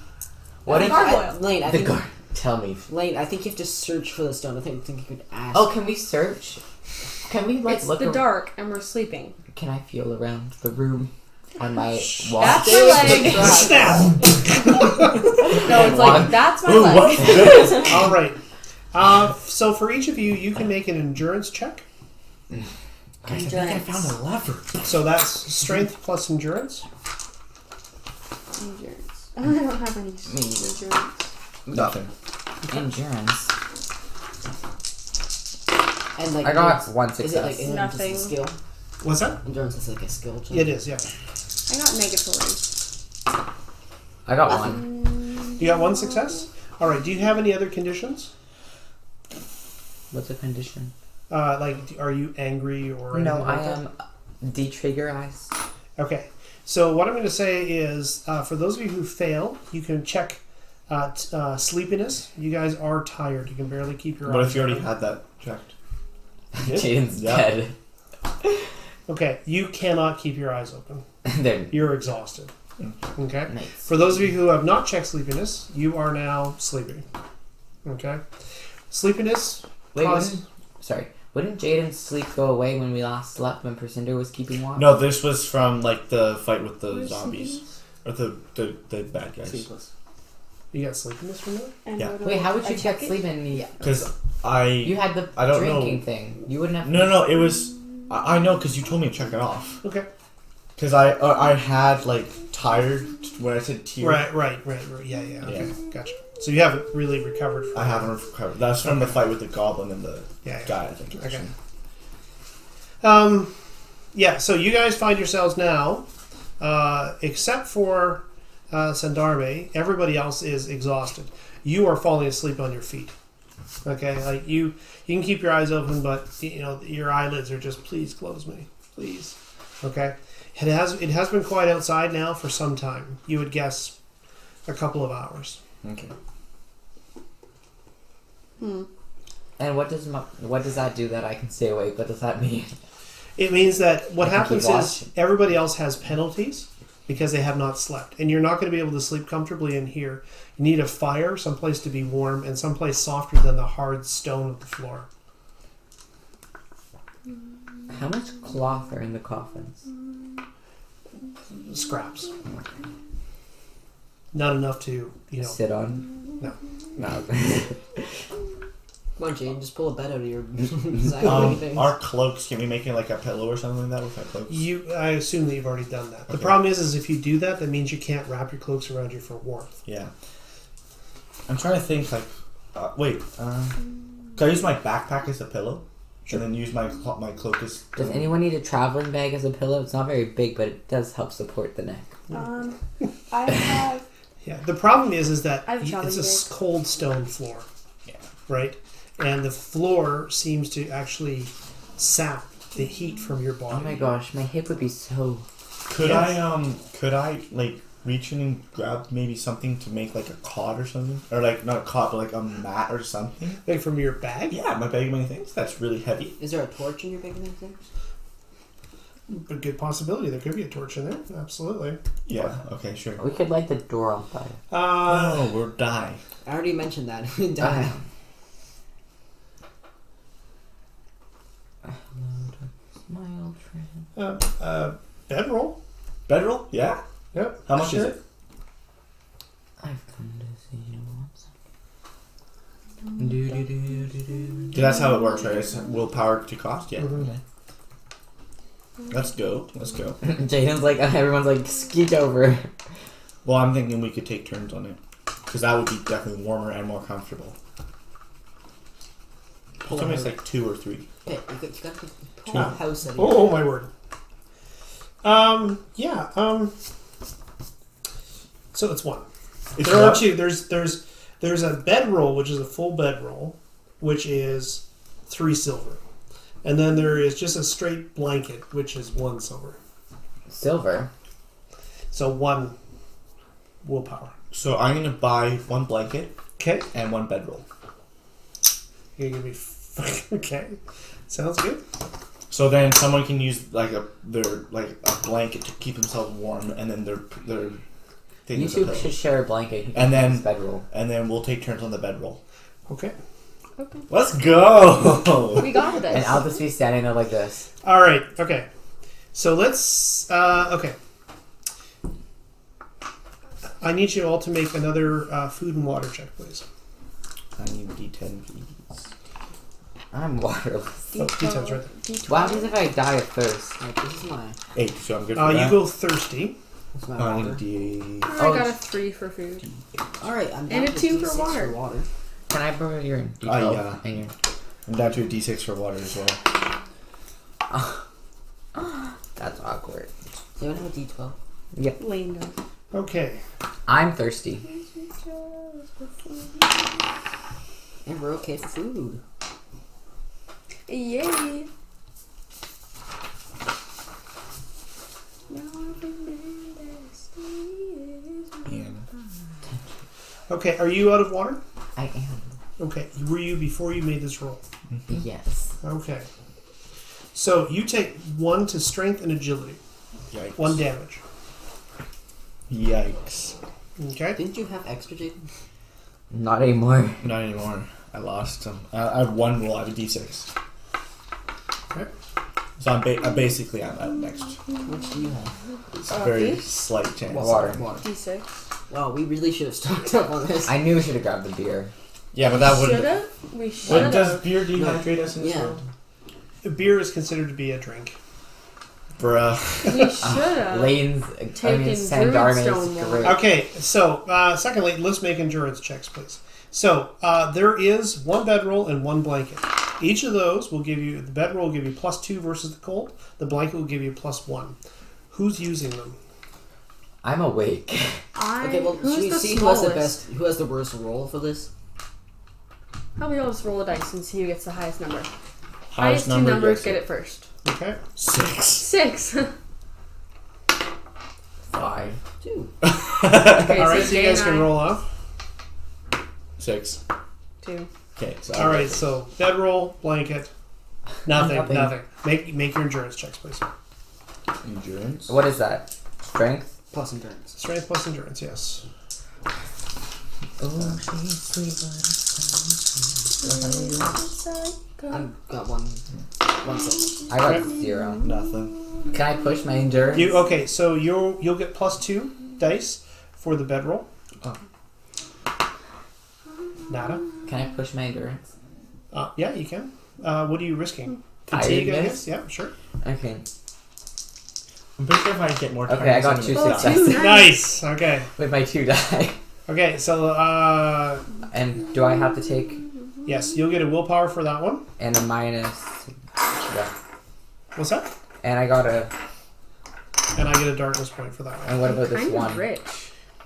what if Gargoyle. Lane, I the think gar? Tell me. Lane, I think you have to search for the stone. I think you could ask. Oh, can we search? Can we like It's look? the dark, and we're sleeping. Can I feel around the room on my wall? That's my leg. Snap! No, it's like, that's my Ooh, leg. what's this? All right. So for each of you, you can make an endurance check. Guys, I think I found a lever. So that's strength plus endurance. Endurance. I don't have any endurance. Nothing. Endurance. And like, I got one Is it like success. endurance is a Nothing. skill? What's that? Endurance is like a skill. Check. It is, yeah. I got negatory. I got one. You got one success? All right. Do you have any other conditions? What's the condition? Are you angry or anything No, like I that? am detriggerized. Okay. So what I'm going to say is, for those of you who fail, you can check sleepiness. You guys are tired. You can barely keep your What eyes if you already open. had that checked? Jaden's Yeah. dead. Okay. You cannot keep your eyes open. then You're exhausted. Okay. Nice. For those of you who have not checked sleepiness, you are now sleeping. Okay. Sleepiness. Wait, causes- wouldn't Jaden's sleep go away when we last slept when Percinder was keeping watch? No, this was from like the fight with the zombies or the bad guys. Sleepless. You got sleepiness from that? And Yeah. what do Wait, how would I you check get it? sleeping? Because You had the I don't drinking know. thing. You wouldn't have. No, it was. I know because you told me to check it off. Okay. Because I had like tired when I said tear. Right. Yeah. Okay. Gotcha. So you haven't really recovered from I haven't recovered. That's from the fight with the goblin and the Yeah. guy. I think. Okay. Yeah, so you guys find yourselves now, except for Sandarme, everybody else is exhausted. You are falling asleep on your feet. Okay, like you can keep your eyes open, but your eyelids are just, please close me, please. Okay, it has been quiet outside now for some time. You would guess a couple of hours. Okay. And what does that do that I can stay awake? What does that mean? It means that what I can happens keep is watching. everybody else has penalties because they have not slept. And you're not going to be able to sleep comfortably in here. You need a fire, someplace to be warm, and someplace softer than the hard stone of the floor. How much cloth are in the coffins? Scraps. Not enough to, Sit on? No. No. Come on, Jane, just pull a bed out of your things. Our cloaks, can we make it like a pillow or something like that with our cloaks? I assume that you've already done that. The Okay. problem is if you do that, that means you can't wrap your cloaks around you for warmth. Yeah. I'm trying to think like, can I use my backpack as a pillow? Sure. And then use my cloak as... Does anyone need a traveling bag as a pillow? It's not very big, but it does help support the neck. I have. Yeah. The problem is that I have a it's traveling a bag. cold stone floor. Yeah. Right? And the floor seems to actually sap the heat from your body. Oh my gosh, my hip would be so... Could Yes. could I like reach in and grab maybe something to make like a cot or something? Or like, not a cot, but like a mat or something? Like from your bag? Yeah, my bag of many things. That's really heavy. Is there a torch in your big thing? A good possibility. There could be a torch in there. Absolutely. Yeah, okay, sure. We could light the door on fire. Oh, we'll die. I already mentioned that. Die. My old friend. Bedroll. Bedroll? Yeah? Yep. How much Sure. is it? I've come to see you once. That's how it works, right? It's willpower to cost? Yeah. Mhm. Okay. Let's go. Jaden's like, everyone's like, skeet over. Well, I'm thinking we could take turns on it. Because that would be definitely warmer and more comfortable. Tell me it's like 2 or 3. Okay, you gotta pull Two. a house out of Oh my word. Yeah. So it's one. There are two. There's a bedroll, which is a full bedroll, which is 3 silver, and then there is just a straight blanket, which is 1 silver. Silver. So 1 willpower. So I'm going to buy 1 blanket Okay. and 1 bedroll. You're gonna be okay. Sounds good. So then someone can use like a blanket to keep themselves warm, and then their thing You is a two pillow. should share a blanket. You And can then- use bedroll. And then we'll take turns on the bedroll. Okay. Let's go. We got this. And I'll just be standing there like this. All right. Okay. So let's. Okay. I need you all to make another food and water check, please. I need D10, please. I'm waterless. Oh, D10's right there. What happens if I die of thirst? Like, this is my 8, so I'm good for You that. go thirsty. this is my I need a water. D... I got a 3 for food. Alright, I'm down And a to 2 for D6 water. Can I borrow your D12 yeah. and your... I'm down to a D6 for water as well. That's awkward. Does anyone have a D12? Yep. Lane does. Okay. I'm thirsty. And we're okay for food. Yay! And Okay. Are you out of water? I am. Okay. Were you before you made this roll? Yes. Okay. So you take 1 to strength and agility. yikes. 1 damage. Yikes. Okay. Didn't you have extra, Jaden? Not anymore. Not anymore. I lost some. I have one roll. I have a d6. Okay. So I'm basically I'm out next. How much do you have? It's a very Beef? slight chance. Water. D6. Wow, we really should have stocked up on this. I knew we should have grabbed the beer. Yeah, but that wouldn't. Should've? We should What does have. beer dehydrate us in this Yeah. world? Beer is considered to be a drink. Bruh. We should have. Lane's, Taken Sandarma's Druidstone one. great. Okay, so secondly, let's make endurance checks, please. So there is one bedroll and one blanket. Each of those will give you, the bedroll will give you +2 versus the cold. The blanket will give you +1. Who's using them? I'm awake. Okay, well, who's should we the see who has the smallest? best, who has the worst roll for this? How about we all just roll the dice and see who gets the highest number? Highest two numbers gets get it first. Okay. 6. 6. 5. 2. Okay, All right, so you Jay guys and can I- roll off. 6. 2. Okay, so All right, so bedroll, blanket, nothing. Nothing. Make your endurance checks, please. endurance. What is that? Strength? Plus endurance. Strength plus endurance, yes. Oh, she's sweet. I've got one second. I got Okay. 0. Nothing. Can I push my endurance? Okay, so you'll get +2 dice for the bedroll. Oh. Nada. Can I push my endurance? Yeah, you can. What are you risking? Fatigue, I guess. Yeah, sure. Okay. I'm pretty sure if I get more time. Okay, I got 2 Oh, successes. 2, Nice. Okay. With my 2 die. Okay, so And do I have to take yes, you'll get a willpower for that one. and a minus? Yeah. What's that? And I got a. And I get a darkness point for that one. And what about this Kind one? of rich.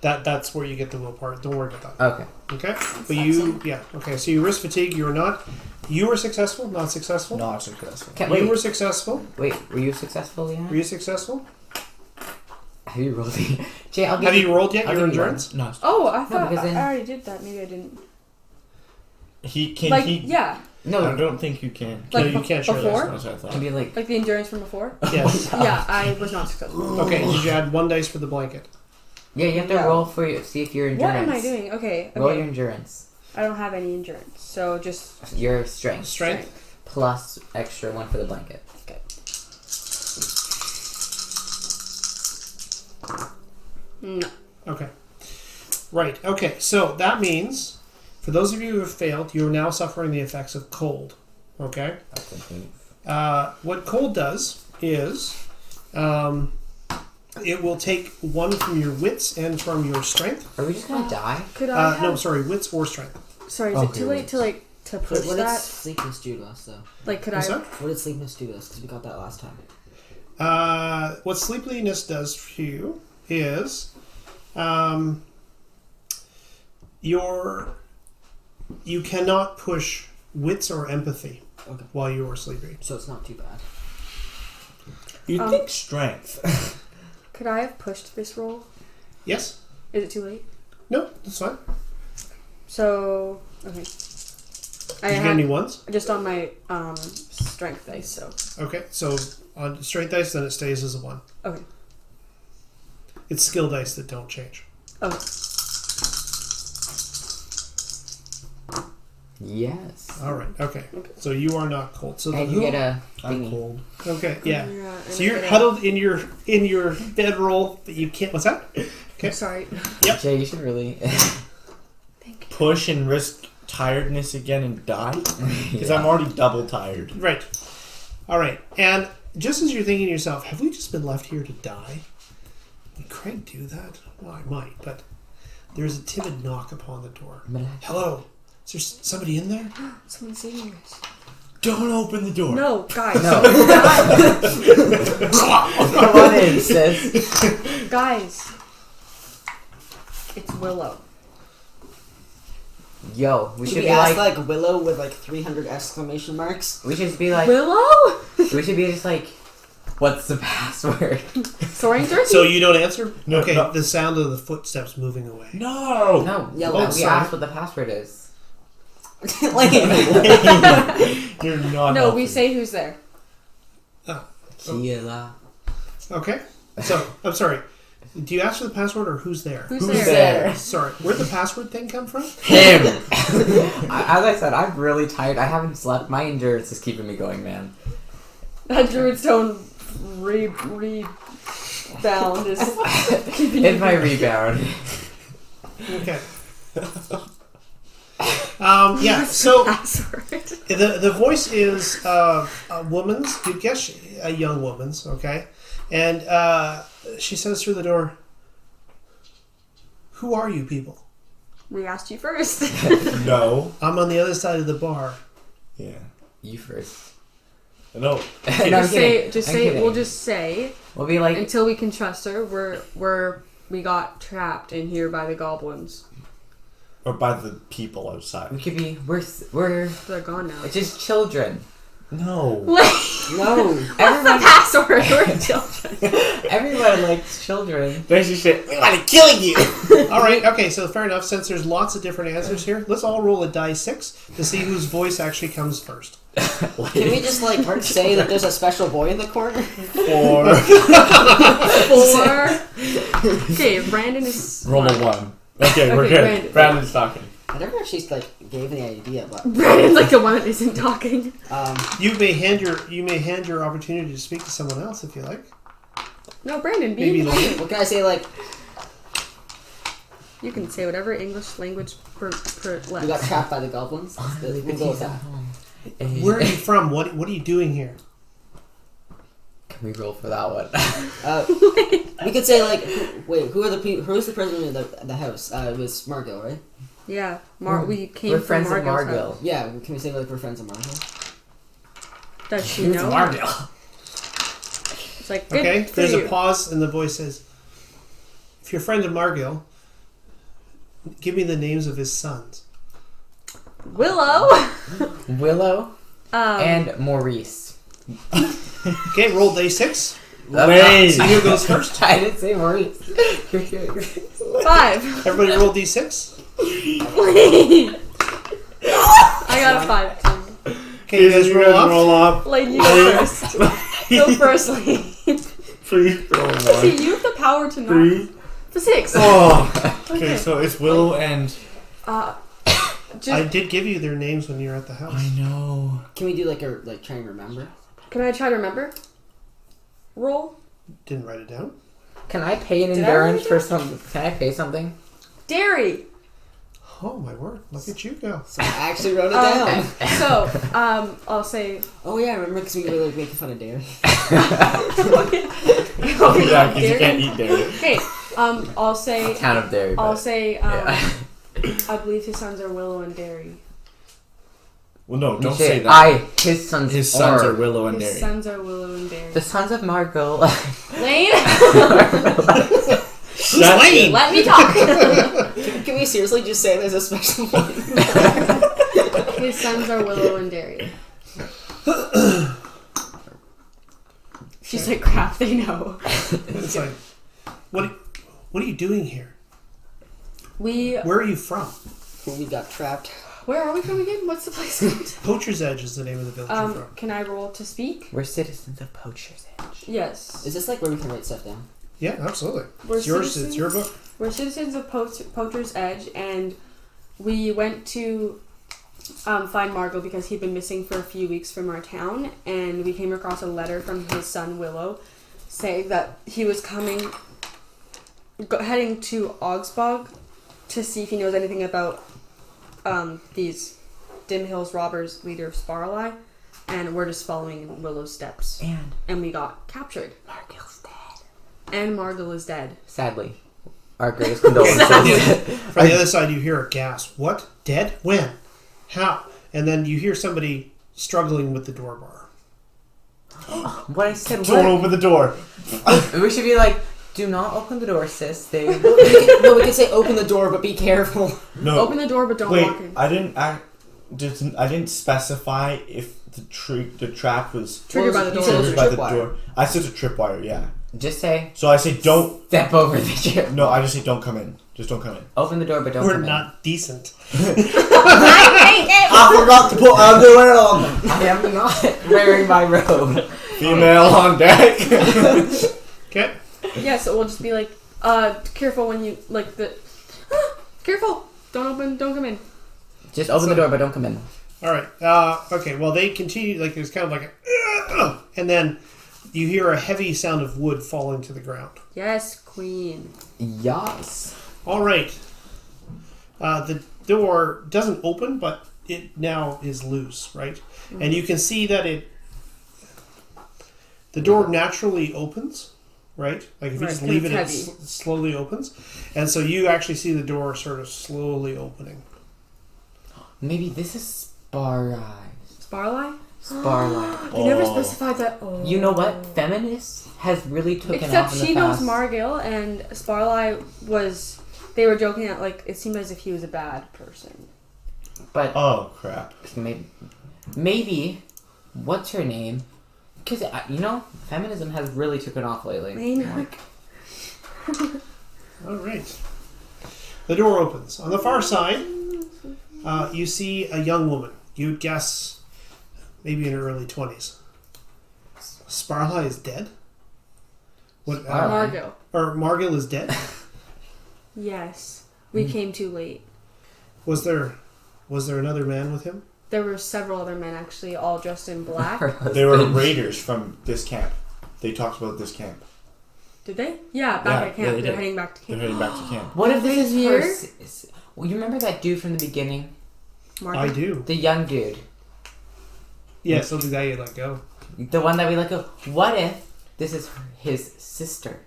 That's where you get the willpower. Don't worry about that. Okay. Okay. But you, yeah. Okay. So you risk fatigue. You were not. You were successful. Not successful. Not successful. Can, You wait, were successful. wait, were you successful, Leanne? Were you successful? Have you rolled it? Jay, I'll give Have you rolled yet I'll your give you endurance? No. Oh, I thought because then- I already did that. Maybe I didn't. He can. Like, he. yeah. I No, don't think you can. Like no, you can't share before? that. That's what I it can thought. be like. Like the endurance from before? Yes. Yeah, I was not successful. Okay. Did you add 1 dice for the blanket? Yeah, you have to Yeah. roll for your, see if your What endurance. am I doing? Okay. Roll Okay. your endurance. I don't have any endurance, so just Your strength. Strength. Plus extra 1 for the blanket. no. Okay. Right. Okay. So that means, for those of you who have failed, you are now suffering the effects of cold. Okay. That's a move. What cold does is, it will take 1 from your wits and from your strength. Are we just gonna die? Could I have? No, sorry, wits or strength. Sorry, is it Okay, too late to like to push What did that? sleepness do to us, though? Like, could What's I? that? What did sleepness do to us? Because we got that last time. What sleepiness does for you is, you cannot push wits or empathy Okay. while you are sleeping. So it's not too bad. You'd think strength. Could I have pushed this roll? Yes? Is it too late? No, that's fine. So okay. I Did you get have any ones? just on my strength dice. So Okay, so on strength dice, then it stays as a 1. okay. It's skill dice that don't change. Okay. Yes. All right, okay. So you are not cold. So And the you get a I'm thingy. cold. Okay, yeah. and So you're I- huddled in your bedroll, but you can't. What's that? Okay. Sorry. Yep. Jay, you should really. Thank you. Push and risk tiredness again and die? Because Yeah. I'm already double tired. Right. All right. And just as you're thinking to yourself, have we just been left here to die? Would Craig do that? Well, I might, but there's a timid knock upon the door. Hello? Is there somebody in there? Someone's seeing us. Don't open the door. No, guys. No. Come on in, sis. Guys. It's Willow. Yo, we should Should we be ask like. like Willow with like 300 exclamation marks? We should be like. Willow? We should be just like. What's the password? Soaring Turkey? So you don't answer? No, Okay, no. the sound of the footsteps moving away. No! No. Yeah, we well, sorry. asked what the password is. Like, You're not no, helping. we say who's there. Sheila. Okay. So, I'm sorry. Do you ask for the password or who's there? Who's there? Sorry, where'd the password thing come from? Him! As I said, I'm really tired. I haven't slept. My endurance is keeping me going, man. That druid stone rebound is keeping In my rebound. Okay. Yeah, so password. the voice is a woman's, you guess a young woman's, okay? And she says through the door, "Who are you people?" We asked you first. No. I'm on the other side of the bar. Yeah. You first. No. No, I'm kidding. I'm kidding. We'll just say We'll be like, until we can trust her. We got trapped in here by the goblins. Or by the people outside. we could be, we're They're gone now. it's just children. No. No. What's the password? We're children. Everyone likes children. Then she said, "We want to kill you." All right, okay, so fair enough. Since there's lots of different answers here, let's all roll a die 6 to see whose voice actually comes first. Can we just like say that there's a special boy in the corner? 4. 4. Okay, Brandon is. Roll a 1. Okay, we're Okay, good. Brandon's talking. I never actually like gave any idea, but Brandon's like the one that isn't talking. You may hand your opportunity to speak to someone else if you like. No, Brandon, Maybe be. later. what can I say? Like, You can say whatever English language per we got left. trapped by the goblins. We'll go with that. Where are you from? What are you doing here? Can we roll for that one? We could say like, who are the people? Who's the president of the house? It was Margot, right? Yeah, we came We're from friends of Margot's Margil. house. Yeah. Can we say like we're friends of Margot? Does she Who's know? Margil? It's like good Okay, for there's you. a pause and the voice says, "If you're a friend of Margil, give me the names of his sons." Willow. Willow Um, and Maurice. Okay, roll day 6. Wait. See who goes first. I didn't say Maurice. 5. Everybody roll d6. I got a 5. Okay, you guys roll off. roll up. Lane, you go first. Go first, Lane. Please roll 1. See, you have the power to not. 3. The 6. Oh. Okay, so it's Willow and... Just, I did give you their names when you were at the house. I know. Can we do like try and remember? can I try to remember? Roll. Didn't write it down. Can I pay an Did I endurance write for it? some? Can I pay something? Dairy. Oh my word! Look at you go. So I actually wrote it down. So, I'll say. Oh yeah, I remember because we were like making fun of Dairy. Yeah, because you can't eat dairy. Okay. I'll say. Town of Dairy. I'll but- say. yeah. I believe his sons are Willow and Dairy. Well, no, You don't say, say that. his sons. His sons are Willow and His Dairy. sons are Willow and Dairy. The sons of Margot. Lane. Shut Lane? Let me talk. Can we seriously just say there's a special one? His sons are Willow and Dairy. She's like, crap, they know. It's like, what are you doing here? Where are you from? We got trapped. Where are we from again? What's the place called? Poacher's Edge is the name of the village you're from. Can I roll to speak? We're citizens of Poacher's Edge. Yes. Is this like where we can write stuff down? Yeah, absolutely. We're It's yours. citizens? It's your book. We're citizens of Poacher's Edge, and we went to find Margot because he'd been missing for a few weeks from our town, and we came across a letter from his son Willow saying that he was heading to Augsburg to see if he knows anything about these Dim Hills robbers, leader of Sparlai, and we're just following in Willow's steps. And we got captured. Margot's dead. And Margot is dead. Sadly. Our greatest condolences. From the other side, you hear a gasp. What? Dead? When? How? And then you hear somebody struggling with the door bar. What I said, Don't what? open the door. We should be like, do not open the door, sis. They... We could say open the door, but be careful. No. Open the door, but don't Wait, walk in. I didn't specify if the trap was Triggered by the You door. said it was a triggered by the tripwire. door. I said it's a tripwire, yeah. Just say, So I say don't. step over the chair. No, I just say don't come in. Just don't come in. Open the door, but don't We're come not decent. I forgot to put underwear on. in. I am not wearing my robe. Female on deck. Okay. Yeah, so we'll just be like, Careful when you like the. Careful! Don't come in. Just open the door, but don't come in. All right. Okay. Well, they continue. Like there's kind of like a, and then you hear a heavy sound of wood falling to the ground. Yes, queen. Yes. All right. The door doesn't open, but it now is loose, right? Mm-hmm. And you can see that the door naturally opens, right? Like if you just leave it, it slowly opens. And so you actually see the door sort of slowly opening. Maybe this is Sparlie. Sparlie? Sparlie. They never specified that. Oh. You know what? Feminist has really taken Except off in the she knows past. Margil, and Sparlie was... They were joking that, like, it seemed as if he was a bad person. But... Oh, crap. Maybe what's her name? Because, you know, feminism has really taken off lately. Like... All right. The door opens. On the far side, you see a young woman. You'd guess maybe in her early 20s. Sparlie is dead? What? Margil. Or Margil is dead? Yes. We came too late. Was there another man with him? There were several other men, actually, all dressed in black. They were raiders from this camp. They talked about this camp. Did they? Yeah, back at camp. They're heading back to camp. They're heading back to camp. What if this is here? Well, you remember that dude from the beginning? Margil? I do. The young dude. Yeah, so the guy you let go. The one that we let go. What if this is his sister?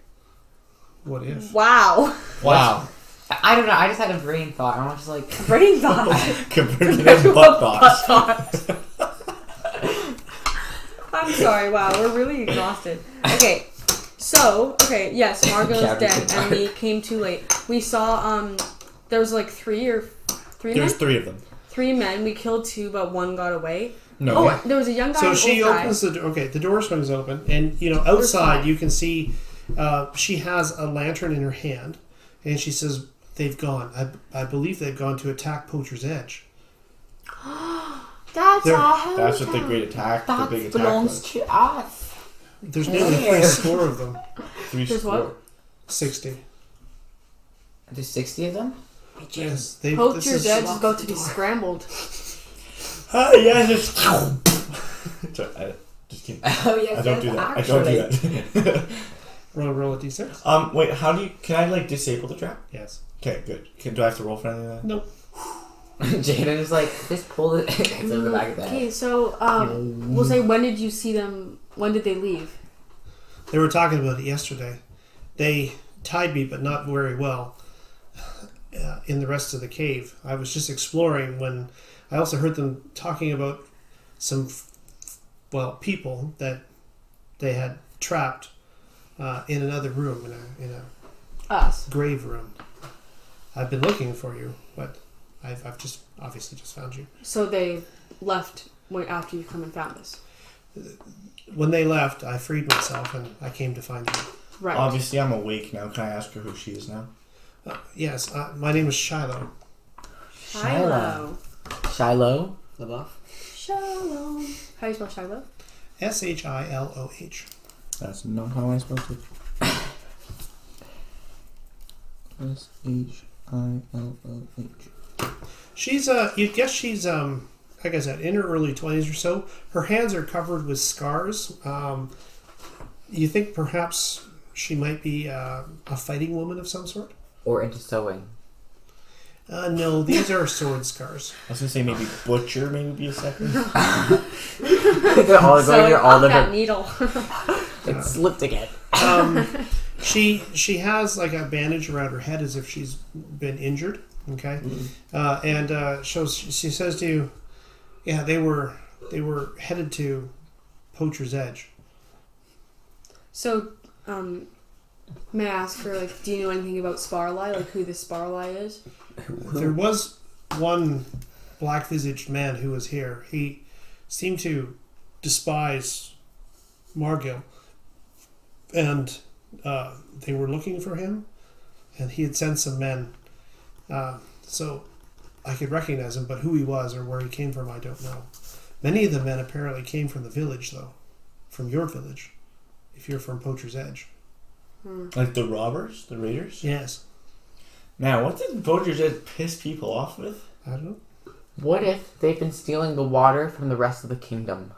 What if? Wow. Wow. I don't know. I just had a brain thought. I was just like... Brain thought. Compared to them butt thoughts. I'm sorry. Wow, we're really exhausted. Okay. So, yes, Margil is dead, and we came too late. We saw, there was like three men? There's 3 of them. 3 men. We killed 2, but 1 got away. No. Oh, there was a young guy So and she old guy. opens the door. Okay, the door swings open, and outside you can see she has a lantern in her hand, and she says they've gone. I believe they've gone to attack Poacher's Edge. That's That's what the great attack, the big attack was. to us. There's nearly 3 of them. 3 There's what? 60. There's 60 of them? Yes, Poacher's Edge is about to be scrambled. Yeah, just... Sorry, just kidding. Oh, yes, I don't do that. actually. I don't do that. Roll a d6. Wait, how do you... Can I, like, disable the trap? Yes. Okay, good. Do I have to roll for anything like that? Nope. Jaden is like, just pull it into the back of that. Okay, so, we'll say, when did you see them? When did they leave? They were talking about it yesterday. They tied me, but not very well, in the rest of the cave. I was just exploring when I also heard them talking about some, people that they had trapped in another room, in a Us. grave room. I've been looking for you, but I've just obviously just found you. So they left after you come and found us. When they left, I freed myself and I came to find you. Right. Obviously, I'm awake now. Can I ask her who she is now? Yes, my name is Shiloh. Shiloh. Shiloh? LaBeouf. Shiloh. How do you spell Shiloh? Shiloh. That's not how I'm supposed to. Shiloh. She's you'd guess she's like I said, in her early 20s or so. Her hands are covered with scars. You think perhaps she might be a fighting woman of some sort? Or into sewing? No, these are sword scars. I was gonna say maybe butcher, maybe be a second. They're all going to all that different. needle. It slipped again. She has like a bandage around her head as if she's been injured. Okay, and she says to you, "Yeah, they were headed to Poacher's Edge." So, may I ask her, like, do you know anything about Sparlie? Like, who this Sparlie is? There was one black-visaged man who was here. He seemed to despise Margil, and they were looking for him, and he had sent some men. So I could recognize him, but who he was or where he came from, I don't know. Many of the men apparently came from the village, though, from your village, if you're from Poacher's Edge. Like the robbers, the raiders. Yes. Now, what did Poacher's Edge piss people off with? I don't know. What if they've been stealing the water from the rest of the kingdom?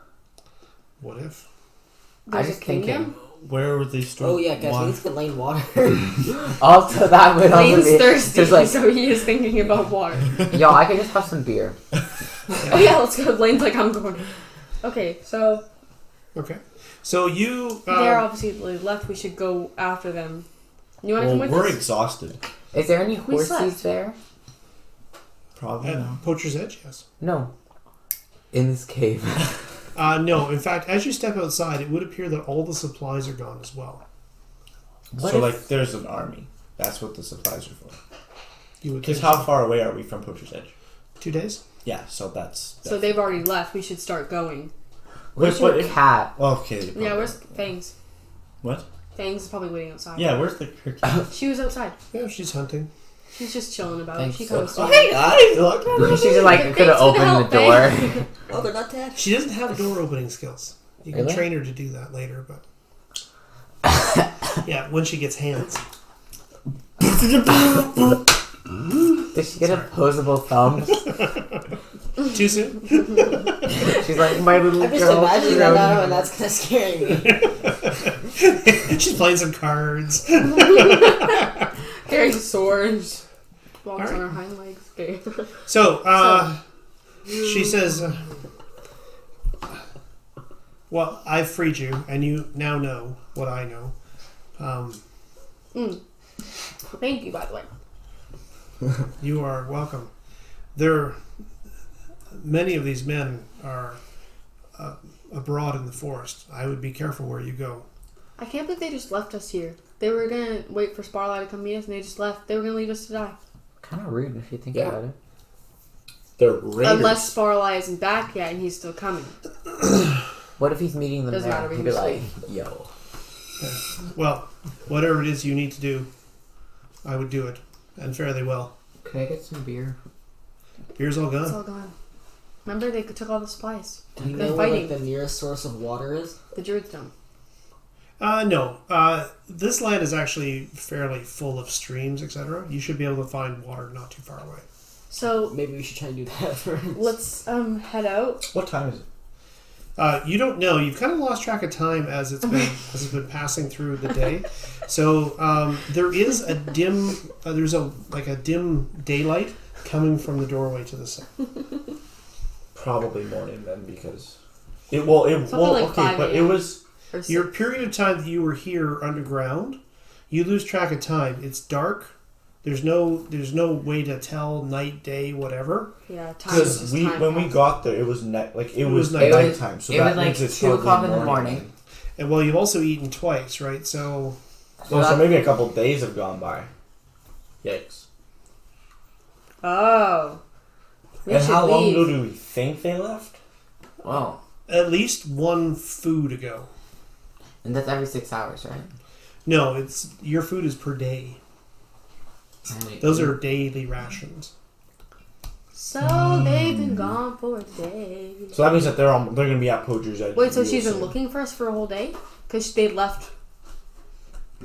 What if? I just thinking. Where would they store? Oh yeah, guys, water? we need to get Lane water. Also, that would also Lane's be thirsty, just like, so he is thinking about water. yo, I could just have some beer. Oh yeah, let's go. Lane's like, I'm going. Okay, so Okay. So you. they're obviously left. We should go after them. You want to come with we're us? exhausted. Is there any We horses slept. there? Probably At not. Poacher's Edge, yes. No. In this cave. No, in fact, as you step outside, it would appear that all the supplies are gone as well. What So, if- like, there's an army. That's what the supplies are for. You would Because think how far away are we from Poacher's Edge? 2 days? Yeah, so that's... So they've already left. We should start going. Where's But your if- cat? Okay. Yeah, probably. where's Fangs? What? Fangs is probably waiting outside. Yeah, where's the... her cat? She was outside. Yeah, she's hunting. She's just chilling about. Thanks. She comes to Oh, me. hey guys! Look. She's like, Thanks could have for the opened the help, door. Oh, they're not dead. She doesn't have door opening skills. You can Really? train her to do that later, but... yeah, when she gets hands. Did she get opposable thumbs? Too soon? She's like, my little I'm just girl. imagining that now, and that's kind of scaring me. She's playing some cards. Carrying swords. Walks Alright. on her hind legs. Okay. So, she says, well, I've freed you, and you now know what I know. Thank you, by the way. You are welcome. Many of these men are abroad in the forest. I would be careful where you go. I can't believe they just left us here. They were gonna wait for Sparlight to come meet us, and they just left. They were gonna leave us to die. Kind of rude if you think Yeah. about it. They're raiders. Unless Sparlight isn't back yet, and he's still coming. What if he's meeting them Doesn't there? matter, we He'd be can like, yo. Well, whatever it is you need to do, I would do it, and fairly well. Can I get some beer? Beer's all It's gone. all gone. Remember, they took all the supplies. Do you They're know where fighting. like, the nearest source of water is? The druids don't. No. This land is actually fairly full of streams, etc. You should be able to find water not too far away. So Maybe we should try and do that first. let's head out. What time is it? You don't know. You've kind of lost track of time as it's been passing through the day. So there is a dim. There's a dim daylight coming from the doorway to the south. Probably morning then, because Something like okay, 5 but it a.m. was Or Your period of time that you were here underground, you lose track of time. It's dark. There's no way to tell night, day, whatever. yeah, time is because just time. when we got there, it was It was nighttime. So it that was like means it's 2 probably o'clock in the morning. And well, you've also eaten twice, right? So So maybe a couple days have gone by. Yikes! Oh. We And should how long leave. ago do we think they left? Wow. at least one food ago. And that's every 6 hours, right? No, it's your food is per day. Those are daily rations. So they've been gone for a day. So that means that they're going to be at Poacher's Edge. Wait, so real she's been soon. looking for us for a whole day? Because they left.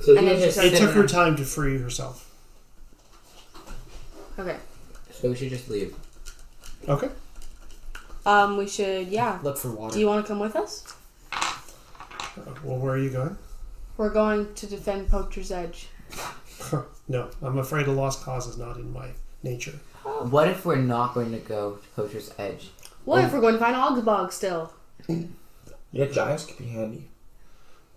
So And then she It said- took her time to free herself. Okay. So we should just leave. Okay. We should, yeah. Look for water. Do you want to come with us? Well, where are you going? We're going to defend Poacher's Edge. No, I'm afraid a lost cause is not in my nature. What if we're not going to go to Poacher's Edge? What if we're going to find Ogbog still? Yeah, giants could be handy.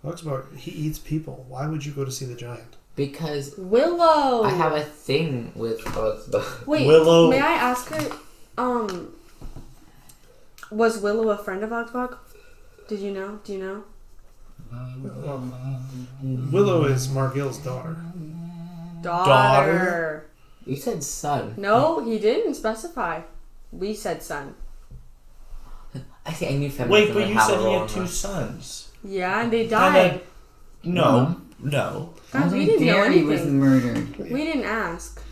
Oxbog, he eats people. Why would you go to see the giant? Because Willow! I have a thing with Ogbog. Wait, Willow- may I ask her, was Willow a friend of Ogbog? Did you know? Do you know? Willow is Margil's daughter. Daughter. You said son. No, he didn't specify. We said son. I think I knew feminism Wait, but would you have said a he role had in 2 this. sons. Yeah, and they And died. No, no. Guys, we didn't know Barry was anything. murdered. We didn't ask.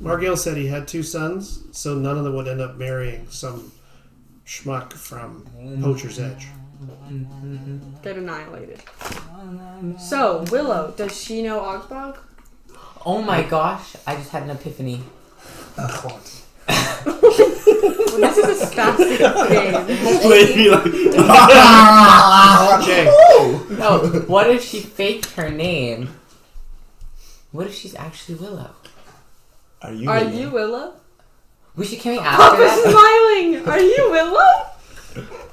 Margil said he had 2 sons, so none of them would end up marrying some schmuck from Poacher's Edge. Get annihilated. So, Willow, does she know Ogbog? Oh my gosh, I just had an epiphany. Well, this is a spastic game. Lady, like, Okay. No, what if she faked her name? What if she's actually Willow? are you? Are Willow? you Willow? Can we ask her Papa's that? smiling! Are you Willow?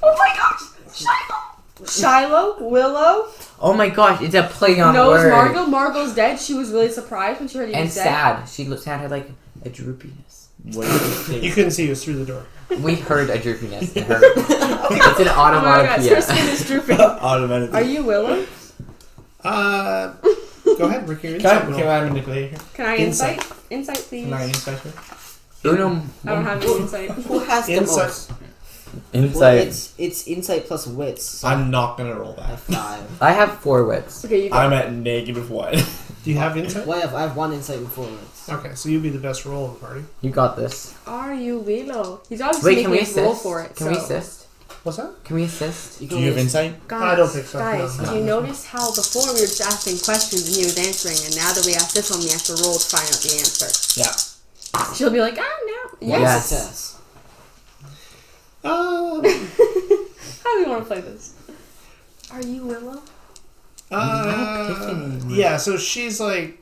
Oh my gosh! Shiloh! Shiloh? Willow? Oh my gosh, it's a play on Knows word. Margot. Margot's dead. She was really surprised when she heard he And was dead. sad. She looked at her like a droopiness. What is it? You couldn't see us through the door. We heard a droopiness in her. It's an Oh my gosh, her onomatopoeia. skin is drooping. Automatically. Are you Willow? Go ahead, Rick. Your Can insight roll. I manipulate her? Can I Insight. insight? Insight, please. Can I insight her? Uno. I don't have any insight. Who has the Insight. most? Well, Insight. it's insight plus wits. So I'm not gonna roll I that. have 5. I have 4 wits. Okay, you go. I'm at -1. Do you have insight? Well, I have 1 insight and 4 wits. Okay, so you'll be the best roll in the party. You got this. Are you Willow? He's obviously Wait, can making we us roll assist? for it. Can so. we assist? What's that? Can we assist? You Do can you have only- insight? Guys, I don't think so, Guys, no. do you notice how before we were just asking questions and he was answering, and now that we ask this one, we have to roll to find out the answer? Yeah. She'll be like, no. One Yes. success. How do we want to play this? Are you Willow? Yeah, so she's like,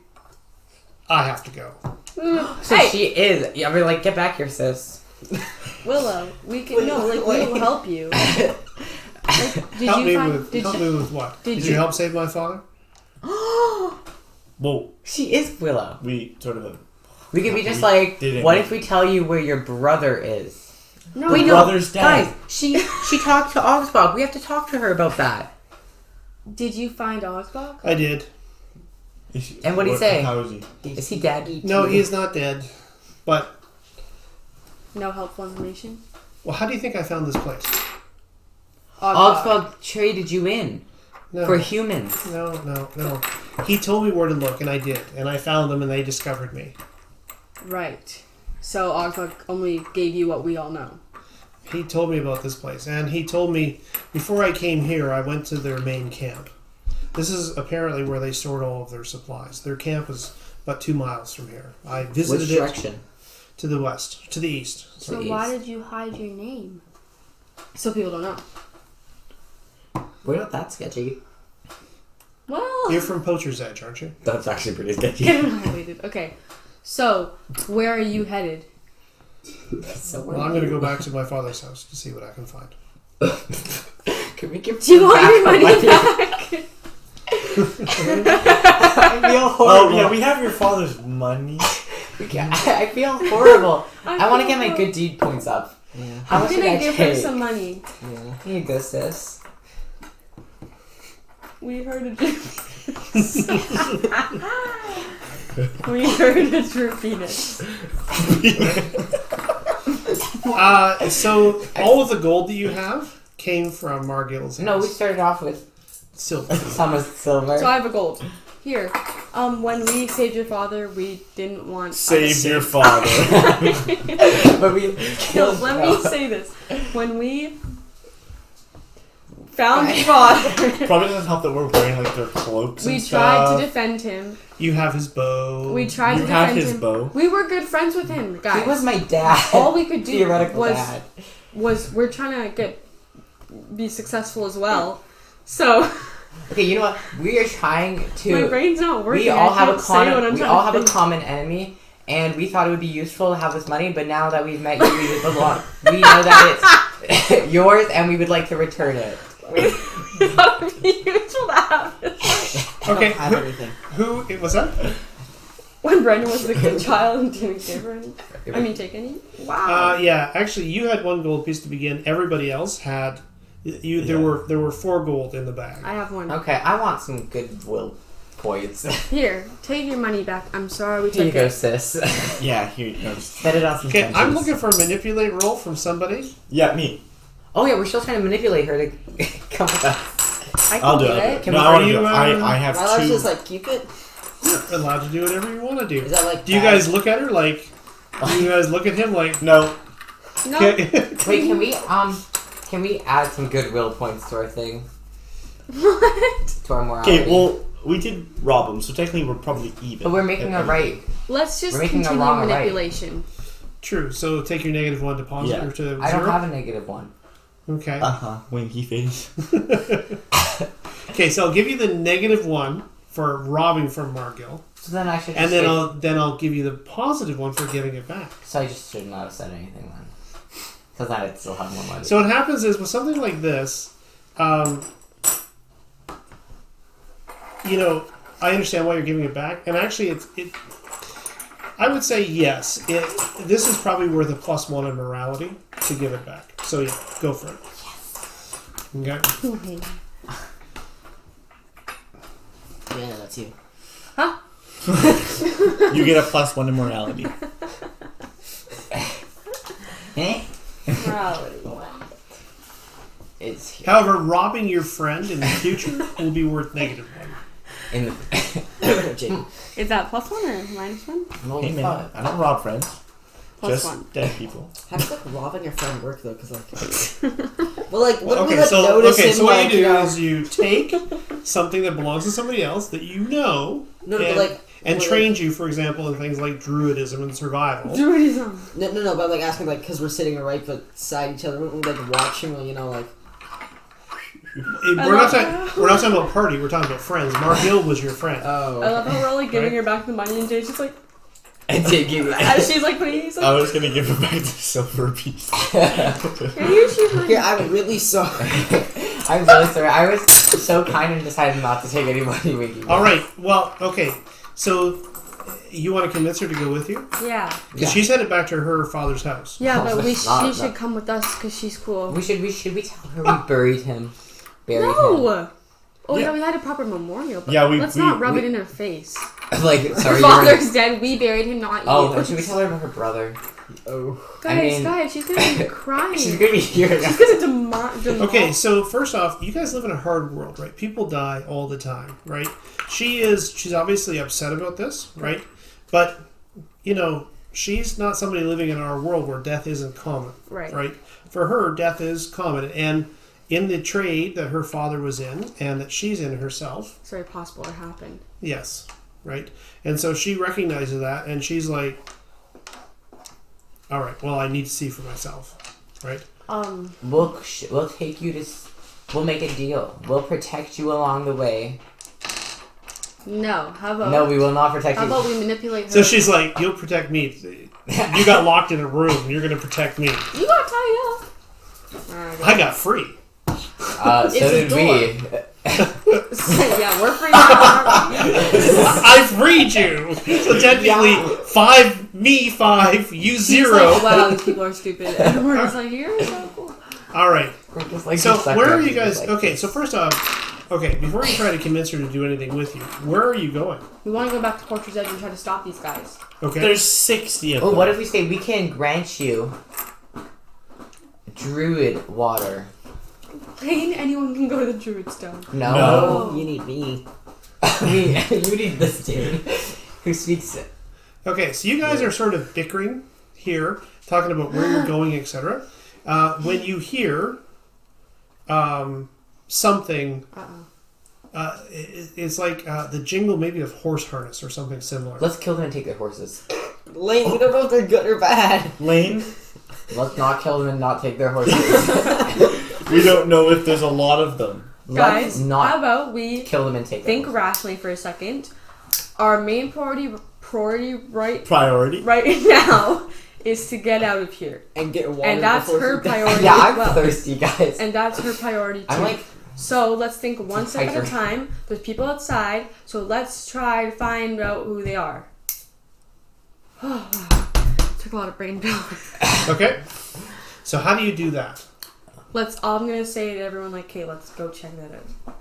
I have to go. So Hey, she is. Yeah, we're like, get back here, sis. Willow, we can we will help you. Like, did Help you me find? with Did help you? me with what? did Did you- you help save my father? Well, She is Willow. we sort of. We could be just We like, didn't. what if we tell you where your brother is? No, Wait, no, brother's dead. guys, she talked to Augsburg. We have to talk to her about that. Did you find Ogbog? I did. And what'd he say? How is he? Is he dead? No, he is not dead. But, No helpful information. well, how do you think I found this place? Augsburg traded you in No. for humans. No. He told me where to look, and I did. And I found them, and they discovered me. Right. So Ogbog only gave you what we all know. He told me about this place, and he told me before I came here, I went to their main camp. This is apparently where they stored all of their supplies. Their camp is about 2 miles from here. I visited Which it direction? to the west, to the east. So Please. why did you hide your name? So people don't know. We're not that sketchy. Well, You're from Poacher's Edge, aren't you? That's actually pretty sketchy. get annihilated. Okay. So where are you headed? Well, I'm going to go back to my father's house to see what I can find. Can we give Do you want back your money our back? I feel Oh horrible. yeah, we have your father's money. I feel horrible. I want to get my good deed points up. Yeah. How I'm much did gonna I give her take? some money. Yeah. Here you go, sis. We heard a We heard a droopiness. So all of the gold that you have came from Margil's house. No, we started off with Silver. some of silver. So I have a gold. Here. When we saved your father, we didn't want Save your father. but we No, killed let me say this. When we found your father, Probably doesn't help that we're wearing like their cloaks. we and tried stuff. to defend him. You have his bow. We tried You to have defend his him. bow. We were good friends with him, guys. He was my dad. All we could do Theoretical was dad. we're trying to be successful as well. So Okay, you know what? We are trying to. my brain's not working. We all I have a can't say what common. I'm We trying all to have a think. common enemy, and we thought it would be useful to have this money. But now that we've met you, we belong. We know that it's yours, and we would like to return it. We thought it would be useful to have this. Okay, I have everything. who it was that? When Brendan was the good child and didn't give her any. I mean, take any. Wow. Yeah, actually, you had 1 gold piece to begin. Everybody else had. There were 4 gold in the bag. I have one. Okay, I want some goodwill points. Here, take your money back. I'm sorry we Here you took go, it. sis. Yeah, here. No, just- Bet it on some Okay, tensions. I'm looking for a manipulate roll from somebody. yeah, me. Oh yeah, we're still trying to manipulate her to come with us. I can I'll do do it. it. Can no, we- I want are to do you, it. I have My life 2. is like Cupid. You're allowed to do whatever you want to do. Is that like? Do you bad? guys look at her like? Do you guys look at him like? No. No. Okay. Wait, can we Can we add some goodwill points to our thing? What? To our morality? Okay, well, we did rob him, so technically we're probably even. But we're making a right. Let's just We're making a continue wrong or right. manipulation. True. So take your -1 deposit Yeah. or to 0. I don't have a -1. Okay. Winky face. Okay, so I'll give you the -1 for robbing from Margil, So then I should. and just then I'll give you the +1 for giving it back. So I just should not have said anything then. Because then I'd still have more money. So what happens is with something like this, I understand why you're giving it back, and actually, I would say yes. This is probably worth a +1 in morality to give it back. So yeah, go for it. Yes. Okay. Yeah, that's you. Huh? You get a +1 in morality. Morality. It's here. However, robbing your friend in the future will be worth -1. In the. Jake. Is that +1 or -1? No, Hey man, I don't rob friends. Just +1. dead people. How does like robbing your friend work though? Because like, well, like, what we Okay, like so notice him, what like, you do you know, is you take something that belongs to somebody else that you know, no, and, but like, and well, trained you, for example, in things like druidism and survival. Druidism. no, but I'm like asking like because we're sitting right beside each other, we're like watching, you know, like. We're not talking about party. We're talking about friends. Mark Hill was your friend. Oh. I love how we're all like giving Right. her back the money and Jay's just like, And take you. as she's like putting these I like, was gonna give it back to silver piece. here she's like, Yeah, I'm really sorry. I'm really sorry. I was so kind and decided not to take any money with you. All right. Well, okay. So you want to convince her to go with you? yeah. Because she's headed back to her father's house. Yeah, No, but that's not- she should come with us because she's cool. We should tell her we buried him. Buried him. No! Oh yeah, Yeah. we had a proper memorial, but Yeah, let's not rub it in her face. Like, Her sorry, you're father's dead, we buried him, not Oh, you. and should we tell her about her brother? Oh. Guys, she's gonna be crying. She's gonna be here now. She's gonna demolish. Okay, so first off, you guys live in a hard world, right? People die all the time, right? She's obviously upset about this, right? But, she's not somebody living in our world where death isn't common, right? For her, death is common. And in the trade that her father was in and that she's in herself, It's very possible it happened. yes, right? And so she recognizes that and she's like, all right, well, I need to see for myself, right? We'll take you to. We'll make a deal. We'll protect you along the way. No, how about No, we will not protect how you. about we manipulate her? So she's like, you'll protect me. You got locked in a room. You're going to protect me. You got tied up. Alright. I got free. So It's a did we. Yeah, we're free now. I freed you. So technically, 5, you 0. Like, wow, these people are stupid. And we're just like, you're so cool. All right. We're just like So sucker where are up you and guys? just like- Okay, so first off, before you try to convince her to do anything with you, where are you going? We want to go back to Portrait's Edge and try to stop these guys. Okay. There's 60 of Oh, them. what if we say we can grant you druid water? Anyone can go to the Druid Stone. No. Oh, you need me. You need this dude who speaks it. Okay, so you guys are sort of bickering here, talking about where you're going, etc. When you hear something, it's like the jingle maybe of horse harness or something similar. Let's kill them and take their horses. Lane, we don't know if they're good or bad. Lane, Let's not kill them and not take their horses. we don't know if there's a lot of them. Let's Guys, not how about we kill them and take think their horses. rationally for a second? Our main priority right Priority. now is to get out of here. And get water. And that's before her she dies. priority Yeah, as I'm well. thirsty, guys. And that's her priority too. I'm like, So let's think one step at a Hydrate. time. There's people outside, so let's try to find out who they are. Oh, wow. Took a lot of brain power. Okay. So how do you do that? I'm gonna say to everyone like, okay, let's go check that out.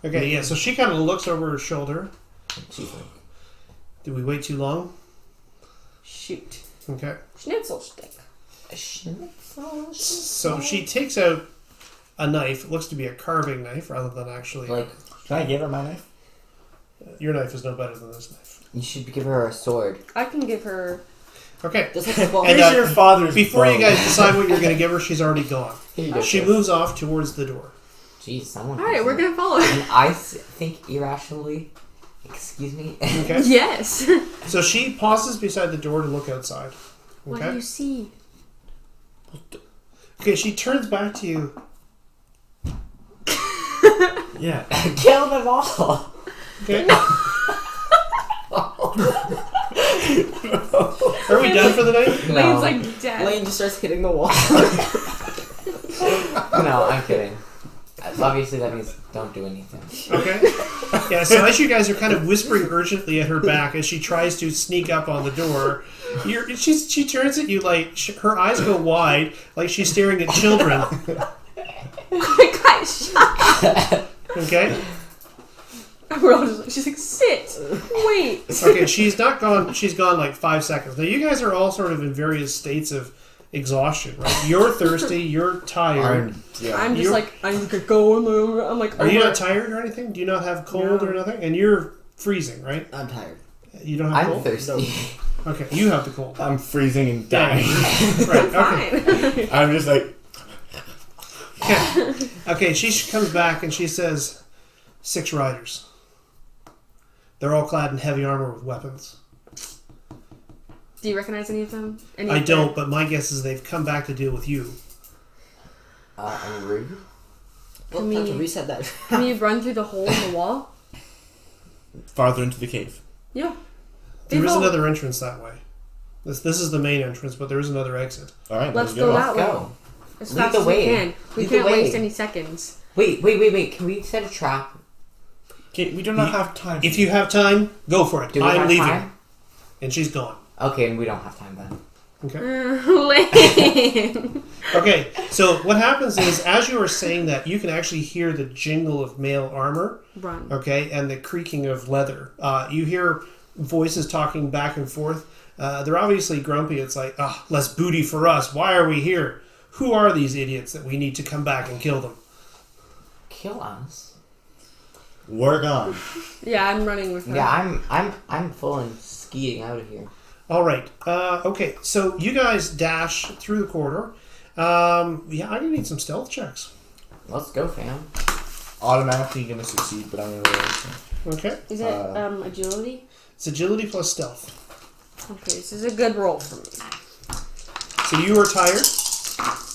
Okay, yeah. So she kind of looks over her shoulder. she's like, Did we wait too long? Shoot. Okay. Schnitzel stick. So she takes out a knife. It looks to be a carving knife rather than actually. like, Can I give her my knife? Your knife is no better than this knife. you should give her a sword. I can give her. Okay. Just like the ball. And, Here's your father's Before you bow. guys decide what you're going to give her, she's already gone. She moves off towards the door. Jeez, someone. All right, we're gonna follow her. And I think irrationally. Excuse me. Okay. Yes. So she pauses beside the door to look outside. What do Okay. you see? Okay. She turns back to you. Yeah. Kill them all. Okay. Are we done for the night? Lane's No, like dead. Lane just starts hitting the wall. no, I'm kidding. Obviously, that means don't do anything. Okay. Yeah, so as you guys are kind of whispering urgently at her back as she tries to sneak up on the door, she turns at you like her eyes go wide, like she's staring at children. Oh my god, shut. Okay. We're all just, she's like, sit, wait. Okay, she's not gone. She's gone like 5 seconds. Now you guys are all sort of in various states of exhaustion, right? You're thirsty. You're tired. I'm just You're- like, I need to go. I'm like, Are you not tired or anything? Do you not have cold or nothing? And you're freezing, right? I'm tired. You don't have I'm cold. thirsty. Okay, you have the cold. I'm freezing and dying. Right. Okay. fine. I'm just like, Okay. She comes back and she says, 6 riders. They're all clad in heavy armor with weapons. Do you recognize any of them? Any I of them? don't, but my guess is they've come back to deal with you. I'm rude. Well, Can time to we- reset that. Can you run through the hole in the wall? farther into the cave. Yeah. There is They've all- another entrance that way. This is the main entrance, but there is another exit. All right, Let's let's go go. that way. Go. As Lead fast the as we way. can. We Lead the can't way. waste any seconds. Wait. Can we set a trap? Okay, we do not have time. If you have time, go for it. Do we I'm have leaving. time? And she's gone. Okay, and we don't have time then. Okay. Lame. Okay, so what happens is, as you are saying that, you can actually hear the jingle of mail armor, Run. okay, and the creaking of leather. You hear voices talking back and forth. They're obviously grumpy. It's like, less booty for us. Why are we here? Who are these idiots that we need to come back and kill them? Kill us? We're gone. Yeah, I'm running with her. Yeah, I'm full on skiing out of here. All right. Okay, so you guys dash through the corridor. Yeah, I'm going to need some stealth checks. Let's go, fam. Automatically gonna succeed, but I'm gonna roll. Okay. Is it agility? It's agility plus stealth. Okay, this is a good roll for me. So you are tired?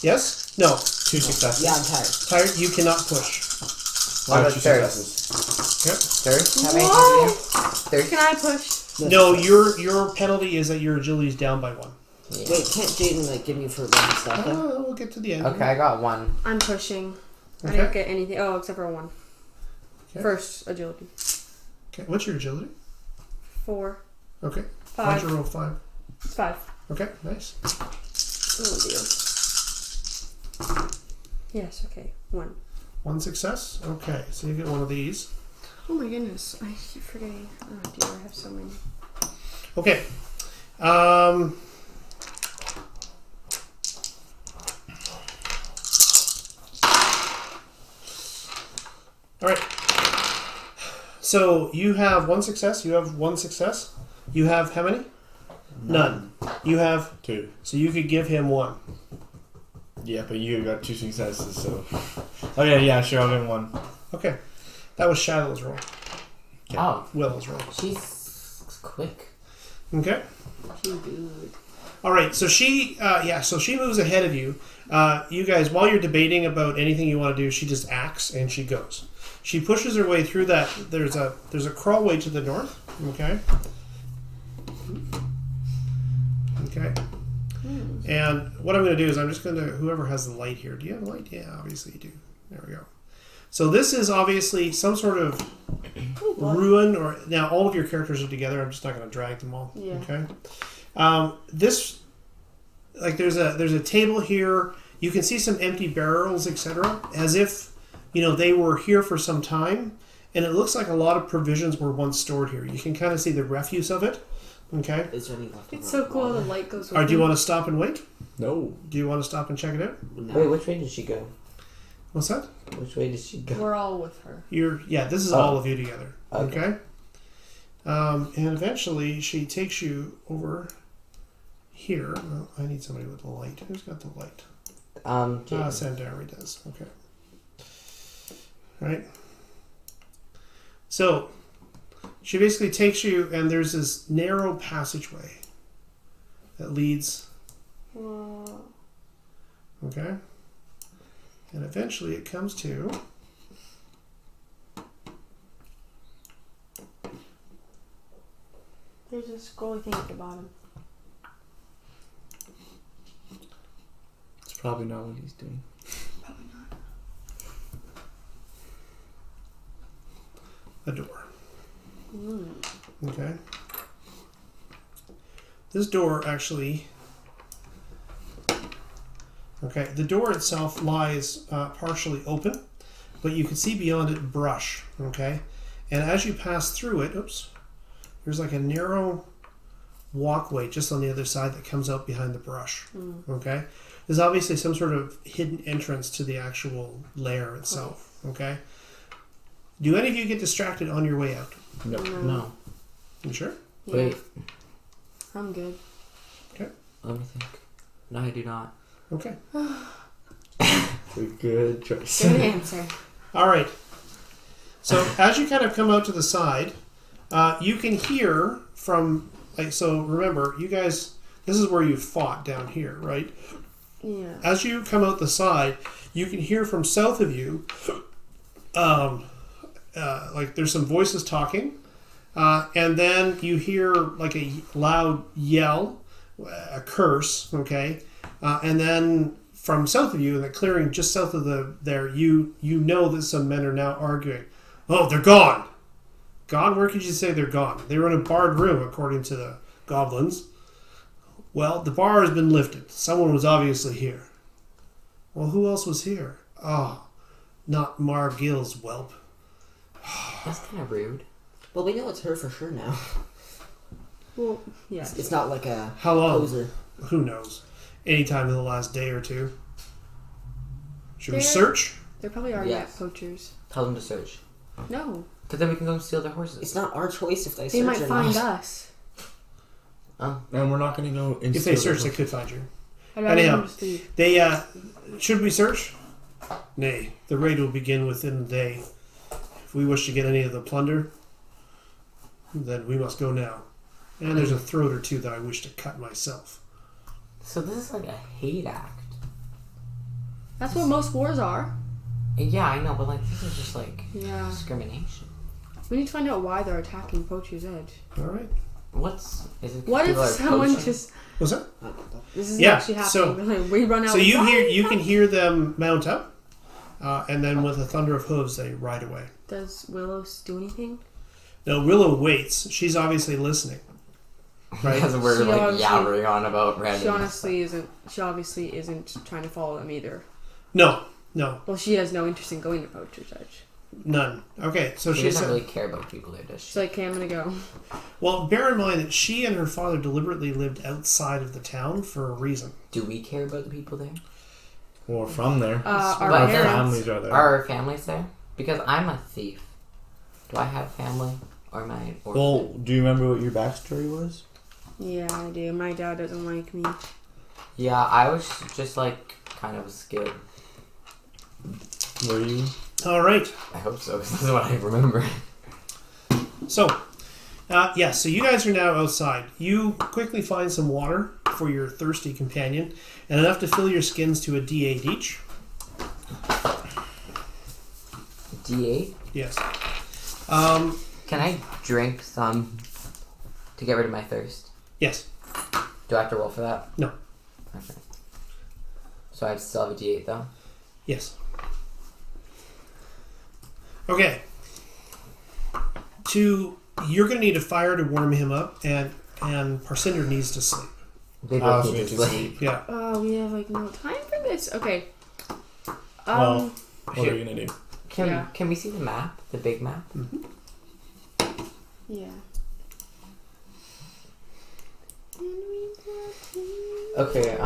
Yes? No. 2 successes. Yeah, I'm tired. Tired, you cannot push. What about 2 thirst? successes. Thirst? Have anything What? to do? Thirst? Can I push? No, your penalty is that your agility is down by 1. Yeah. Wait, can't Jaden like give me for running stuff though? We'll get to the end. Okay, I got 1. I'm pushing. I Okay. don't get anything. Oh, except for 1. Okay. First agility. Okay. What's your agility? 4. Okay. Why'd 5. you roll 5? It's 5. Okay, nice. Oh dear. Yes. Okay. 1. 1 success. Okay, so you get one of these. Oh my goodness! I keep forgetting. Oh dear, I have so many. Okay. All right. So you have 1 success. You have 1 success. You have how many? None. You have 2. So you could give him 1. Yeah, but you got 2 successes, so. Okay, yeah, sure, I'll give him 1. Okay. That was Shadow's roll. Okay. Oh, Willow's roll. she's quick. Okay. Too good. All right. So she, so she moves ahead of you. You guys, while you're debating about anything you want to do, she just acts and she goes. She pushes her way through that. There's a crawlway to the north. Okay. Okay. And what I'm going to do is I'm just going to, whoever has the light here. Do you have a light? Yeah, obviously you do. There we go. So this is obviously some sort of ruin, or now all of your characters are together. I'm just not going to drag them all. Yeah. Okay. This, like, there's a table here. You can see some empty barrels, etc., as if they were here for some time, and it looks like a lot of provisions were once stored here. You can kind of see the refuse of it. Okay. Is there any left It's over? so cool. The light goes. With Or do you me. want to stop and wait? No. Do you want to stop and check it out? No. Wait, which way did she go? What's that? Which way did she go? We're all with her. This is Oh. all of you together. Okay. Okay. And eventually she takes you over here. Well, I need somebody with the light. Who's got the light? Sandari does. Okay. All right. So she basically takes you, and there's this narrow passageway that leads. Whoa. Okay. And eventually it comes to. There's a scrolly thing at the bottom. It's probably not what he's doing. Probably not. A door. Mm. Okay. This door actually. Okay, the door itself lies partially open, but you can see beyond it brush. Okay, and as you pass through it, there's like a narrow walkway just on the other side that comes out behind the brush. Okay, there's obviously some sort of hidden entrance to the actual lair itself. Okay, do any of you get distracted on your way out? No. No. You sure? Yeah. Wait, I'm good. let me think. No, I do not. Okay. Good choice. Good answer. All right. So as you kind of come out to the side, you can hear from so remember, you guys, this is where you fought down here, right? Yeah. As you come out the side, you can hear from south of you, like there's some voices talking, and then you hear like a loud yell, a curse, okay, and then from south of you, in the clearing just south of you know that some men are now arguing. Oh, they're gone. Gone? Where could you say they're gone? They were in a barred room, according to the goblins. Well, the bar has been lifted. Someone was obviously here. Well, who else was here? Oh, not Mar Gill's whelp. That's kind of rude. Well, we know it's her for sure now. Well, yeah. It's not like a How long? poser. Who knows? Anytime in the last day or two. Should we They're- search? They're probably already Yes. at poachers. Tell them to search. No. Because then we can go steal their horses. It's not our choice if they They search might or find not. us. Oh. And we're not going to go. If they search, they could find you. I'd rather Anyhow. them just leave. They, should we search? Nay, the raid will begin within the day. If we wish to get any of the plunder, then we must go now. And there's a throat or two that I wish to cut myself. So this is like a hate act. That's what most wars are. Yeah, I know, but like this is just like Yeah. discrimination. We need to find out why they're attacking Poacher's Edge. All right. Is it? What if people are someone poaching? just... What's that? This is Yeah, actually happening. so- Like, we run out. So you "Why?" can hear them mount up, and then with a thunder of hooves, they ride away. Does Willow do anything? Now Willow waits. She's obviously listening, right? Because we're She like obviously- yabbering on about random. She obviously isn't trying to follow them either. No, Well, she has no interest in going to Poacher's Edge. none. Okay, so She she doesn't said. really care about people there, does She's she? like, okay, I'm gonna go. Well, bear in mind that she and her father deliberately lived outside of the town for a reason. Do we care about the people there? We're from there. Our But parents. families are there. Are our families there? Because I'm a thief. Do I have family? Or am I... Well, do you remember what your backstory was? Yeah, I do. My dad doesn't like me. Yeah, I was just like kind of a skid. Were you? All right. I hope so. This is what I remember. So, so you guys are now outside. You quickly find some water for your thirsty companion, and enough to fill your skins to a D8 each. D8? Yes. Can I drink some to get rid of my thirst? Yes. Do I have to roll for that? No. Okay. So I still have a D8 though? Yes. Okay. You're going to need a fire to warm him up, and Parcinder needs to sleep. They I both also need need to to sleep. Yeah. We have like no time for this. Okay. Well, what are you gonna do? Can we see the map? The big map? Yeah. Okay,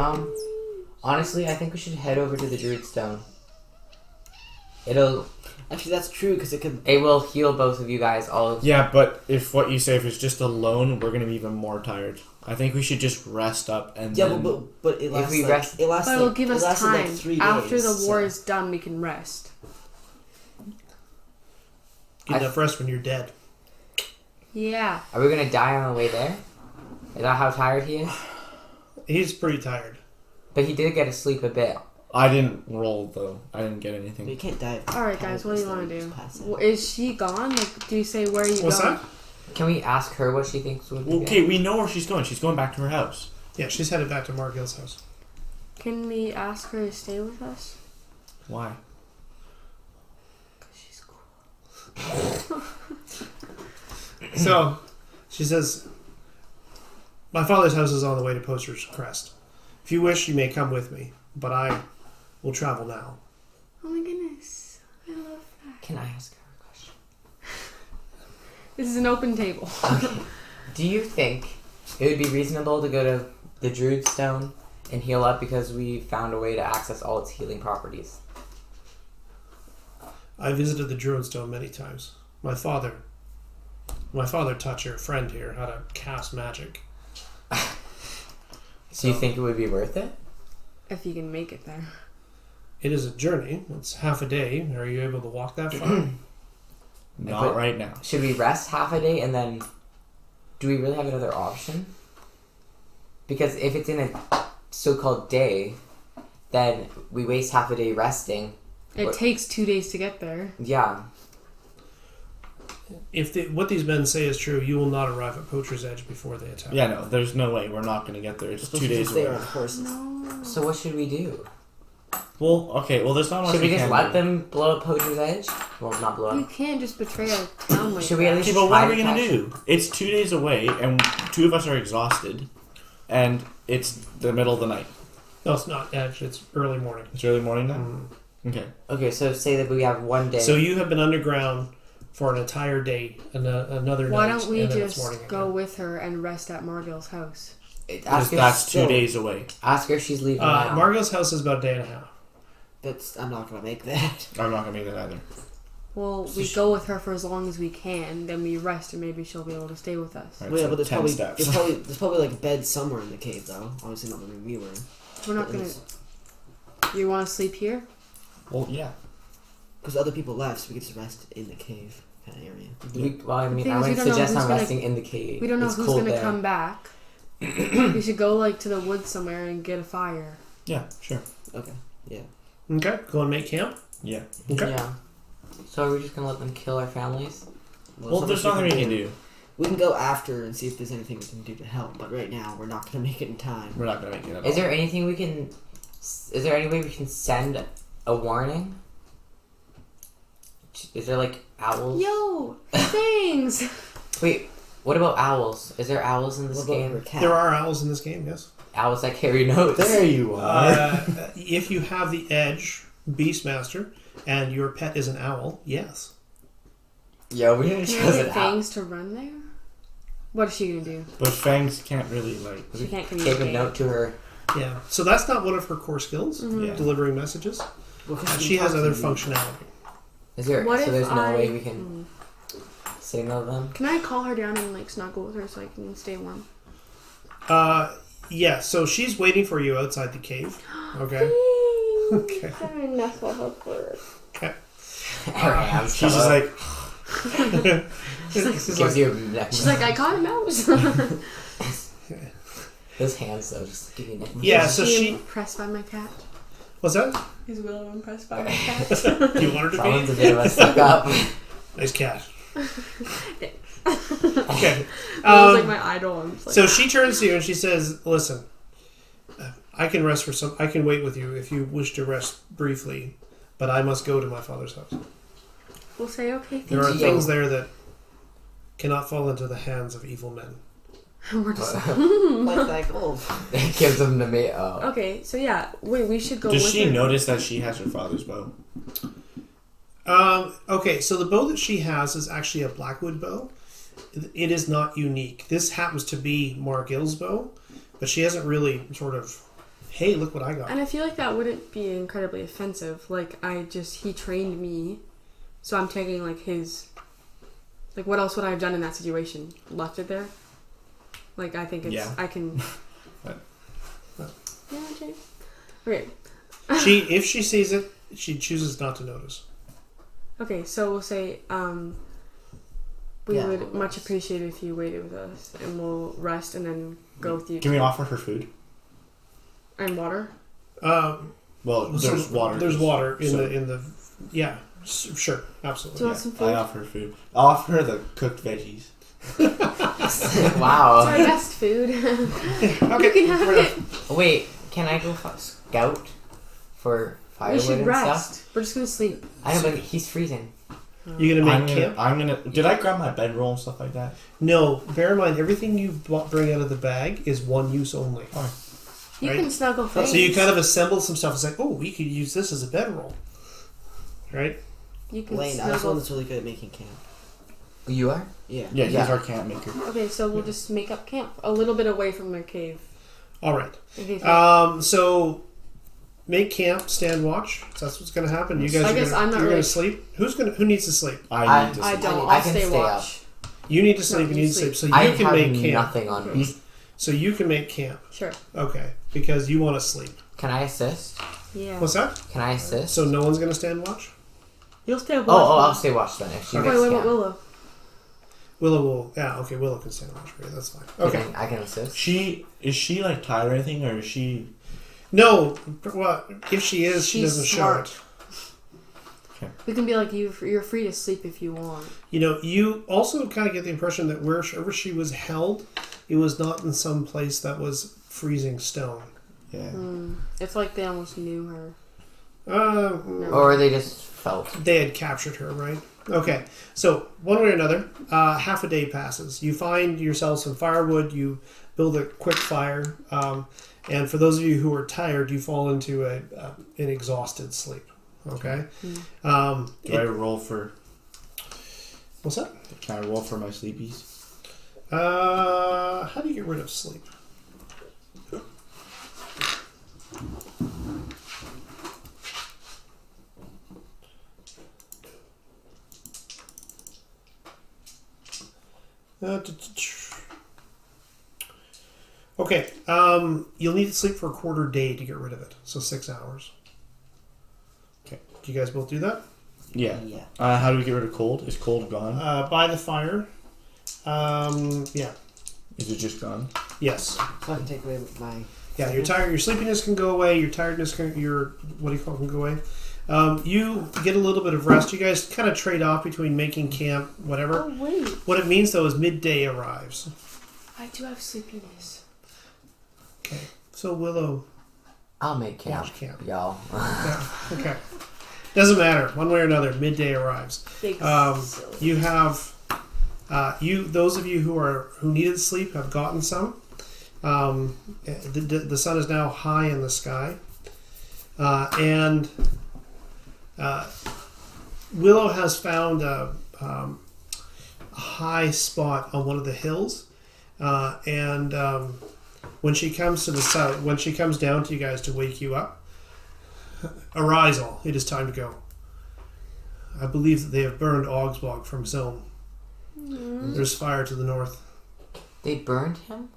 honestly, I think we should head over to the Druid Stone. Actually, that's true because it could. It will heal both of you guys. Yeah, but if what you say if it's just alone, we're gonna be even more tired. I think we should just rest up and then... but it lasts. we like, rest- it lasts. But like, it'll give it us lasted, time. Like 3 days, After the war so- is done, we can rest. Get enough rest when you're dead. Yeah. Are we gonna die on the way there? Is that how tired he is? He's pretty tired. But he did get to sleep a bit. I didn't roll though. I didn't get But anything. you can't die. Alright, guys, what do you want to do? Just pass it. Well, is she gone? Like, do you say where are you What's going? that? Can we ask her what she thinks would be Okay, good? we know where she's going. She's going back to her house. Yeah, she's headed back to Margil's house. Can we ask her to stay with us? Why? Because she's cool. So, she says, my father's house is on the way to Poster's Crest. If you wish, you may come with me, but I will travel now. Oh my goodness. I love that. Can I ask her a question? This is an open table. Do you think it would be reasonable to go to the Druid Stone and heal up because we found a way to access all its healing properties? I visited the Druidstone many times. My father taught your friend here how to cast magic. Do you think it would be worth it? If you can make it there. It is a journey. It's half a day. Are you able to walk that far? Not But- right now. Should we rest half a day and then... Do we really have another option? Because if it's in a so-called day, then we waste half a day resting. It What- takes 2 days to get there. Yeah. If what these men say is true, you will not arrive at Poacher's Edge before they attack. Yeah, no, there's no way. We're not going to get there. It's We're 2 supposed to days stay away. on horses. No. So what should we do? Well, okay, well, there's not much Should we just can let do. them blow up Poacher's Edge? Well, not blow You up. can't just betray a town like Should we that. at least Okay, but what try are we to going to catch- do? It's 2 days away, and 2 of us are exhausted, and it's the middle of the night. No, it's not. Actually, it's early morning. It's early morning now? Mm. Okay. Okay, so say that we have one day. So you have been underground for an entire day, and another Why night, don't we and then it's just morning go again. with her and rest at Margil's house? Ask her, That's 2 still- days away. ask her if she's leaving now. Margil's house is about a day and a half. I'm not gonna make that. I'm not going to make that either. Well, we go with her for as long as we can, then we rest and maybe she'll be able to stay with us. Right, Well, yeah, so but there's 10 probably, steps. there's probably like a bed somewhere in the cave though. Obviously not where we were. We're not gonna... You want to sleep here? Well, yeah. Because other people left, so we could just rest in the cave kind of area. Well, I mean, thing I is, we would don't know suggest who's I'm gonna- resting in the cave. We don't know It's who's cold gonna there. come back. We should go like to the woods somewhere and get a fire. Yeah, sure. Okay. Okay, go and make camp. Yeah. Okay. Yeah. So are we just gonna let them kill our families? Well, there's nothing we can do. We can go after and see if there's anything we can do to help. But right now, we're not gonna make it in time. We're not going to make it at all. Is there anything we can? Is there any way we can send a warning? Is there like owls? Yo! Things! Wait, what about owls? Is there owls in this What about game? her cat? There are owls in this game, yes. Owls that carry notes. There you are. If you have the Edge Beastmaster and your pet is an owl, yes. Yeah, we didn't Can choose I an get owl. Fangs to run there? What is she gonna do? But Fangs can't really, like... She can't Take communicate. a note to her. Yeah. So that's not one of her core skills, Mhm. Yeah. delivering messages. Well, 'cause She has talk other to you. functionality. Is there? What so if there's no I... way we can signal them. Can I call her down and like snuggle with her so I can stay warm? Yeah, so she's waiting for you outside the cave. Okay. Okay. I nestle her first. Okay. Her hands. She's just like... This is Gives like, you a neck. She's like, I caught a mouse. Those hands though, just give you a neck. yeah, Is so he she... impressed by my cat? What's that? Is Willow impressed by my cat? Do you want her to Someone's a be? bit of a suck up. Nice cat. Okay. Willow's like my idol. I'm just like, So she turns to you and she says, "Listen, I can rest for some. I can wait with you if you wish to rest briefly, but I must go to my father's house. we'll say okay. There are Thank things there that cannot fall into the hands of evil men." you. We're just Like that gold. It gives them the mate. Oh. okay. So yeah, wait. We should go. Does with she her. notice that she has her father's bow? Okay, so the bow that she has is actually a Blackwood bow. It is not unique. This happens to be Margil's bow, but she hasn't really sort of, hey, look what I got. And I feel like that wouldn't be incredibly offensive. Like he trained me So I'm taking like his. Like, what else would I have done in that situation? Left it there? Like, I think it's. Yeah. I can. Yeah, Jake. Okay. If she sees it, she chooses not to notice. Okay, so we'll say, we Yeah, would we'll much rest. appreciate it if you waited with us, and we'll rest and then go with you. Can we offer her food? And water? Well, there's water. There's water in So- the. Yeah, sure, Do absolutely. you want some food? I offer her food. I'll offer her the cooked veggies. It's Wow. our best food. Okay, You can have fair it. enough. Wait, can I go scout for We firewood should and rest. stuff? We're just gonna sleep. I know, but he's freezing. You gonna I'm make gonna, camp? I'm gonna. Did I grab my bedroll and stuff like that? No. Bear in mind, everything you bring out of the bag is one use only. You Right. can snuggle face. So you kind of assemble some stuff. It's like, oh, we could use this as a bedroll, right? You can Lane, I was the one snuggle. that's really good at making camp. You are? Yeah. Yeah, he's Yeah. our camp maker. Okay, so we'll just make up camp a little bit away from the cave. All right. Okay, So make camp, stand watch. So that's what's going to happen. You guys I are guess gonna, I'm not you're really- going to sleep. Who needs to sleep? I need to I sleep. don't. I I'll can stay stay watch. You need to sleep. No, you you need to sleep. sleep. So you I can have make camp. nothing on me. So you can make camp. Sure. Okay. Because you want to sleep. Can I assist? Yeah. What's that? Can I assist? So no one's going to stand watch? You'll stay watch. I'll stay watch then if she Wait, makes what about camp. Willow? Willow will. Yeah, okay. Willow can stand watch for you. That's fine. Okay. I can assist. Is she like tired or anything, or is she? No. Well, if she is, she She's doesn't smart. show it. We can be like, you're free to sleep if you want. You know, you also kind of get the impression that wherever she was held, it was not in some place that was freezing stone. Yeah. It's like they almost knew her. Or they just felt. They had captured her, right? Okay. So, one way or another, half a day passes. You find yourself some firewood, you build a quick fire, and for those of you who are tired, you fall into an exhausted sleep. Okay? Do I roll for? What's that? Can I roll for my sleepies? How do you get rid of sleep? Okay, you'll need to sleep for a quarter day to get rid of it, so 6 hours. Okay. Do you guys both do that? Yeah. Yeah. How do we get rid of cold? Is cold gone? By the fire. Yeah. Is it just gone? Yes. So I can take away my. Yeah, your sleepiness can go away, your tiredness can, can go away. You get a little bit of rest. You guys kind of trade off between making camp, whatever. Oh, wait. What it means, though, is midday arrives. I do have sleepiness. Okay. So, Willow. I'll make camp. Watch camp. Y'all. Yeah. Okay. Doesn't matter. One way or another, midday arrives. Big silly. You have those of you who needed sleep have gotten some. The sun is now high in the sky, and Willow has found a high spot on one of the hills, and when she comes to the south, when she comes down to you guys to wake you up, arise all! It is time to go. I believe that they have burned Augsburg from Zone. There's fire to the north. They burned him?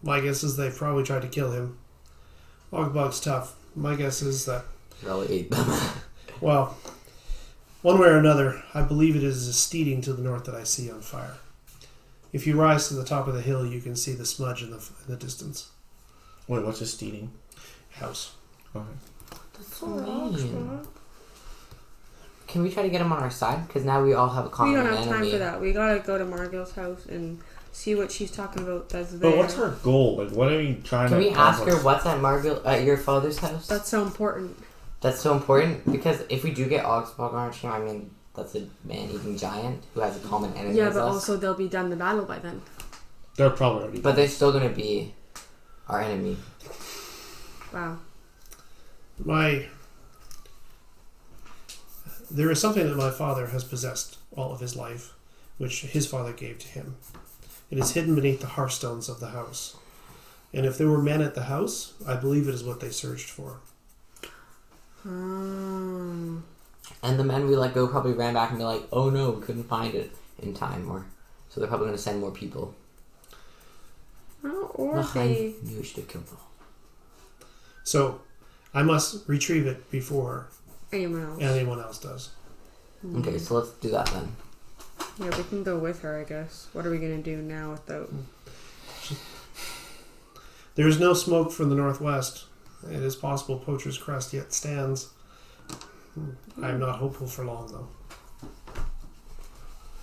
My guess is they probably tried to kill him. Augsburg's tough. My guess is that, Really ate them. well, one way or another, I believe it is Steeding to the north that I see on fire. If you rise to the top of the hill, you can see the smudge in the distance. Wait, what's a steeding? House. Okay. That's so mean. Can we try to get him on our side? Because now we all have a We common don't enemy. have time for that. We gotta go to Margil's house and see what she's talking about that's there. But what's her goal? Like, what are we trying Can to we ask her accomplish? what's at your father's house? That's so important. That's so important because if we do get Augsburg on our team, I mean, that's a man-eating giant who has a common enemy Yeah, as but us. also they'll be done the battle by then. They're probably already. But they're still going to be our enemy. Wow. There is something that my father has possessed all of his life, which his father gave to him. It is hidden beneath the hearthstones of the house. And if there were men at the house, I believe it is what they searched for. And the men we let go probably ran back and be like, oh no, we couldn't find it in time. So they're probably going to send more people. Or Ugh, I they... knew we should have killed them. So, I must retrieve it before anyone else does. Okay, so let's do that then. Yeah, we can go with her, I guess. What are we going to do now without... There is no smoke from the northwest. It is possible Poacher's Crest yet stands. I am not hopeful for long, though.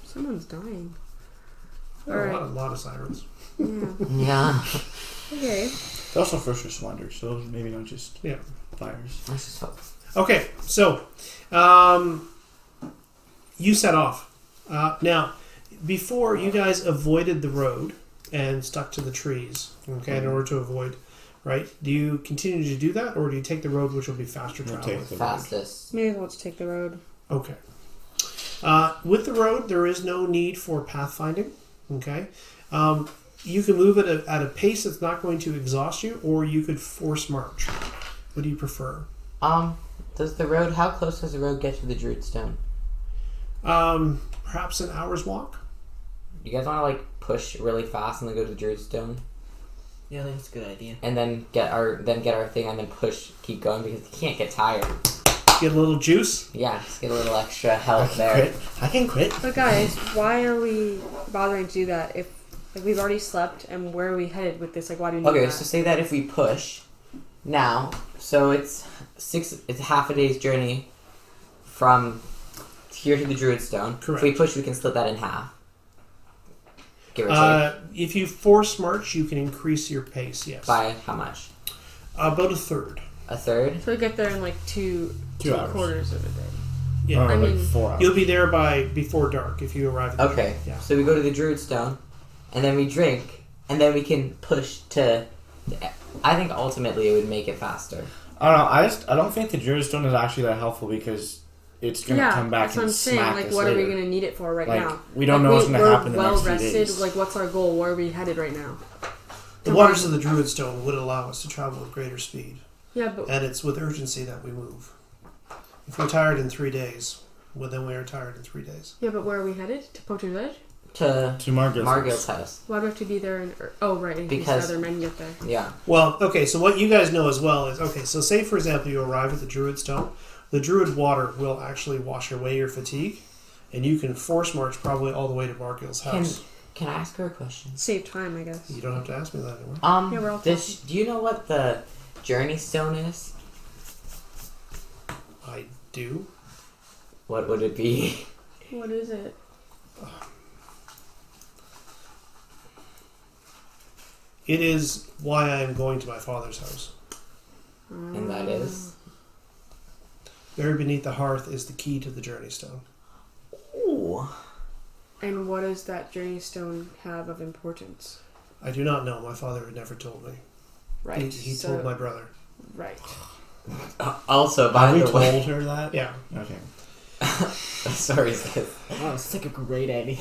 Someone's dying. There are a lot of sirens. Yeah. Yeah. Okay. It's also first responders, so maybe not just fires. Let's just hope. Okay, so you set off. Now, before you guys avoided the road and stuck to the trees, okay, in order to avoid, right? Do you continue to do that, or do you take the road, which will be faster We'll travel? take the Fastest. Maybe let's take the road. Okay. With the road, there is no need for pathfinding. Okay. You can move at a pace that's not going to exhaust you, or you could force march. What do you prefer? How close does the road get to the Druid Stone? Perhaps an hour's walk. You guys want to like push really fast and then go to the Druid Stone, Yeah, I think it's a good idea. and then get our thing, and then keep going because you can't get tired. Get a little juice. Yeah, just get a little extra health there. I can quit. But guys, why are we bothering to do that if we've already slept and where are we headed with this? Like, why do we need Okay, that? so say that if we push now, so it's half a day's journey from here to the Druid Stone. Correct. If we push, we can split that in half. Give or take. If you force march, you can increase your pace. Yes. By how much? About a third. A third? So we get there in like two hours. quarters of a day. Yeah. Or I like mean- 4 hours. You'll be there before dark if you arrive. At Okay. Yeah. So we go to the Druid Stone, and then we drink, and then we can push to... I think ultimately it would make it faster. I don't know. I don't think the Druid Stone is actually that helpful because it's gonna come back that's what and I'm saying. smack Like, us what are we later. gonna need it for right Like, now? we don't know what's gonna happen in the We're next well few rested. days. Like, what's our goal? Where are we headed right now? The waters of the Druid Stone would allow us to travel with greater speed, Yeah, but and it's with urgency that we move. If we're tired in 3 days, well, then we are tired in 3 days. where are we headed? To Poacher's Edge? To Margot's house. Why do we have to be there? In case Because- the other men get there. Yeah. Well, okay, so what you guys know as well is, okay, so say, for example, you arrive at the Druid Stone. The Druid water will actually wash away your fatigue, and you can force march probably all the way to Margil's house. Can I ask her a question? Save time, I guess. You don't have to ask me that anymore. Yeah, we're all do you know what the Journey Stone is? I do. What would it be? What is it? It is why I am going to my father's house. And that is? Buried beneath the hearth is the key to the Journey Stone. Ooh. And what does that journey stone have of importance? I do not know. My father had never told me. Right. He told my brother. Right. Also, by Have we the way... told her that? Yeah. Okay. Sorry, sis. Wow, it's like a great Eddie.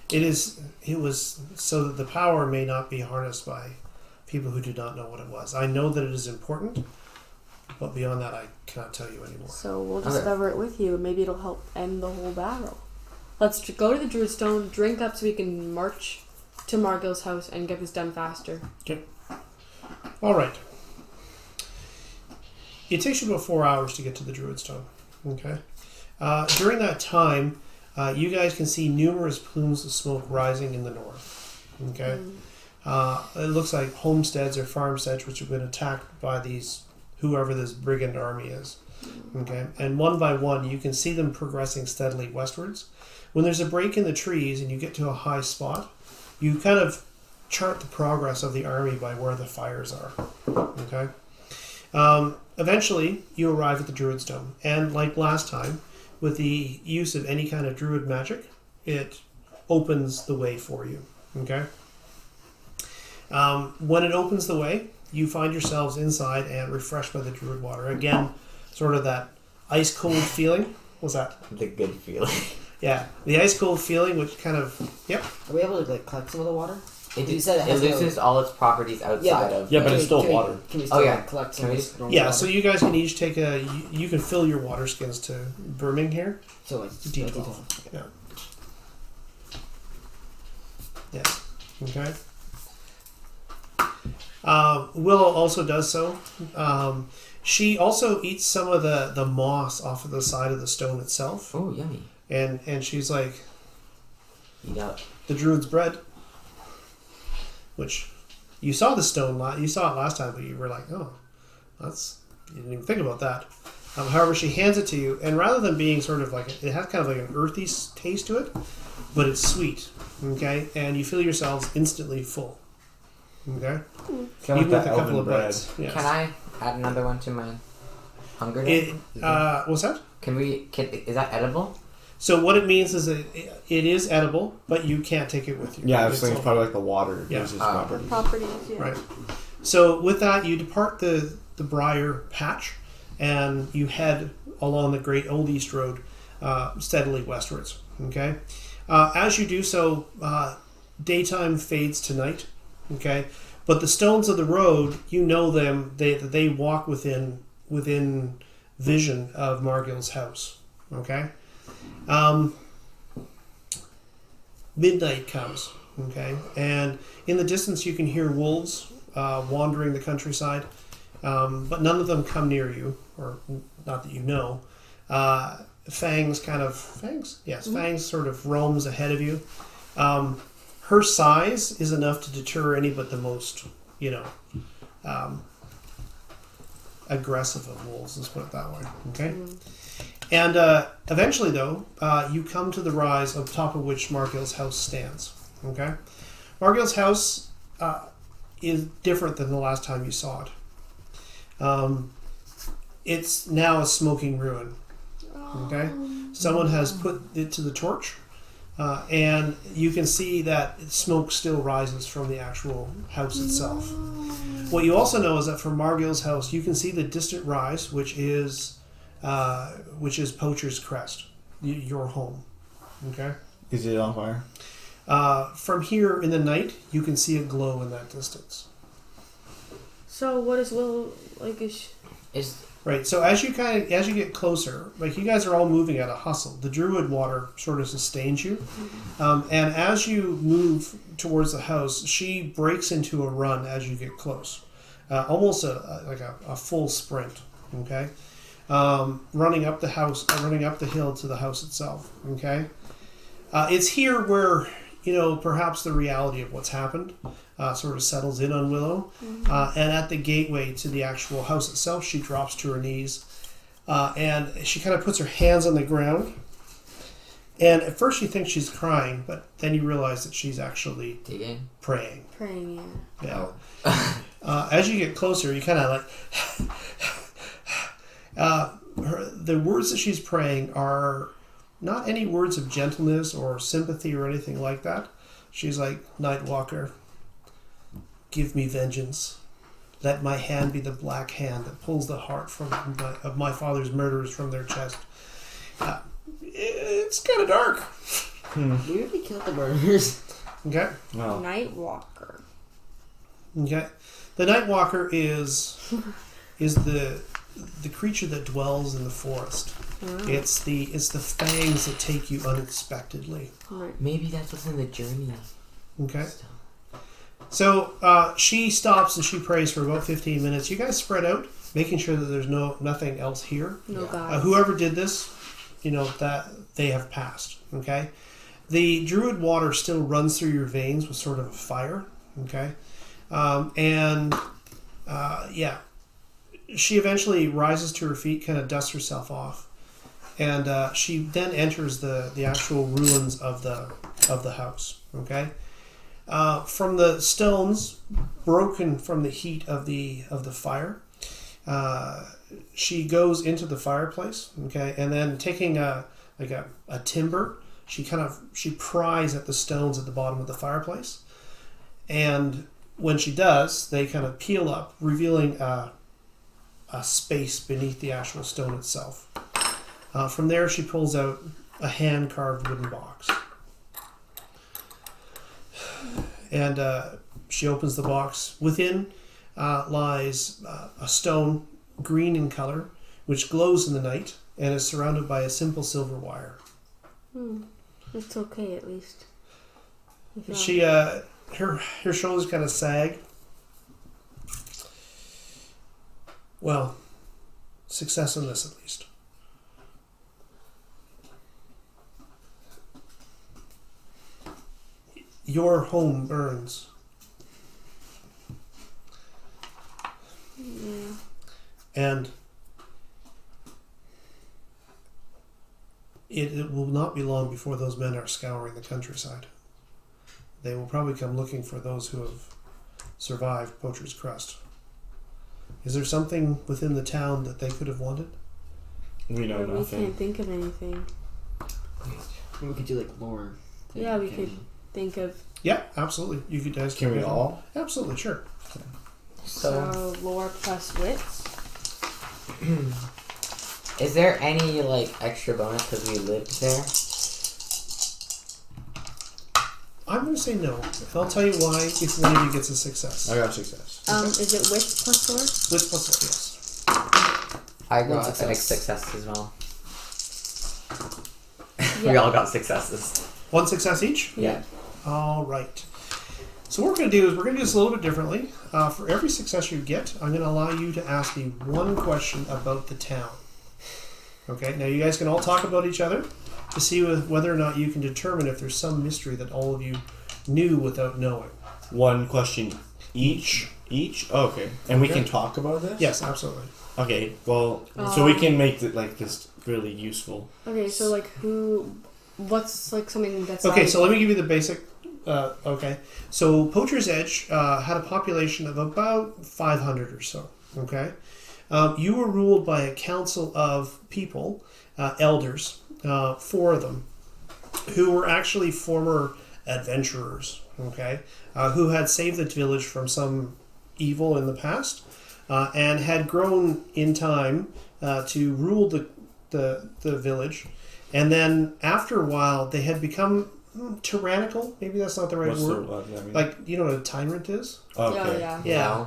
It was so that the power may not be harnessed by people who do not know what it was. I know that it is important, but beyond that, I cannot tell you anymore. So we'll Okay. discover it with you, and maybe it'll help end the whole battle. Let's go to the Druid Stone, drink up so we can march to Margot's house and get this done faster. All right. It takes you about 4 hours to get to the Druid Stone. Okay. During that time, you guys can see numerous plumes of smoke rising in the north. Okay. It looks like homesteads or farmsteads which have been attacked by whoever this brigand army is. Okay. And one by one, you can see them progressing steadily westwards. When there's a break in the trees and you get to a high spot, you kind of chart the progress of the army by where the fires are. Okay. Eventually, you arrive at the Druid Stone, and like last time, with the use of any kind of druid magic, it opens the way for you. Okay. When it opens the way, you find yourselves inside and refreshed by the druid water. Again, sort of that ice cold feeling. What's that? The good feeling. Yeah, the ice cold feeling, which kind of, yep. Are we able to like collect some of the water? You said it It has loses all its properties outside of. Yeah, but it's still can water. Can we still Oh, yeah. collect Can some we of this normal Yeah, water? so you guys can each take a. You can fill your water skins to brimming here. So like D12. Yeah. Yes. Okay. Willow also does so. She also eats some of the moss off of the side of the stone itself, Oh, yummy. and she's like, Eat up. the druid's bread, which you saw the stone. You saw it last time, but you were like, oh, you didn't even think about that. However, she hands it to you, and rather than being sort of like, it has kind of like an earthy taste to it, but it's sweet. Okay, and you feel yourselves instantly full. Okay, Kind even of with a couple of bites. Yes. Can I add another one to my hunger net? What's that? Is that edible? So what it means is that it is edible, but you can't take it with you. Yeah, I was It's thinking all- probably like the water. Yeah. Gives its Ah. properties. Properties, yeah. Right. So with that, you depart the briar patch, and you head along the Great Old East Road steadily westwards. Okay. As you do so, daytime fades to night. Okay. But the stones of the road, you know them. They walk within vision of Margil's house. Okay. Midnight comes. Okay. And in the distance, you can hear wolves wandering the countryside, but none of them come near you, or not that you know. Fangs sort of roams ahead of you. Her size is enough to deter any but the most, aggressive of wolves. Let's put it that way. Okay. And eventually, though, you come to the rise on top of which Margil's house stands. Okay. Margil's house is different than the last time you saw it. It's now a smoking ruin. Okay, someone has put it to the torch, and you can see that smoke still rises from the actual house itself. What you also know is that from Margil's house, you can see the distant rise, which is Poacher's Crest, your home. Okay. Is it on fire? From here in the night, you can see a glow in that distance. So what is Will like? Right. So as you get closer, like you guys are all moving at a hustle. The druid water sort of sustains you, and as you move towards the house, she breaks into a run as you get close, almost a full sprint. Okay, running up the hill to the house itself. Okay, it's here where perhaps the reality of what's happened sort of settles in on Willow. And at the gateway to the actual house itself, she drops to her knees, and she kind of puts her hands on the ground. And at first you think she's crying, but then you realize that she's actually praying. Praying, yeah. As you get closer, you kind of the words that she's praying are not any words of gentleness or sympathy or anything like that. She's like, Nightwalker, give me vengeance. Let my hand be the black hand that pulls the heart of my father's murderers from their chest. It's kind of dark. We already killed the murderers. Okay. No. Nightwalker. Okay. The Nightwalker is the creature that dwells in the forest. Oh. It's the fangs that take you unexpectedly. Right. Maybe that's what's in the journey. Okay. So she stops and she prays for about 15 minutes. You guys spread out, making sure that there's nothing else here. No God. Whoever did this, that they have passed. Okay. The druid water still runs through your veins with sort of a fire. Okay. She eventually rises to her feet, kind of dusts herself off, and she then enters the actual ruins of the house. Okay. From the stones broken from the heat of the fire, she goes into the fireplace. Okay, and then taking a timber, she pries at the stones at the bottom of the fireplace, and when she does, they kind of peel up, revealing a space beneath the actual stone itself. From there, she pulls out a hand-carved wooden box. and she opens the box. Within lies a stone, green in color, which glows in the night and is surrounded by a simple silver wire. It's okay, at least. She, her shoulders kind of sag. Well, success in this at least. Your home burns. Yeah. And it will not be long before those men are scouring the countryside. They will probably come looking for those who have survived Poacher's Crust. Is there something within the town that they could have wanted? We know We nothing. can't think of anything. We could do like lore. thing, Yeah, we can could think of Yeah, absolutely. You could guys Can we all? Absolutely, sure. So, lore plus wits. is there any like extra bonus because we lived there? I'm going to say no. I'll tell you why if one of you gets a success. I got success. Is it wits plus lore? With plus one, yes. I One got success. a success as well. Yeah. We all got successes. One success each? Yeah. All right. So what we're going to do is we're going to do this a little bit differently. For every success you get, I'm going to allow you to ask me one question about the town. Okay, now you guys can all talk about each other to see whether or not you can determine if there's some mystery that all of you knew without knowing. One question each. Oh, okay. And we Okay. can talk about this? Yes, absolutely. Okay, well, so we can make it like this really useful. Okay, so like what's like something that's Okay, like, so let me give you the basic. Okay, so Poacher's Edge had a population of about 500 or so. Okay, you were ruled by a council of people, elders, 4 of them, who were actually former adventurers. Okay, who had saved the village from some evil in the past, and had grown in time to rule the village. And then after a while, they had become tyrannical. Maybe that's not the right What's word. the what does that mean? Like, you know what a tyrant is? Okay. yeah. Yeah.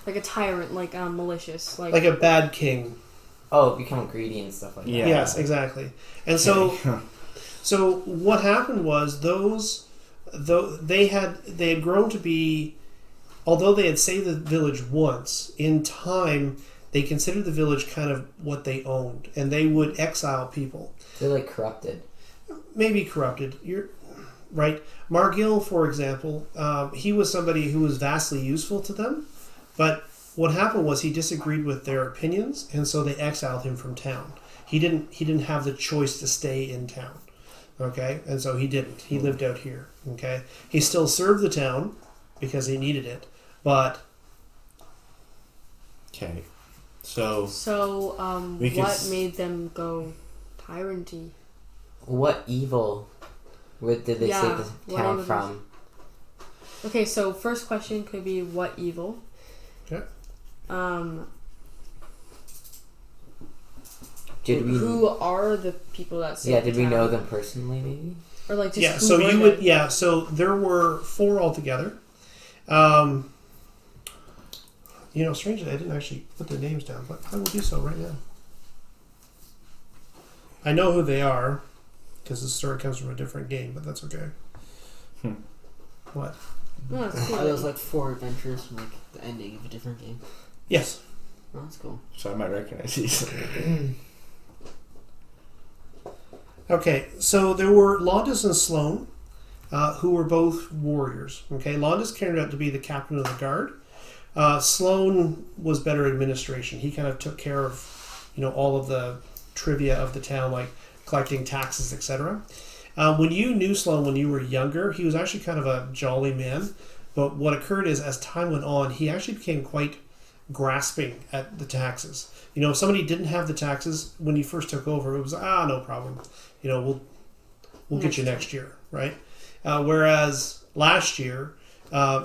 Like a tyrant, like malicious, like Like a bad king. Oh, become greedy and stuff like that. Yeah. Yes, exactly. And so what happened was they had grown to be, although they had saved the village once, in time they considered the village kind of what they owned, and they would exile people. They're like corrupted. Maybe corrupted. You're right. Margil, for example, he was somebody who was vastly useful to them, but what happened was he disagreed with their opinions, and so they exiled him from town. He didn't have the choice to stay in town. Okay, and so he didn't. He lived out here. Okay, he still served the town because he needed it, but Okay. So we could what made them go tyranty? What evil did they Yeah, save the what town evil from? Okay, so first question could be what evil? Okay. Did we? Who are the people that saved Yeah, the did we town? know them personally? Maybe. Or like just yeah. who So were you would they? yeah. So there were 4 altogether. You know, strangely, I didn't actually put their names down, but I will do so right now. I know who they are because the story comes from a different game, but that's okay. What? No, it's cool. Oh, there was like 4 adventures from like the ending of a different game. Yes. Oh, that's cool. I might recognize these. Okay, so there were Londis and Sloan, who were both warriors. Okay, Londis turned out to be the captain of the guard. Sloan was better at administration. He kind of took care of, all of the trivia of the town, like collecting taxes, etc. When you knew Sloan when you were younger, he was actually kind of a jolly man. But what occurred is, as time went on, he actually became quite grasping at the taxes. If somebody didn't have the taxes when he first took over, it was no problem. We'll get you next year, right? Whereas last year,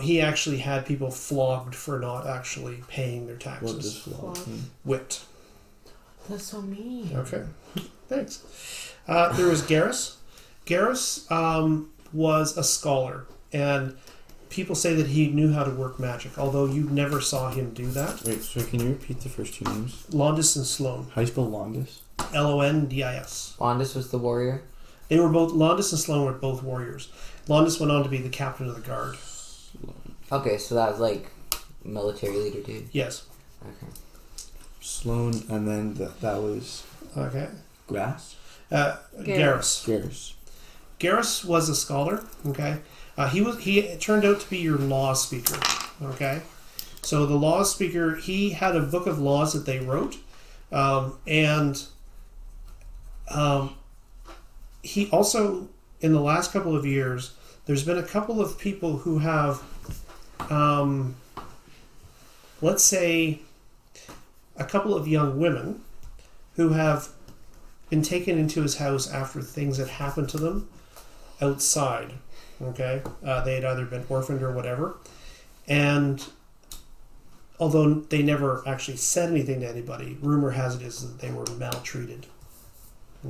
he actually had people flogged for not actually paying their taxes. What is flawed? Whipped. That's so mean. Okay, thanks. There was Garrus. Garrus was a scholar, and people say that he knew how to work magic, although you never saw him do that. Wait, so can you repeat the first two names? Londis and Sloan. How do you spell Londis? Londis. Londis was the warrior. They were both, Londis and Sloan were both warriors. Londis went on to be the captain of the guard. Okay, so that was like military leader dude. Yes. Okay. Sloan, and then that was Okay. Grass? Garrus. Garrus was a scholar. Okay. He turned out to be your law speaker. Okay. So the law speaker, he had a book of laws that they wrote, and he also, in the last couple of years, there's been a couple of people who have, let's say, a couple of young women who have been taken into his house after things had happened to them outside. Okay, they had either been orphaned or whatever, and although they never actually said anything to anybody, rumor has it is that they were maltreated.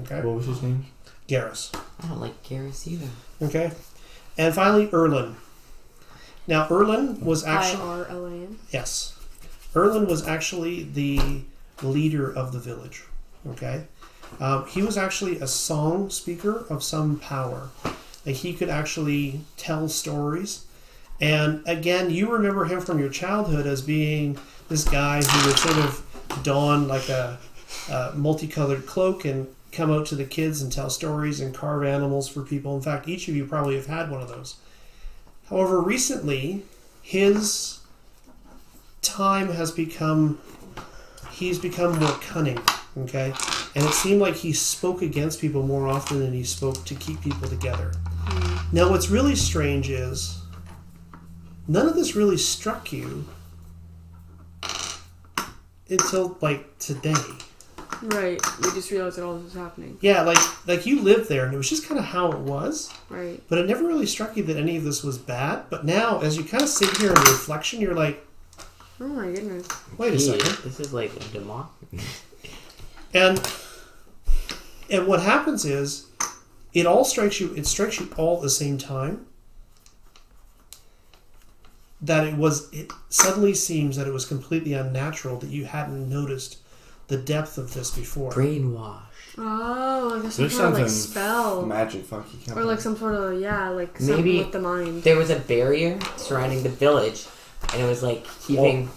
Okay. What was his name? Garrus. I don't like Garrus either. Okay, and finally Erlin. Now Erlin was actually IRLAN. yes, Erlin was actually the leader of the village. Okay, he was actually a song speaker of some power. Like he could actually tell stories. And again, you remember him from your childhood as being this guy who would sort of don like a multicolored cloak and come out to the kids and tell stories and carve animals for people. In fact, each of you probably have had one of those. However, recently, his time has become, he's become more cunning, okay? And it seemed like he spoke against people more often than he spoke to keep people together. Now, what's really strange is none of this really struck you until, like, today. Right. We just realized that all this was happening. Yeah, like you lived there, and it was just kind of how it was. Right. But it never really struck you that any of this was bad. But now, as you kind of sit here in reflection, you're like, Oh my goodness. wait a second. This is like a democracy. And what happens is, it strikes you all at the same time. That it suddenly seems that it was completely unnatural that you hadn't noticed the depth of this before. Brainwash. Oh, like some There's sort of like something spell. magic funky company. Or like some sort of, like Maybe something with the mind. There was a barrier surrounding the village, and it was like keeping.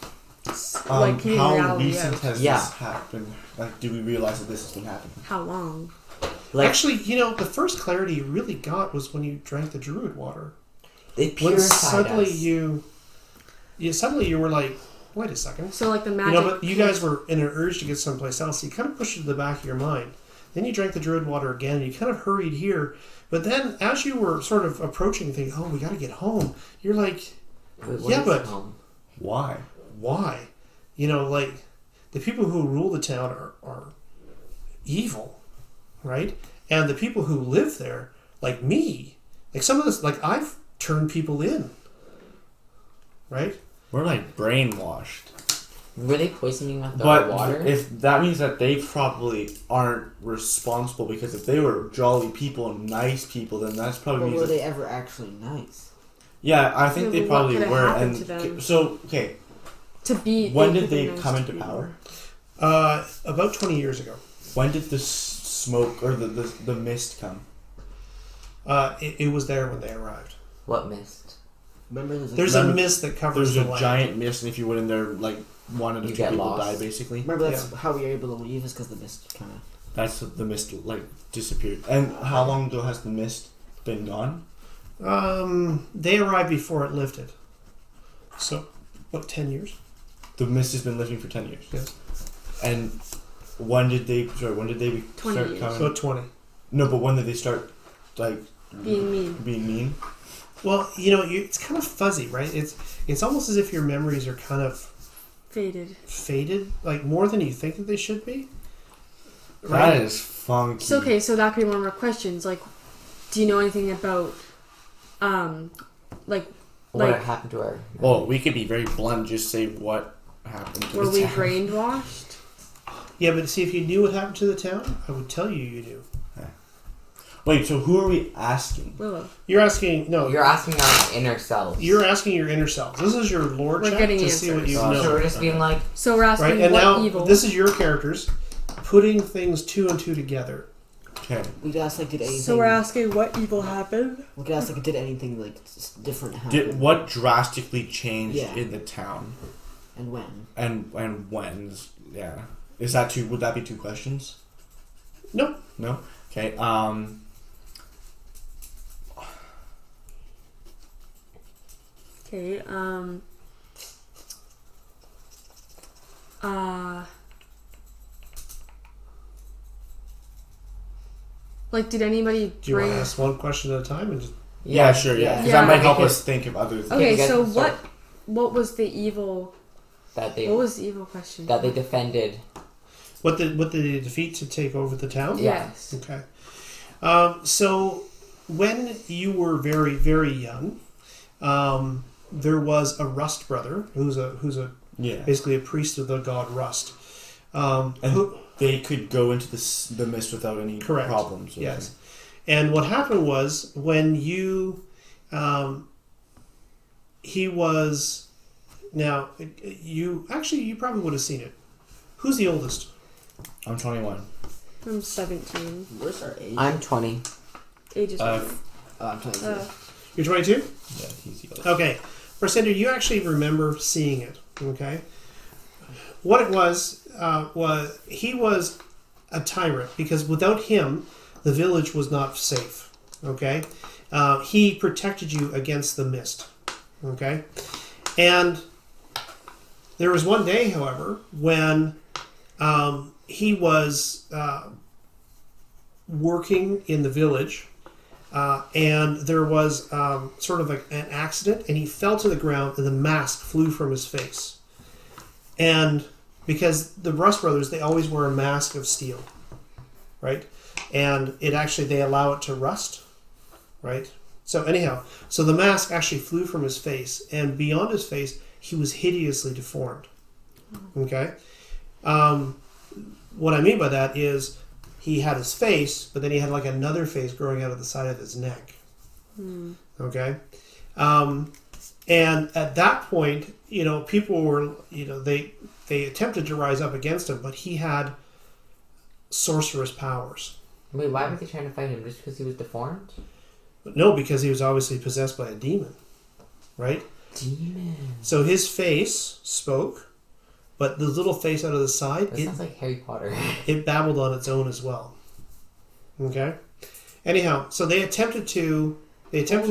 like keeping how reality recent out. has Yeah. this happened? Like, do we realize that this has been happening? How long? Like, Actually, the first clarity you really got was when you drank the druid water. it When purified suddenly us. you were like, wait a second. So like the magic. But you guys were in an urge to get someplace else. So you kind of pushed it to the back of your mind. Then you drank the druid water again, and you kind of hurried here. But then, as you were sort of approaching, thinking, "Oh, we got to get home," you're like, Wait, what yeah, is but home? Why? why? Like the people who rule the town are evil, right? And the people who live there, like me, like some of this, like I've turned people in, right? We're like brainwashed. Were they poisoning us with But water? if that means that they probably aren't responsible, because if they were jolly people and nice people, then that's probably But means were that, they ever actually nice? yeah, I think Yeah, they but what probably could've were. happened And to them? so, okay, To be. when did could be they nice come to into people. power? About 20 years ago. When did the smoke or the mist come? It was there when they arrived. What mist? Remember There's a mist that covers There's the a land. giant mist, and if you went in there, like one of the You two get people lost. died, basically. Remember that's how we were able to leave, is because the mist kind of. That's the mist like disappeared. And how long ago has the mist been gone? They arrived before it lifted. So, what, 10 years? The mist has been lifting for 10 years. Yeah. And when did they 20 start years. coming? So 20. No, but when did they start like Being mean. being mean? Well, it's kind of fuzzy, right? It's almost as if your memories are kind of faded, like more than you think that they should be. Right? That is funky. So okay, so that could be one of our questions. Like, do you know anything about, What happened to our... Well, we could be very blunt, just say what happened to were the we town. brainwashed? Yeah, but see, if you knew what happened to the town, I would tell you you knew. Wait, so who are we asking? Willow. You're asking no. You're asking our inner selves. You're asking your inner selves. This is your lore We're check getting to see what answers. you So know. we're just being like, So we're asking Right, and what now evil. this is your characters putting things two and two together. Okay. We could ask like, did anything? So we're asking what evil happened. We could ask like, did anything like different happen? What drastically changed Yeah. in the town, And when? and when? Yeah. Is that two? Would that be two questions? Nope. No. Okay. Okay. Like, did anybody Do you want bring? to ask one question at a time and just Yeah, sure. Yeah, because Yeah. that might help Because- us think of other things. Okay, Yeah, so so- what was the evil? that they What was the evil question? that they defended. what did they defeat to take over the town? Yes. Okay. So when you were very very young, there was a Rust brother who's a Yeah. basically a priest of the god Rust. And Who, they could go into the mist without any Correct. problems. Okay. Yes. And what happened was when you, he was, now you probably would have seen it. Who's the oldest? I'm 21. I'm 17. Where's our age? I'm 20. Age is Uh, fine. I'm 22. You're 22? Yeah, he's the oldest. Okay. Brasender, you actually remember seeing it. Okay. What it was he was a tyrant because without him, the village was not safe. Okay. He protected you against the mist. Okay. And there was one day, however, when he was working in the village, and there was sort of an accident, and he fell to the ground, and the mask flew from his face. And because the Rust Brothers, they always wear a mask of steel, right? And they allow it to rust, right? So anyhow, so the mask actually flew from his face, and beyond his face, he was hideously deformed. Okay? What I mean by that is he had his face, but then he had like another face growing out of the side of his neck. Okay? And at that point, people were, they attempted to rise up against him, but he had sorcerous powers. Wait, why were they trying to fight him? Just because he was deformed? No, because he was obviously possessed by a demon, right? Demon. So his face spoke, but the little face out of the side, That sounds like Harry Potter. it babbled on its own as well. Okay? Anyhow, so they attempted to Yeah, throw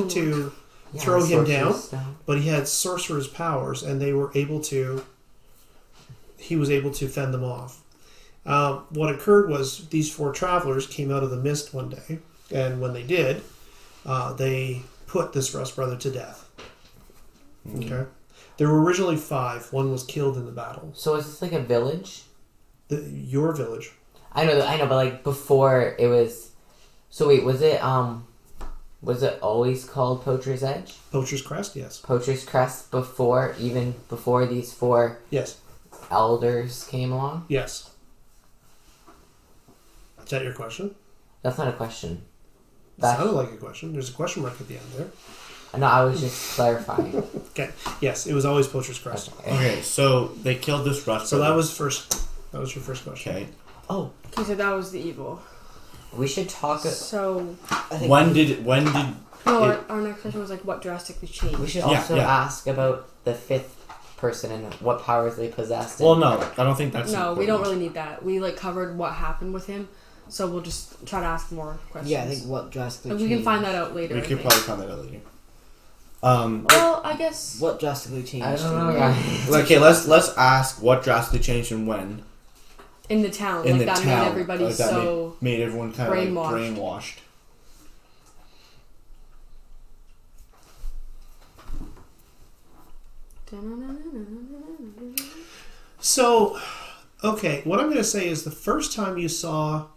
him sorcerer's down, stone. but he had sorcerer's powers, and he was able to fend them off. What occurred was these four travelers came out of the mist one day, and when they did, they put this Rust brother to death. Okay? There were originally 5. One was killed in the battle. So is this like a village? Your village. I know, but like before it was. So wait, was it always called Poacher's Edge? Poacher's Crest, yes. Poacher's Crest before these 4 Yes. elders came along? Yes. Is that your question? That's not a question. That sounded like a question. There's a question mark at the end there. No, I was just clarifying. Okay. Yes, it was always Poacher's Crest. Okay, so they killed this Rust So brother. that was your first question. Okay. Oh, Okay, so that was the evil. we should talk. So I think When did no, our next question was like what drastically changed. We should Yeah, also yeah. ask about the 5th person and what powers they possessed. Well, no, I don't think that's. No, we don't important. really need that. We like covered what happened with him, so we'll just try to ask more questions. Yeah, I think what drastically and changed. we can find that out later. We I could think. probably find that out later. Well, I guess. What drastically changed? I don't know, guys. Okay, let's ask what drastically changed and when In the town, in like the that town. made everybody like that so. made everyone kind of brainwashed. brainwashed. So, okay, what I'm going to say is the first time you saw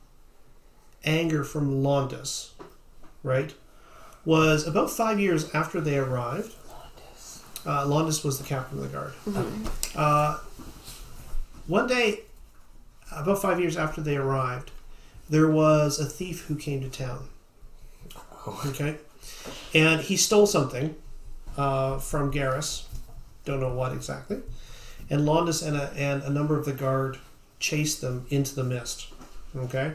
anger from Londis, right, was about 5 years after they arrived. Londis was the captain of the guard. One day, about 5 years after they arrived, there was a thief who came to town. Okay. And he stole something from Garrus. Don't know what exactly. And Londus and a number of the guard chased them into the mist. Okay.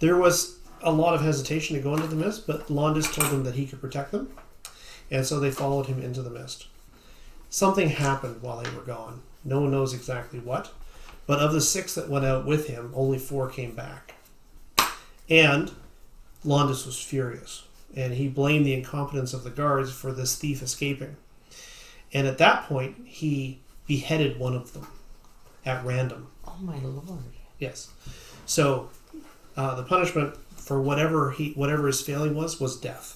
There was a lot of hesitation to go into the mist, but Londus told them that he could protect them. And so they followed him into the mist. Something happened while they were gone. No one knows exactly what. But of the 6 that went out with him, only 4 came back. And Londus was furious. And he blamed the incompetence of the guards for this thief escaping. And at that point, he beheaded one of them at random. Oh my lord. Yes. So the punishment for whatever his failing was death.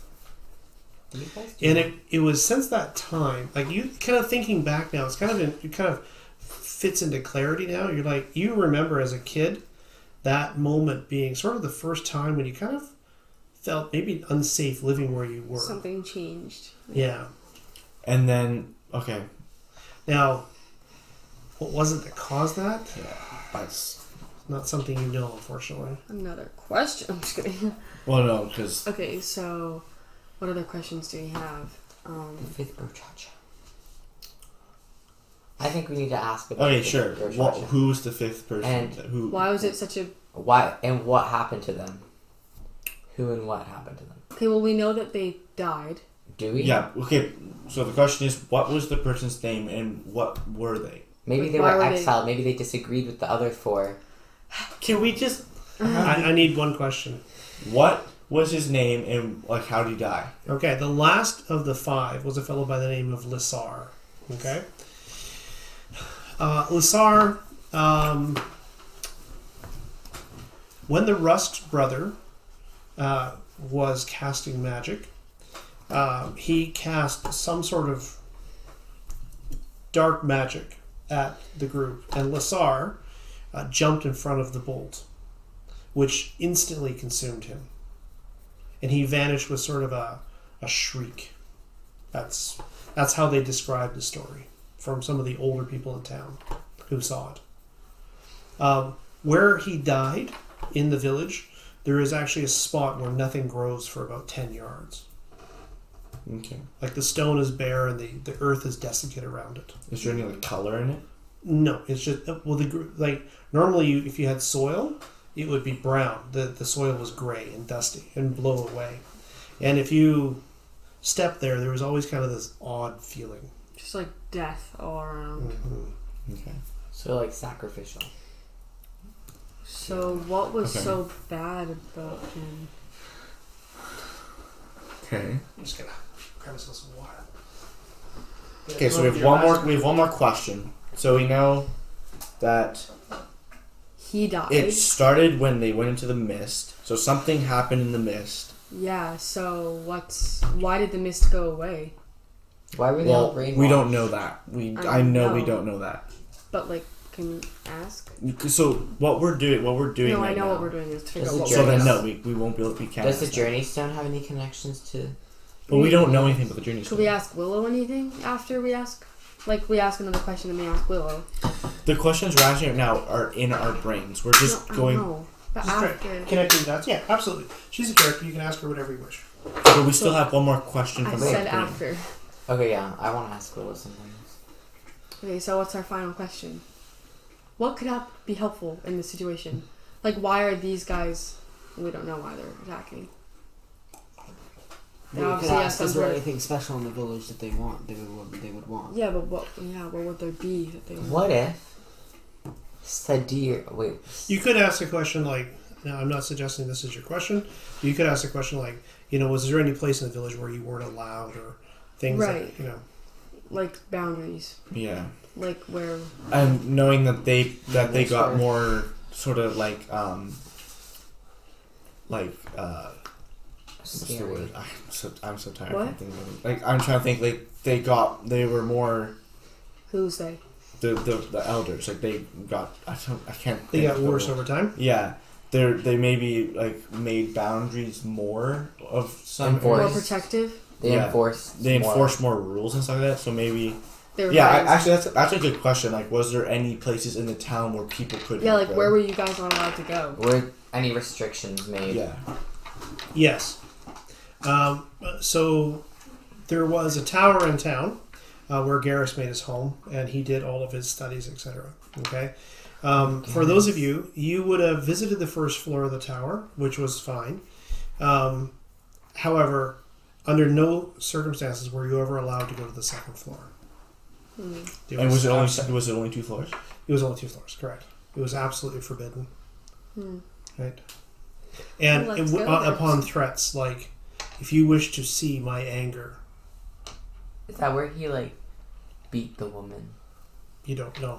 And it was since that time, like you kind of thinking back now, it kind of fits into clarity now. You're like, you remember as a kid that moment being sort of the first time when you kind of felt maybe unsafe living where you were. Something changed. Yeah. And then, okay. Now, what was it that caused that? Yeah, that's not something you know, unfortunately. Another question. I'm just kidding. Well, no, because... Okay, so what other questions do we have? The 5th Brochacha. I think we need to ask about Okay, the sure. Brochacha. Who's the 5th person? And who? Why was it such a... Why and what happened to them? Who and what happened to them? Okay, well, we know that they died. Do we? Yeah, okay. So the question is, what was the person's name and what were they? Maybe they Why were were exiled. Maybe they disagreed with the other 4. Can we just... I need one question. What was his name and like how did he die? Okay, the last of the 5 was a fellow by the name of Lissar. Okay? Lissar, when the Rust brother was casting magic, he cast some sort of dark magic at the group, and Lissar jumped in front of the bolt, which instantly consumed him. And he vanished with sort of a shriek. That's how they described the story from some of the older people in town who saw it. Where he died in the village, there is actually a spot where nothing grows for about 10 yards. Okay. Like the stone is bare and the earth is desiccated around it. Is there any like color in it? No, it's just normally if you had soil, it would be brown. The soil was gray and dusty and blown away. And if you stepped there was always kind of this odd feeling. Just like death all around. Mm-hmm. Okay. So like sacrificial. So what was Okay. so bad about him? Okay. I'm just gonna grab myself some water. Okay, so we have one more question. So we know that He died. it started when they went into the mist. So something happened in the mist. Yeah, so why did the mist go away? Why were they all Well, brainwashed? we don't know that. I know we know. don't know that. But like, can you ask? So what we're doing No, right I know now. what we're doing is to figure Does out the what So we're then doing. no, we won't be able to. We can't. Does the ask Journey Stone have any connections to? that. But we don't know anything about the journey. Should we ask Willow anything after we ask? Like, we ask another question and we ask Willow. The questions we're asking right now are in our brains. We're just No, I going. know, but This is great. after. Connecting dots. Yeah, absolutely. She's a character. You can ask her whatever you wish. But we still have one more question I from said our brain. after. Okay, yeah, I want to ask Willow something. Okay, so what's our final question? What could be helpful in this situation? Like, why are these guys... We don't know why they're attacking. They They could obviously have ask, some is there sort of... anything special in the village that they want? They would want. Yeah, but what would there be that they... What if Sadir? Wait. You could ask a question like, now I'm not suggesting this is your question, but you could ask a question like, was there any place in the village where you weren't allowed or things Right. that, Like, boundaries. Yeah. Like, where... And knowing that they That's got fair. more sort of like what's the Scary. word? I'm so tired. What? From thinking of it. Like I'm trying to think. Like they were more Who's they? the elders. Like they got. I can't. they think got of the worse word. over time. Yeah. They maybe like made boundaries more of some. Enforced. More areas. protective? They Yeah. enforced. They more. enforced more rules and stuff like that. So maybe. They were Yeah. friends. Actually, that's a good question. Like, was there any places in the town where people could? Yeah, like, go? where were you guys not allowed to go? Were any restrictions made? Yeah. Yes. So there was a tower in town where Garrus made his home, and he did all of his studies, etc. Okay. For those of you, you would have visited the first floor of the tower, which was fine. However, under no circumstances were you ever allowed to go to the second floor. And was it only 2 floors? It was only 2 floors, correct. It was absolutely forbidden. Right. And upon threats, like, if you wish to see my anger. Is that where he, like, beat the woman? You don't know.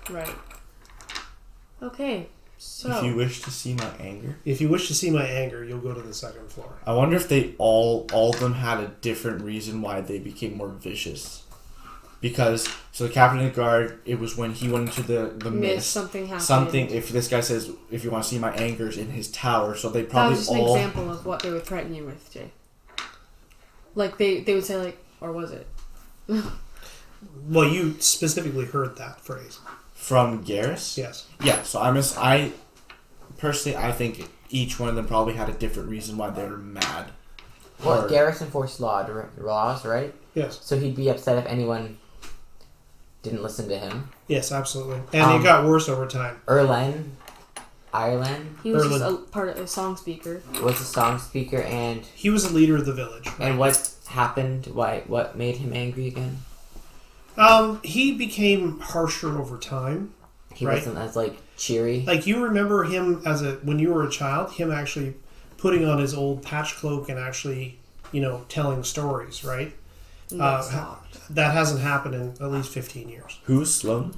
Right. Okay. So. If you wish to see my anger? If you wish to see my anger, you'll go to the second floor. I wonder if they all of them had a different reason why they became more vicious. Because, so the captain of the guard, it was when he went into the mist. Something happened. Something, if this guy says, if you want to see my anger's in his tower, so they probably that was just an example of what they would threaten you with, Jay. Like, they would say, like, or was it? Well, you specifically heard that phrase. From Garrus? Yes. Yeah, so I personally, I think each one of them probably had a different reason why they were mad. Well, Garrus enforced laws, right? Yes. So he'd be upset if anyone didn't listen to him. Yes, absolutely. And it got worse over time. Ireland. He was just a part of a song speaker. Was a song speaker, and he was a leader of the village. Right? And what happened? What made him angry again? He became harsher over time. He wasn't as like cheery. Like you remember him when you were a child, him actually putting on his old patch cloak and actually, telling stories, right? That hasn't happened in at least 15 years. Who's Sloan?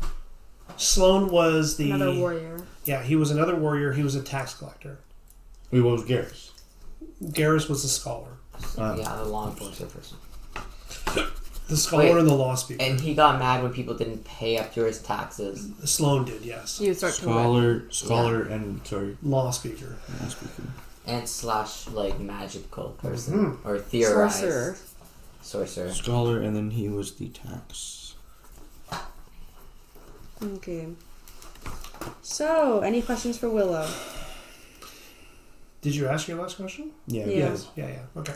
Sloan was another warrior. Yeah, he was another warrior. He was a tax collector. Wait, what was Garrus? Garrus was a scholar. Yeah, the law enforcement person. The scholar and the law speaker. And he got mad when people didn't pay up to his taxes. Sloan did, yes. He would start scholar, and law speaker. And / magical person or theorize. Sorcerer. Scholar, and then he was the tax. Okay. So, any questions for Willow? Did you ask your last question? Yeah. Yeah. Okay.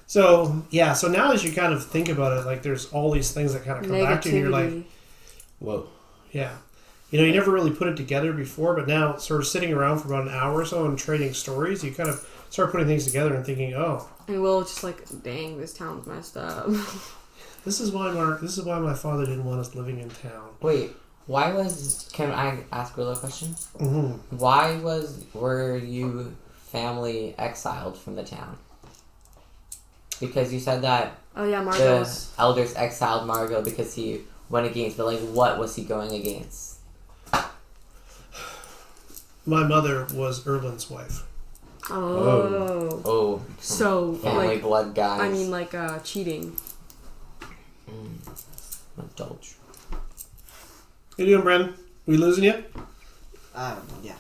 So now as you kind of think about it, like there's all these things that kind of come back to you and you're like, whoa. Yeah. You never really put it together before, but now sort of sitting around for about an hour or so and trading stories, you kind of start putting things together and thinking, oh. And Willow's just like, dang, this town's messed up. This is why my father didn't want us living in town. Wait, can I ask Willow a question? Mm-hmm. Why were you family exiled from the town? Because you said that Margot's. the elders exiled Margot because he went against, but what was he going against? My mother was Erlin's wife. Oh. So family blood guys. I mean, cheating. Indulge. How you doing, Brendan? We losing you? Yeah.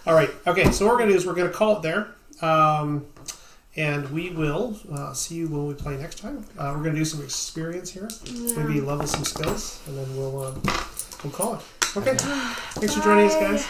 All right. Okay. So what we're gonna do is we're gonna call it there. And we will see you when we play next time. We're going to do some experience here. Yeah. Maybe level some skills. And then we'll call it. Okay. Thanks for joining us, guys.